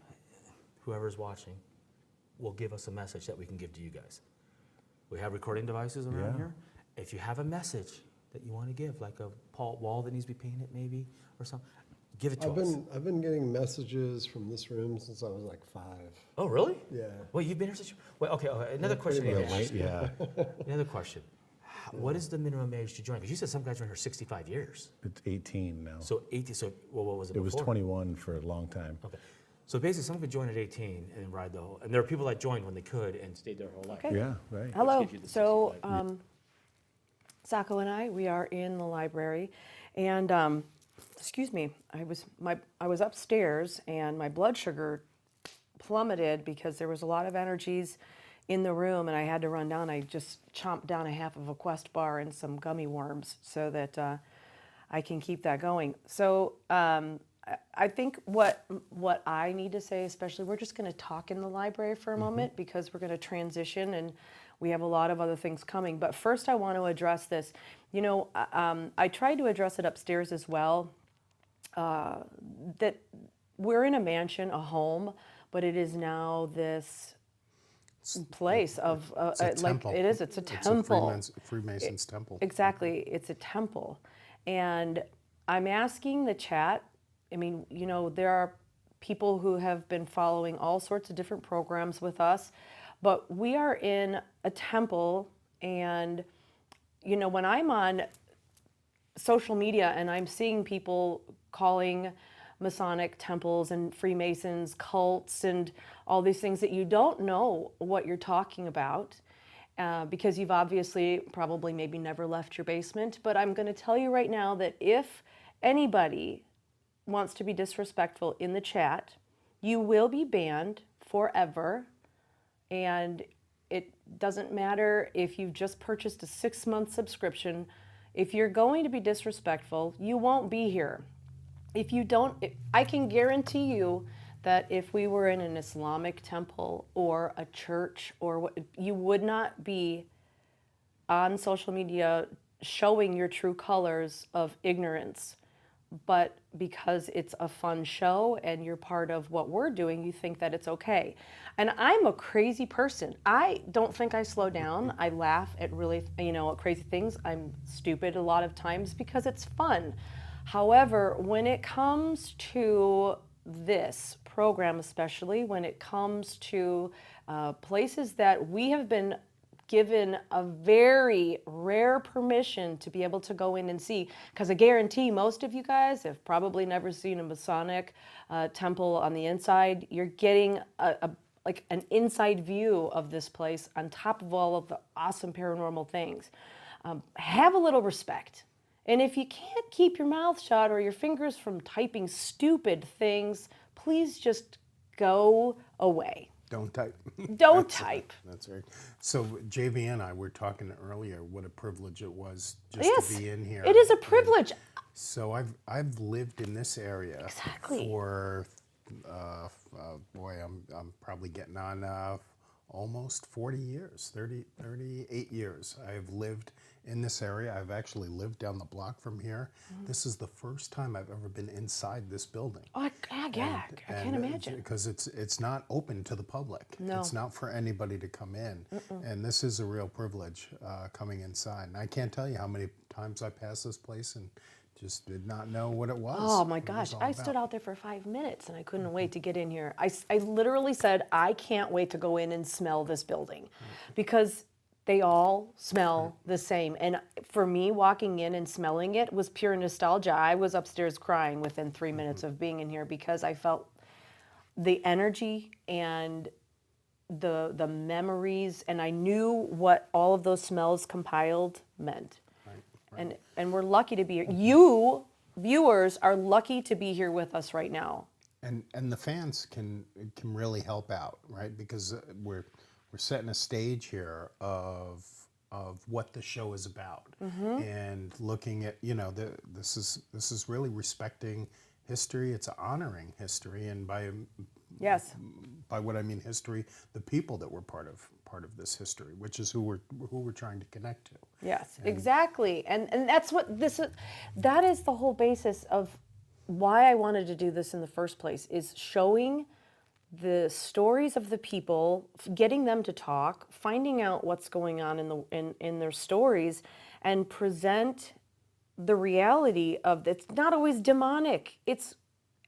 whoever's watching will give us a message that we can give to you guys. We have recording devices around Yeah. here. If you have a message that you want to give, like a wall that needs to be painted maybe, or something, give it to us. I've been getting messages from this room since I was like 5. Oh, really? Yeah. Well, you've been here since. Well, okay. Another question. pretty I need to much. ask you. Yeah. Another question. What is the minimum age to join? Because you said some guys joined here 65 years. It's 18 now. So 18. So well, what was it? It was before? 21 for a long time. Okay. So basically, someone could join at 18 and ride the whole. And there are people that joined when they could and stayed their whole life. Okay. Yeah, right. Hello. gives you the So, 65. Sacco and I, we are in the library, and excuse me, I was upstairs, and my blood sugar plummeted because there was a lot of energies in the room, and I had to run down. I just chomped down a half of a Quest bar and some gummy worms so that I can keep that going. So. I think what I need to say, especially, we're just going to talk in the library for a moment because we're going to transition and we have a lot of other things coming. But first, I want to address this. You know, I tried to address it upstairs as well. That we're in a mansion, a home, but it is now this place of It's a like temple. it is. It's a temple. It's a Freemason's temple. Exactly, it's a temple, and I'm asking the chat. I mean, you know, there are people who have been following all sorts of different programs with us, but we are in a temple, and, you know, when I'm on social media and I'm seeing people calling Masonic temples and Freemasons cults and all these things that you don't know what you're talking about, because you've obviously probably maybe never left your basement, but I'm going to tell you right now that if anybody wants to be disrespectful in the chat, you will be banned forever. And it doesn't matter if you've just purchased a 6-month subscription. If you're going to be disrespectful, you won't be here. If you don't, I can guarantee you that if we were in an Islamic temple or a church or what, you would not be on social media showing your true colors of ignorance. But because it's a fun show and you're part of what we're doing, you think that it's okay. And I'm a crazy person. I don't think I slow down. I laugh at really, at crazy things. I'm stupid a lot of times because it's fun. However, when it comes to this program, especially when it comes to places that we have been given a very rare permission to be able to go in and see, because I guarantee most of you guys have probably never seen a Masonic temple on the inside. You're getting like an inside view of this place on top of all of the awesome paranormal things. Have a little respect. And if you can't keep your mouth shut or your fingers from typing stupid things, please just go away. Don't type. Don't type. That's right. So JV and I were talking earlier what a privilege it was just Yes, to be in here. it is a privilege. So I've lived in this area Exactly. for boy, I'm probably getting on almost 40 years, 38 years. I've lived in this area. I've actually lived down the block from here. This is the first time I've ever been inside this building. Oh, I can't imagine. Because it's not open to the public. No. It's not for anybody to come in. And this is a real privilege coming inside. And I can't tell you how many times I pass this place and just did not know what it was. Oh my what it was gosh, all I stood about. out there for 5 minutes and I couldn't wait to get in here. I literally said, I can't wait to go in and smell this building because they all smell the same. And for me, walking in and smelling it was pure nostalgia. I was upstairs crying within 3 minutes of being in here because I felt the energy and the memories, and I knew what all of those smells compiled meant. And we're lucky to be here. You, viewers, are lucky to be here with us right now. And the fans can really help out, right? Because we're setting a stage here of what the show is about, and looking at this is really respecting history. It's honoring history, and by what I mean history, the people that were part of this history, which is who we're trying to connect to. Yes, exactly. And that's what that is the whole basis of why I wanted to do this in the first place, is showing the stories of the people, getting them to talk, finding out what's going on in their stories, and present the reality of it's not always demonic. It's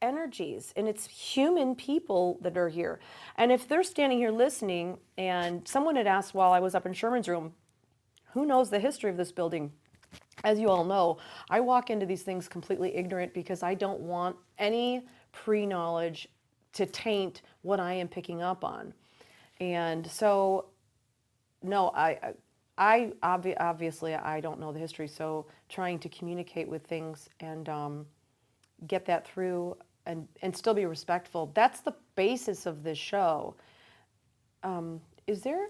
energies, and it's human people that are here. And if they're standing here listening, and someone had asked while I was up in Sherman's room, who knows the history of this building? As you all know, I walk into these things completely ignorant because I don't want any pre-knowledge to taint what I am picking up on. And so, no, obviously I don't know the history, so trying to communicate with things and get that through and still be respectful, that's the basis of this show. Is there,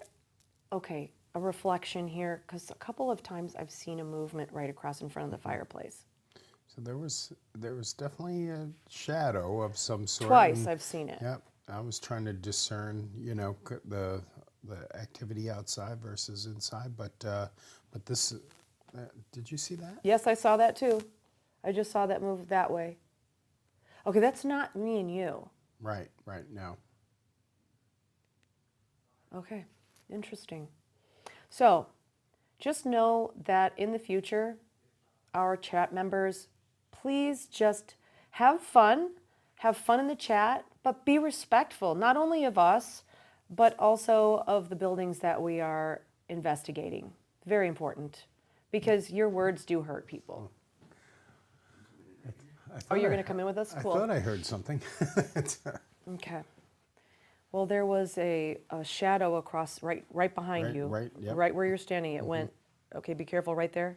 okay, a reflection here? Because a couple of times I've seen a movement right across in front of the fireplace. So there was definitely a shadow of some sort. Twice I've seen it. Yep. I was trying to discern, the activity outside versus inside, but this, did you see that? Yes, I saw that too. I just saw that move that way. Okay, that's not me and you. Right, no. Okay, interesting. So, just know that in the future, our chat members, please just have fun in the chat, but be respectful, not only of us, but also of the buildings that we are investigating. Very important, because your words do hurt people. Oh, you're going to come in with us? Cool. I thought I heard something. Okay. Well, there was a shadow across right behind you. Yep. Right where you're standing. It went, okay, be careful right there.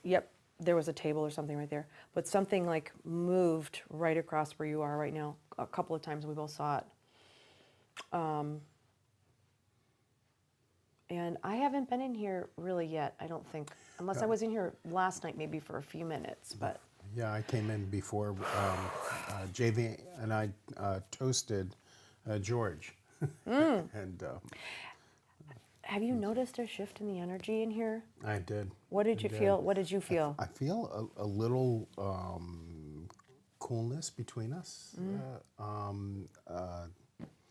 Yep, there was a table or something right there. But something like moved right across where you are right now. A couple of times we both saw it. And I haven't been in here really yet, I don't think. Unless I was in here last night maybe for a few minutes, but. Yeah, I came in before JV and I toasted George. And have you noticed a shift in the energy in here? I did. What did you feel? What did you feel? I feel a little coolness between us. Do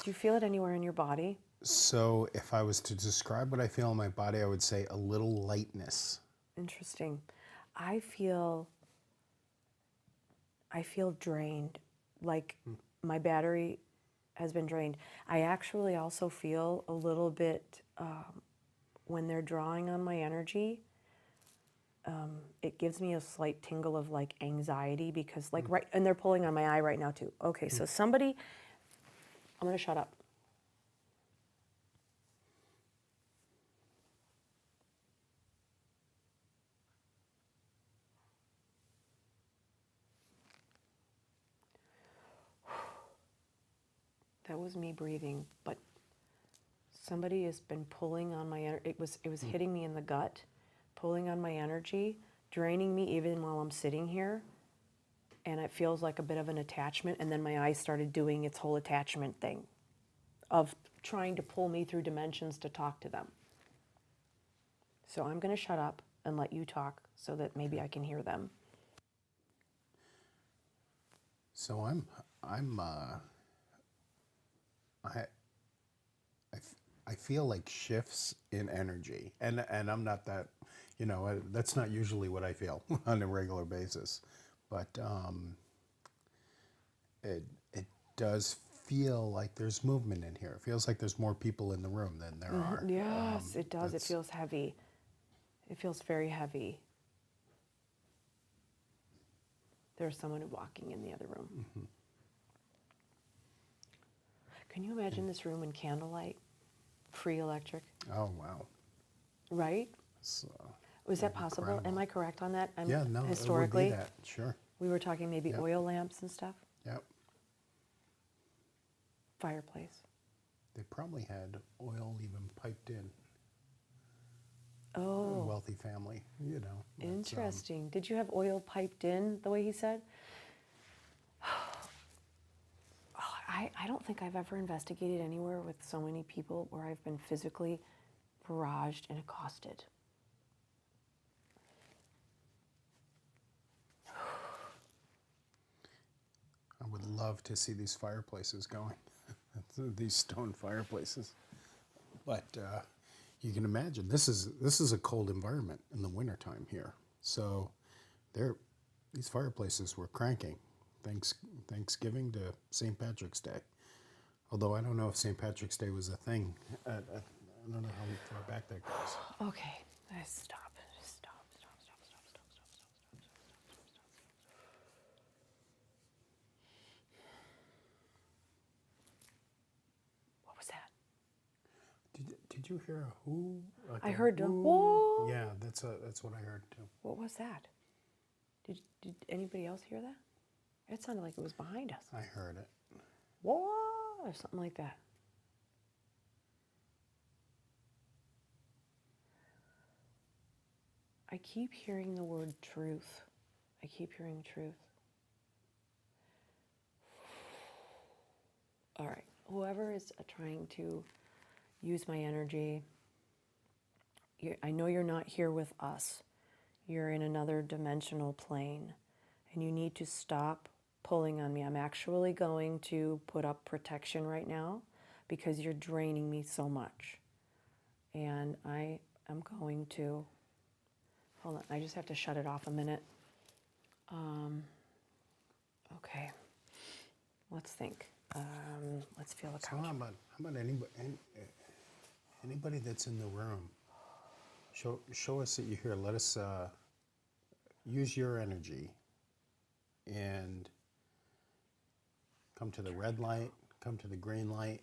you feel it anywhere in your body? So if I was to describe what I feel in my body, I would say a little lightness. Interesting. I feel drained, like my battery has been drained. I actually also feel a little bit, when they're drawing on my energy, it gives me a slight tingle of like anxiety because and they're pulling on my eye right now too. Okay, so somebody, I'm gonna shut up. That was me breathing, but somebody has been pulling on my energy. It was hitting me in the gut, pulling on my energy, draining me even while I'm sitting here. And it feels like a bit of an attachment. And then my eyes started doing its whole attachment thing of trying to pull me through dimensions to talk to them. So I'm going to shut up and let you talk so that maybe I can hear them. So I feel like shifts in energy, and I'm not that, that's not usually what I feel on a regular basis, but it does feel like there's movement in here. It feels like there's more people in the room than there are. Yes, it does. It that's- feels heavy. It feels very heavy. There's someone walking in the other room. Mm-hmm. Can you imagine this room in candlelight? Free electric, Oh wow. right? It's, Was that possible? incredible. Am I correct on that? yeah, no, Historically, it would be that. Sure. we were talking maybe Yep. oil lamps and stuff. Yep. Fireplace. They probably had oil even piped in. A Oh, wealthy family, It's, interesting. Did you have oil piped in the way he said? I don't think I've ever investigated anywhere with so many people where I've been physically barraged and accosted. I would love to see these fireplaces going, these stone fireplaces. But you can imagine this is a cold environment in the wintertime here. So these fireplaces were cranking. Thanksgiving to St. Patrick's Day. Although I don't know if St. Patrick's Day was a thing. I don't know how far back that goes. Okay, stop. What was that? Did you hear a who? Like I heard a whoo? whoa. Yeah, that's what I heard too. What was that? Did anybody else hear that? It sounded like it was behind us. I heard it. Whoa, or something like that. I keep hearing the word truth. I keep hearing truth. All right, whoever is trying to use my energy, I know you're not here with us. You're in another dimensional plane, and you need to stop pulling on me. I'm actually going to put up protection right now because you're draining me so much. And I am going to, hold on, I just have to shut it off a minute. Okay, let's think. Let's feel the So couch. how about anybody that's in the room? Show us that you're here. Let us use your energy and come to the red light, come to the green light.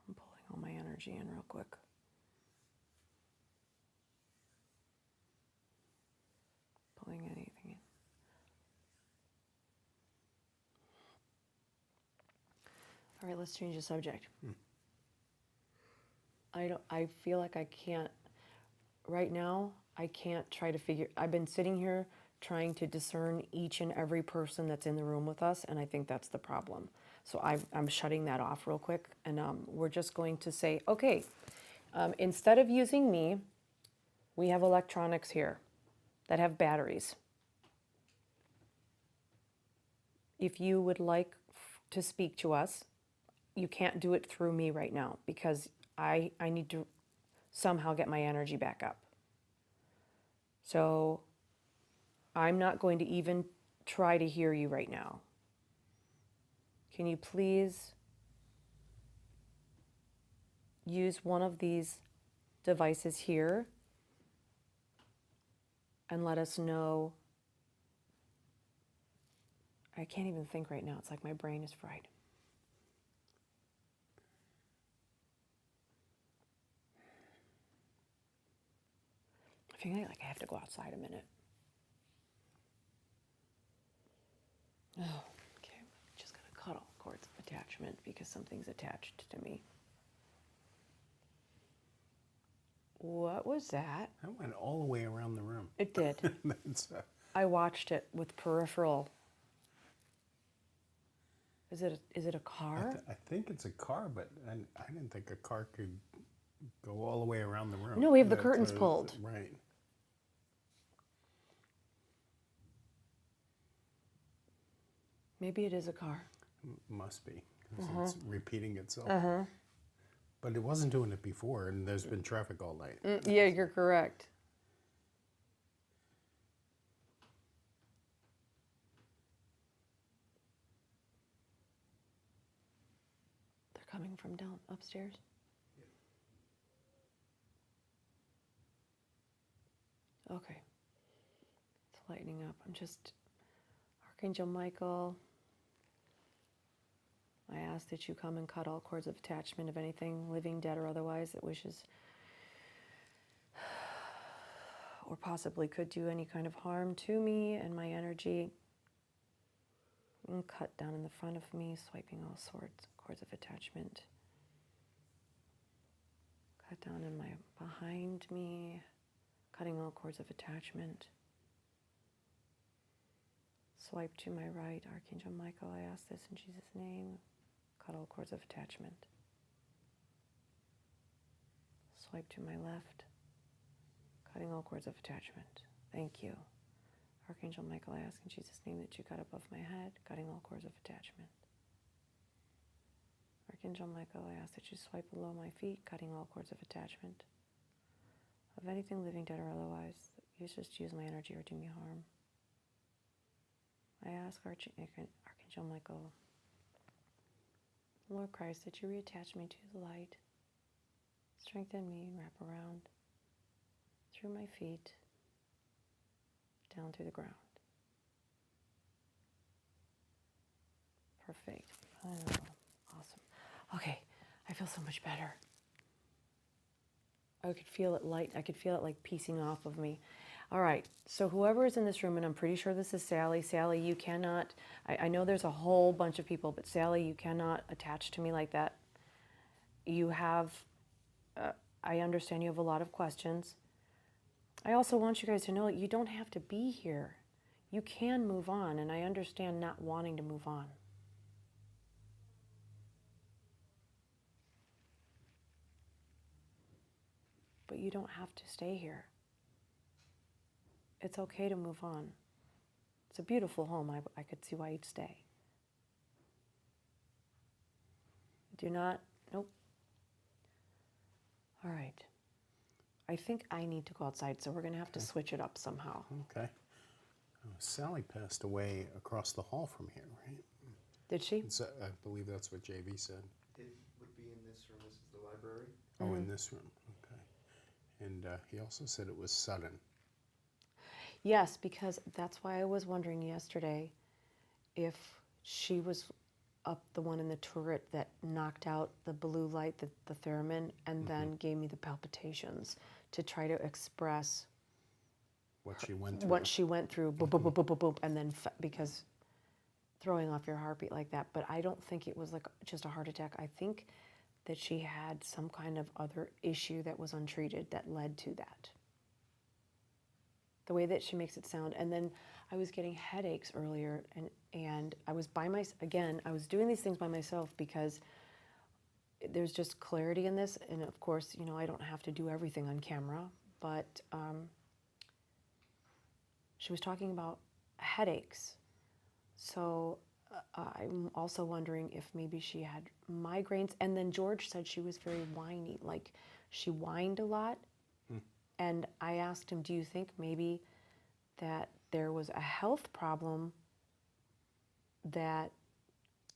I'm pulling all my energy in real quick. Pulling anything in. All right, let's change the subject. I feel like I can't, right now, I can't try to figure, I've been sitting here trying to discern each and every person that's in the room with us, and I think that's the problem. So I'm shutting that off real quick, and we're just going to say, okay, instead of using me, we have electronics here that have batteries. If you would like to speak to us, you can't do it through me right now because I need to somehow get my energy back up. So I'm not going to even try to hear you right now. Can you please use one of these devices here and let us know? I can't even think right now. It's like my brain is fried. I feel like I have to go outside a minute. Oh, okay. Just gonna cut all cords of attachment because something's attached to me. What was that? That went all the way around the room. It did. That's, I watched it with peripheral. Is it a car? I think it's a car, but I didn't think a car could go all the way around the room. No, we have the curtains pulled. Right. Maybe it is a car. Must be, 'cause it's repeating itself. But it wasn't doing it before, and there's been traffic all night. Yeah, you're correct. They're coming from down upstairs? Okay. It's lightening up. I'm just, Archangel Michael, I ask that you come and cut all cords of attachment of anything living, dead, or otherwise that wishes or possibly could do any kind of harm to me and my energy. And cut down in the front of me, swiping all sorts, cords of attachment. Cut down in my behind me, cutting all cords of attachment. Swipe to my right, Archangel Michael, I ask this in Jesus' name. Cut all cords of attachment. Swipe to my left, cutting all cords of attachment. Thank you. Archangel Michael, I ask in Jesus' name that you cut above my head, cutting all cords of attachment. Archangel Michael, I ask that you swipe below my feet, cutting all cords of attachment. Of anything living, dead, or otherwise, you just use my energy or do me harm. I ask Archangel Michael, Lord Christ, that you reattach me to the light. Strengthen me and wrap around through my feet, down through the ground. Perfect. Oh, awesome. Okay, I feel so much better. I could feel it light. I could feel it like piecing off of me. All right, so whoever is in this room, and I'm pretty sure this is Sally. Sally, you cannot, I know there's a whole bunch of people, but Sally, you cannot attach to me like that. You have, I understand you have a lot of questions. I also want you guys to know that you don't have to be here. You can move on, and I understand not wanting to move on. But you don't have to stay here. It's okay to move on. It's a beautiful home. I could see why you'd stay. Do not, nope. All right. I think I need to go outside, so we're going to have to switch it up somehow. Okay. Sally passed away across the hall from here, right? Did she? So, I believe that's what JV said. It would be in this room. This is the library. Oh, in this room. Okay. And he also said it was sudden. Yes, because that's why I was wondering yesterday if she was up the one in the turret that knocked out the blue light, the theremin, and then gave me the palpitations to try to express what she went through. What she went through, boop, boop, boop, boop, boop, boop, and then because throwing off your heartbeat like that. But I don't think it was like just a heart attack. I think that she had some kind of other issue that was untreated that led to that. The way that she makes it sound. And then I was getting headaches earlier, and I was I was doing these things by myself because there's just clarity in this. And of course, you know, I don't have to do everything on camera, but she was talking about headaches. So I'm also wondering if maybe she had migraines. And then George said she was very whiny, like she whined a lot. And I asked him, do you think maybe that there was a health problem that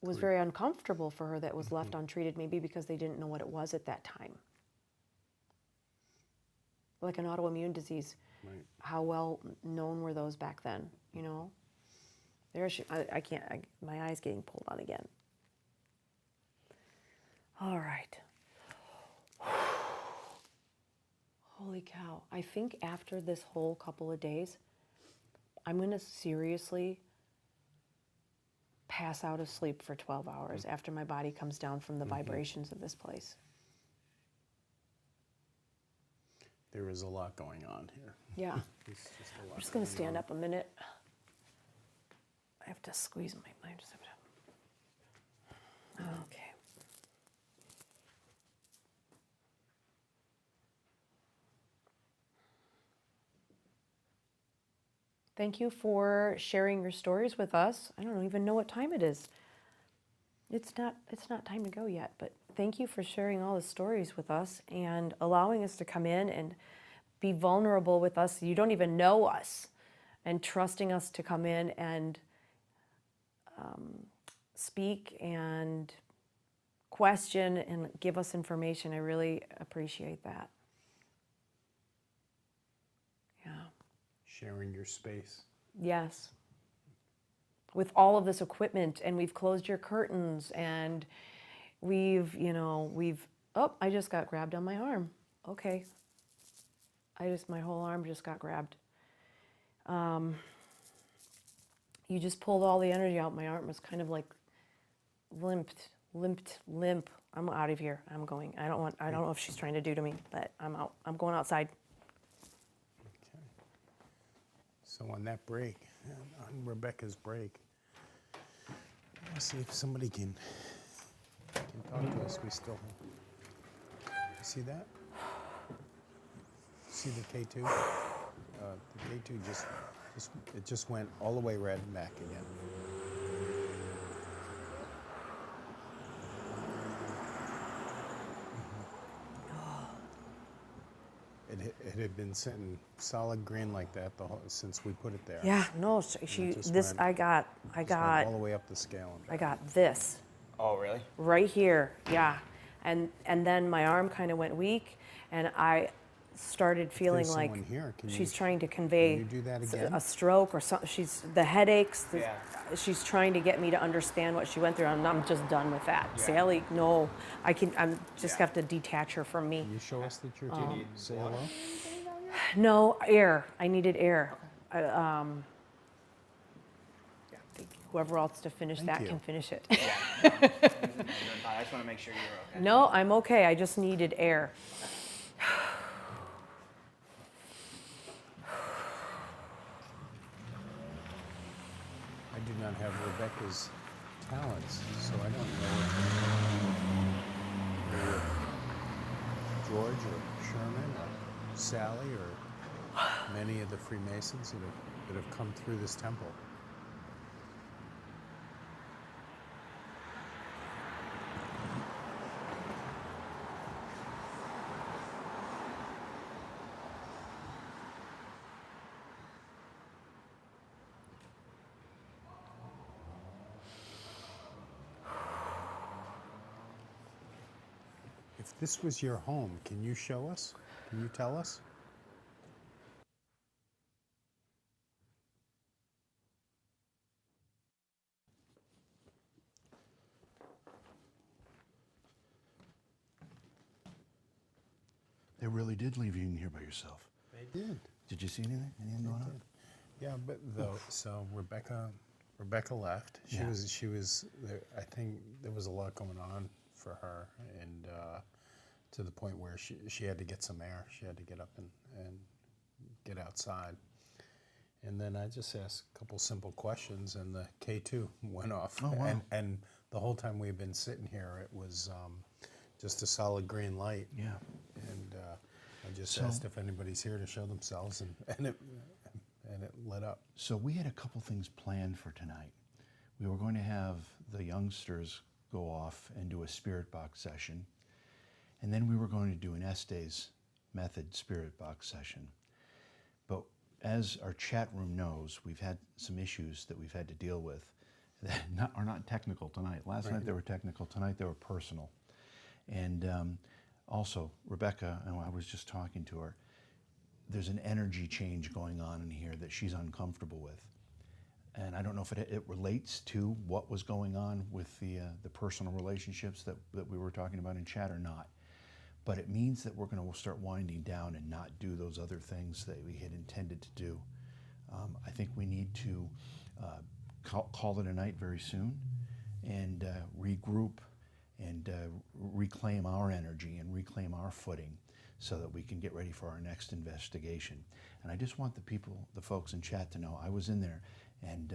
was very uncomfortable for her that was left untreated, maybe because they didn't know what it was at that time? Like an autoimmune disease. Right. How well known were those back then, you know? I can't, my eye's getting pulled on again. All right. Holy cow. I think after this whole couple of days, I'm going to seriously pass out of sleep for 12 hours after my body comes down from the vibrations of this place. There is a lot going on here. Yeah. It's just a lot I'm just going to going stand on. up a minute. I have to squeeze my mind. Okay. Thank you for sharing your stories with us. I don't even know what time it is. It's not time to go yet, but thank you for sharing all the stories with us and allowing us to come in and be vulnerable with us. You don't even know us, and trusting us to come in and speak and question and give us information. I really appreciate that. Yeah. Sharing your space. Yes. With all of this equipment, and we've closed your curtains, and we've, oh, I just got grabbed on my arm. Okay. My whole arm just got grabbed. You just pulled all the energy out. My arm was kind of like limp. I'm out of here. I'm going. I don't know what she's trying to do to me, but I'm out. I'm going outside. Okay. So on that break, on Rebecca's break, let's see if somebody can talk to us. We still see that? See the K2? The K2 just went all the way red and back again. It had been sitting solid green like that since we put it there. Yeah, no, I got all the way up the scale. I got this. Oh, really? Right here, yeah. And then my arm kind of went weak, and I started feeling like she's trying to convey can you do that again? A stroke or something. The headaches. She's trying to get me to understand what she went through, and I'm just done with that. Yeah. Sally, no, I'm just have to detach her from me. Can you show us that you're doing say hello? No, air. I needed air. Whoever else to finish that can finish it. I just want to make sure you're okay. No, I'm okay. I just needed air. I do not have Rebecca's talents, so I don't know if George or Sherman or Sally or many of the Freemasons that have come through this temple. If this was your home, can you show us? Can you tell us? They really did leave you in here by yourself. They did. Did you see anything? Anything going on? Yeah, but so Rebecca left. She was there. I think there was a lot going on for her, and to the point where she had to get some air. She had to get up and get outside. And then I just asked a couple simple questions, and the K2 went off. Oh, wow. And the whole time we've been sitting here, it was just a solid green light. Yeah. And I just asked if anybody's here to show themselves, and it lit up. So we had a couple things planned for tonight. We were going to have the youngsters go off and do a spirit box session, and then we were going to do an Estes method spirit box session. But as our chat room knows, we've had some issues that we've had to deal with that are not technical tonight. Last night they were technical, tonight they were personal. And also, Rebecca, and I was just talking to her, there's an energy change going on in here that she's uncomfortable with. And I don't know if it relates to what was going on with the personal relationships that we were talking about in chat or not. But it means that we're going to start winding down and not do those other things that we had intended to do. I think we need to call it a night very soon and regroup and reclaim our energy and reclaim our footing so that we can get ready for our next investigation. And I just want the folks in chat to know I was in there and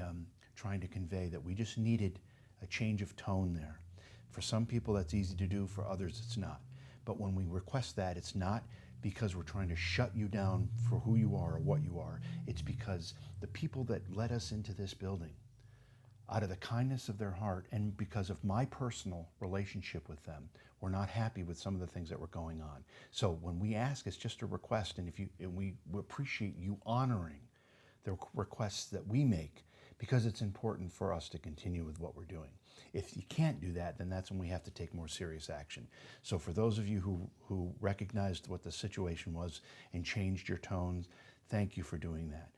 trying to convey that we just needed a change of tone there. For some people that's easy to do, for others it's not. But when we request that, it's not because we're trying to shut you down for who you are or what you are. It's because the people that let us into this building, out of the kindness of their heart and because of my personal relationship with them, were not happy with some of the things that were going on. So when we ask, it's just a request, and we appreciate you honoring the requests that we make, because it's important for us to continue with what we're doing. If you can't do that, then that's when we have to take more serious action. So for those of you who recognized what the situation was and changed your tones, thank you for doing that.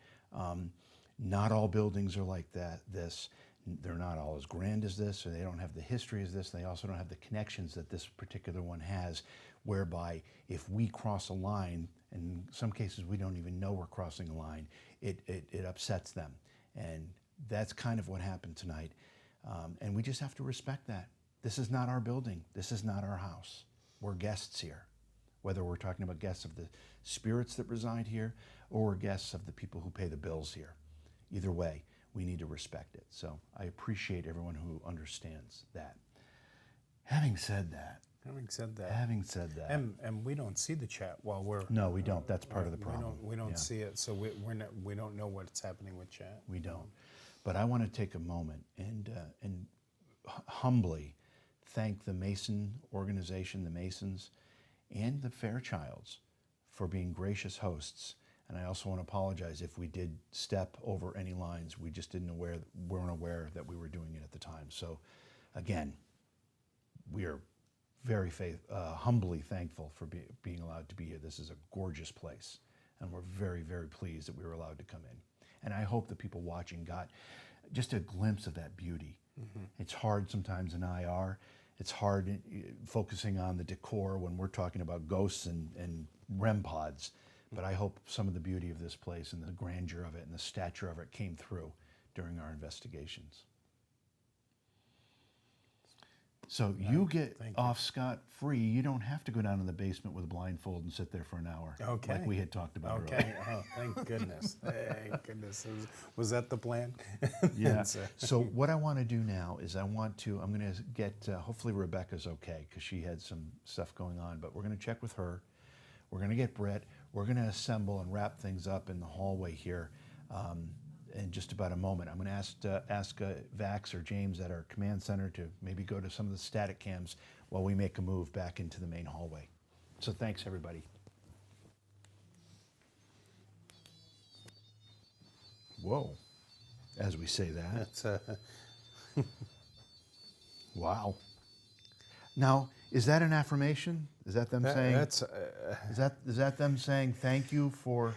Not all buildings are like that. They're not all as grand as this, or they don't have the history as this. They also don't have the connections that this particular one has, whereby if we cross a line, in some cases we don't even know we're crossing a line, it upsets them. And that's kind of what happened tonight. And we just have to respect that. This is not our building. This is not our house. We're guests here. Whether we're talking about guests of the spirits that reside here, or we're guests of the people who pay the bills here. Either way, we need to respect it. So I appreciate everyone who understands that. Having said that. And we don't see the chat while we're. No, we don't. That's part of the problem. We don't see it, so we don't know what's happening with chat. We don't. But I want to take a moment and humbly thank the Mason organization, the Masons, and the Fairchilds for being gracious hosts. And I also want to apologize if we did step over any lines. We just weren't aware that we were doing it at the time. So again, we are very humbly thankful for being allowed to be here. This is a gorgeous place, and we're very, very pleased that we were allowed to come in. And I hope the people watching got just a glimpse of that beauty. Mm-hmm. It's hard sometimes in IR. It's hard focusing on the decor when we're talking about ghosts and REM pods. But I hope some of the beauty of this place and the grandeur of it and the stature of it came through during our investigations. So you get off scot-free. You don't have to go down in the basement with a blindfold and sit there for an hour, like we had talked about earlier. Oh, thank goodness. Thank goodness. Was that the plan? Yeah. So what I want to do now is I'm going to get, hopefully Rebecca's okay, because she had some stuff going on, but we're going to check with her. We're going to get Brett. We're going to assemble and wrap things up in the hallway here in just about a moment. I'm going to ask Vax or James at our command center to maybe go to some of the static cams while we make a move back into the main hallway. So thanks, everybody. Whoa, as we say that. That's wow. Now, is that an affirmation? Is that them saying? Is that them saying thank you for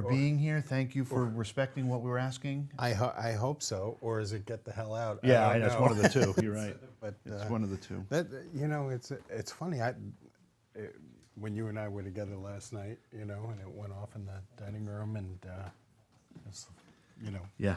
being here? Thank you for respecting what we were asking? I hope so. Or is it get the hell out? Yeah, it's one of the two. You're right. But it's one of the two. It's funny. When you and I were together last night, and it went off in the dining room, and Yeah.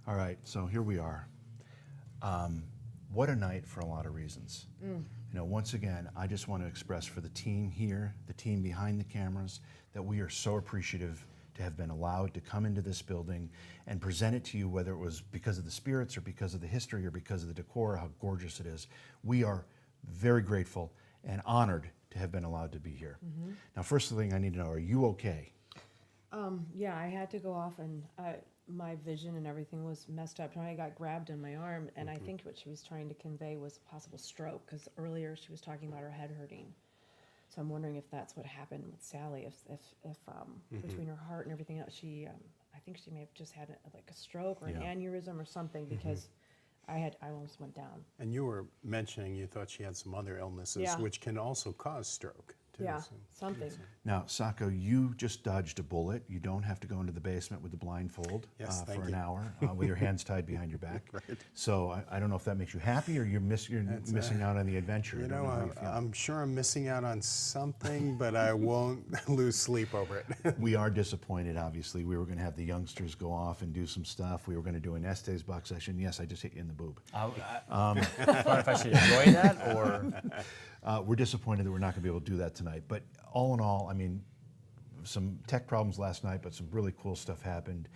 All right, so here we are. What a night for a lot of reasons. Once again, I just want to express for the team here, the team behind the cameras, that we are so appreciative to have been allowed to come into this building and present it to you, whether it was because of the spirits or because of the history or because of the decor, how gorgeous it is. We are very grateful and honored to have been allowed to be here. Now, first thing I need to know, are you okay? Yeah, I had to go off and my vision and everything was messed up. I got grabbed in my arm, and I think what she was trying to convey was a possible stroke, because earlier she was talking about her head hurting. So I'm wondering if that's what happened with Sally, if between her heart and everything else, I think she may have just had like a stroke or an aneurysm or something, because I almost went down. And you were mentioning you thought she had some other illnesses, Yeah. which can also cause stroke, too. Yeah, so- something. Now, Sako, you just dodged a bullet. You don't have to go into the basement with the blindfold Yes, for thank an you. hour with your hands tied behind your back. Right. So I don't know if that makes you happy or you're missing out on the adventure. I You don't know, how you feel. I'm sure I'm missing out on something, but I won't lose sleep over it. We are disappointed, obviously. We were going to have the youngsters go off and do some stuff. We were going to do an Estes box session. Yes, I just hit you in the boob. I don't know if I should enjoy that or. We're disappointed that we're not going to be able to do that tonight. But all in all, I mean, some tech problems last night, but some really cool stuff happened.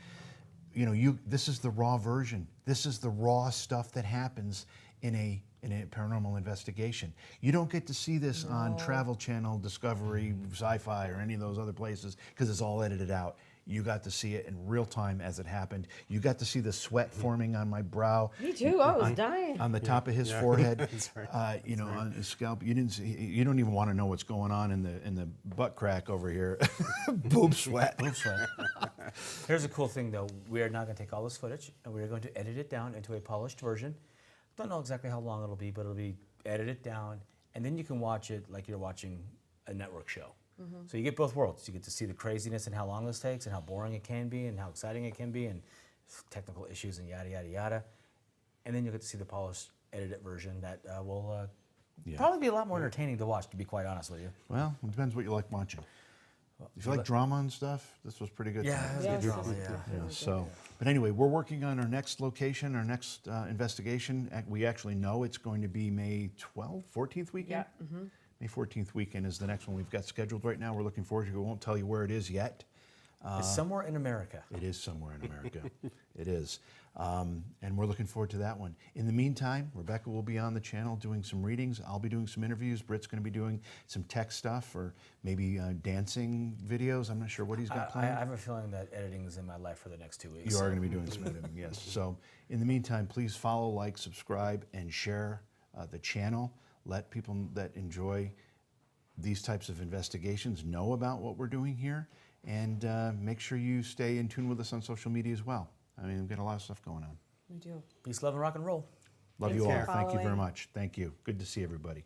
You know, this is the raw version. This is the raw stuff that happens in a paranormal investigation. You don't get to see this on Travel Channel, Discovery, Sci-Fi, or any of those other places, because it's all edited out. You got to see it in real time as it happened. You got to see the sweat forming on my brow. Me too. I was dying. On the top of his forehead, on his scalp. You don't even want to know what's going on in the butt crack over here. Boob sweat. Boob sweat. Here's a cool thing, though. We are not going to take all this footage, and we are going to edit it down into a polished version. Don't know exactly how long it'll be, but it'll be edited down, and then you can watch it like you're watching a network show. So you get both worlds. You get to see the craziness and how long this takes and how boring it can be and how exciting it can be and technical issues and yada, yada, yada. And then you get to see the polished, edited version that will probably be a lot more entertaining to watch, to be quite honest with you. Well, it depends what you like watching. If you like drama and stuff, this was pretty good. Yeah, it was good drama, So, but anyway, we're working on our next location, our next investigation. We actually know it's going to be May 12th, 14th weekend? Yeah. May 14th weekend is the next one we've got scheduled right now. We're looking forward to it. We won't tell you where it is yet. It's somewhere in America. It is somewhere in America. It is. And we're looking forward to that one. In the meantime, Rebecca will be on the channel doing some readings. I'll be doing some interviews. Britt's going to be doing some tech stuff or maybe dancing videos. I'm not sure what he's got planned. I have a feeling that editing is in my life for the next 2 weeks. You are going to be doing some editing, yes. So in the meantime, please follow, like, subscribe, and share the channel. Let people that enjoy these types of investigations know about what we're doing here. And make sure you stay in tune with us on social media as well. I mean, we've got a lot of stuff going on. We do. Peace, love, and rock and roll. Love Thanks you all. for Thank you very following. much. Thank you. Good to see everybody.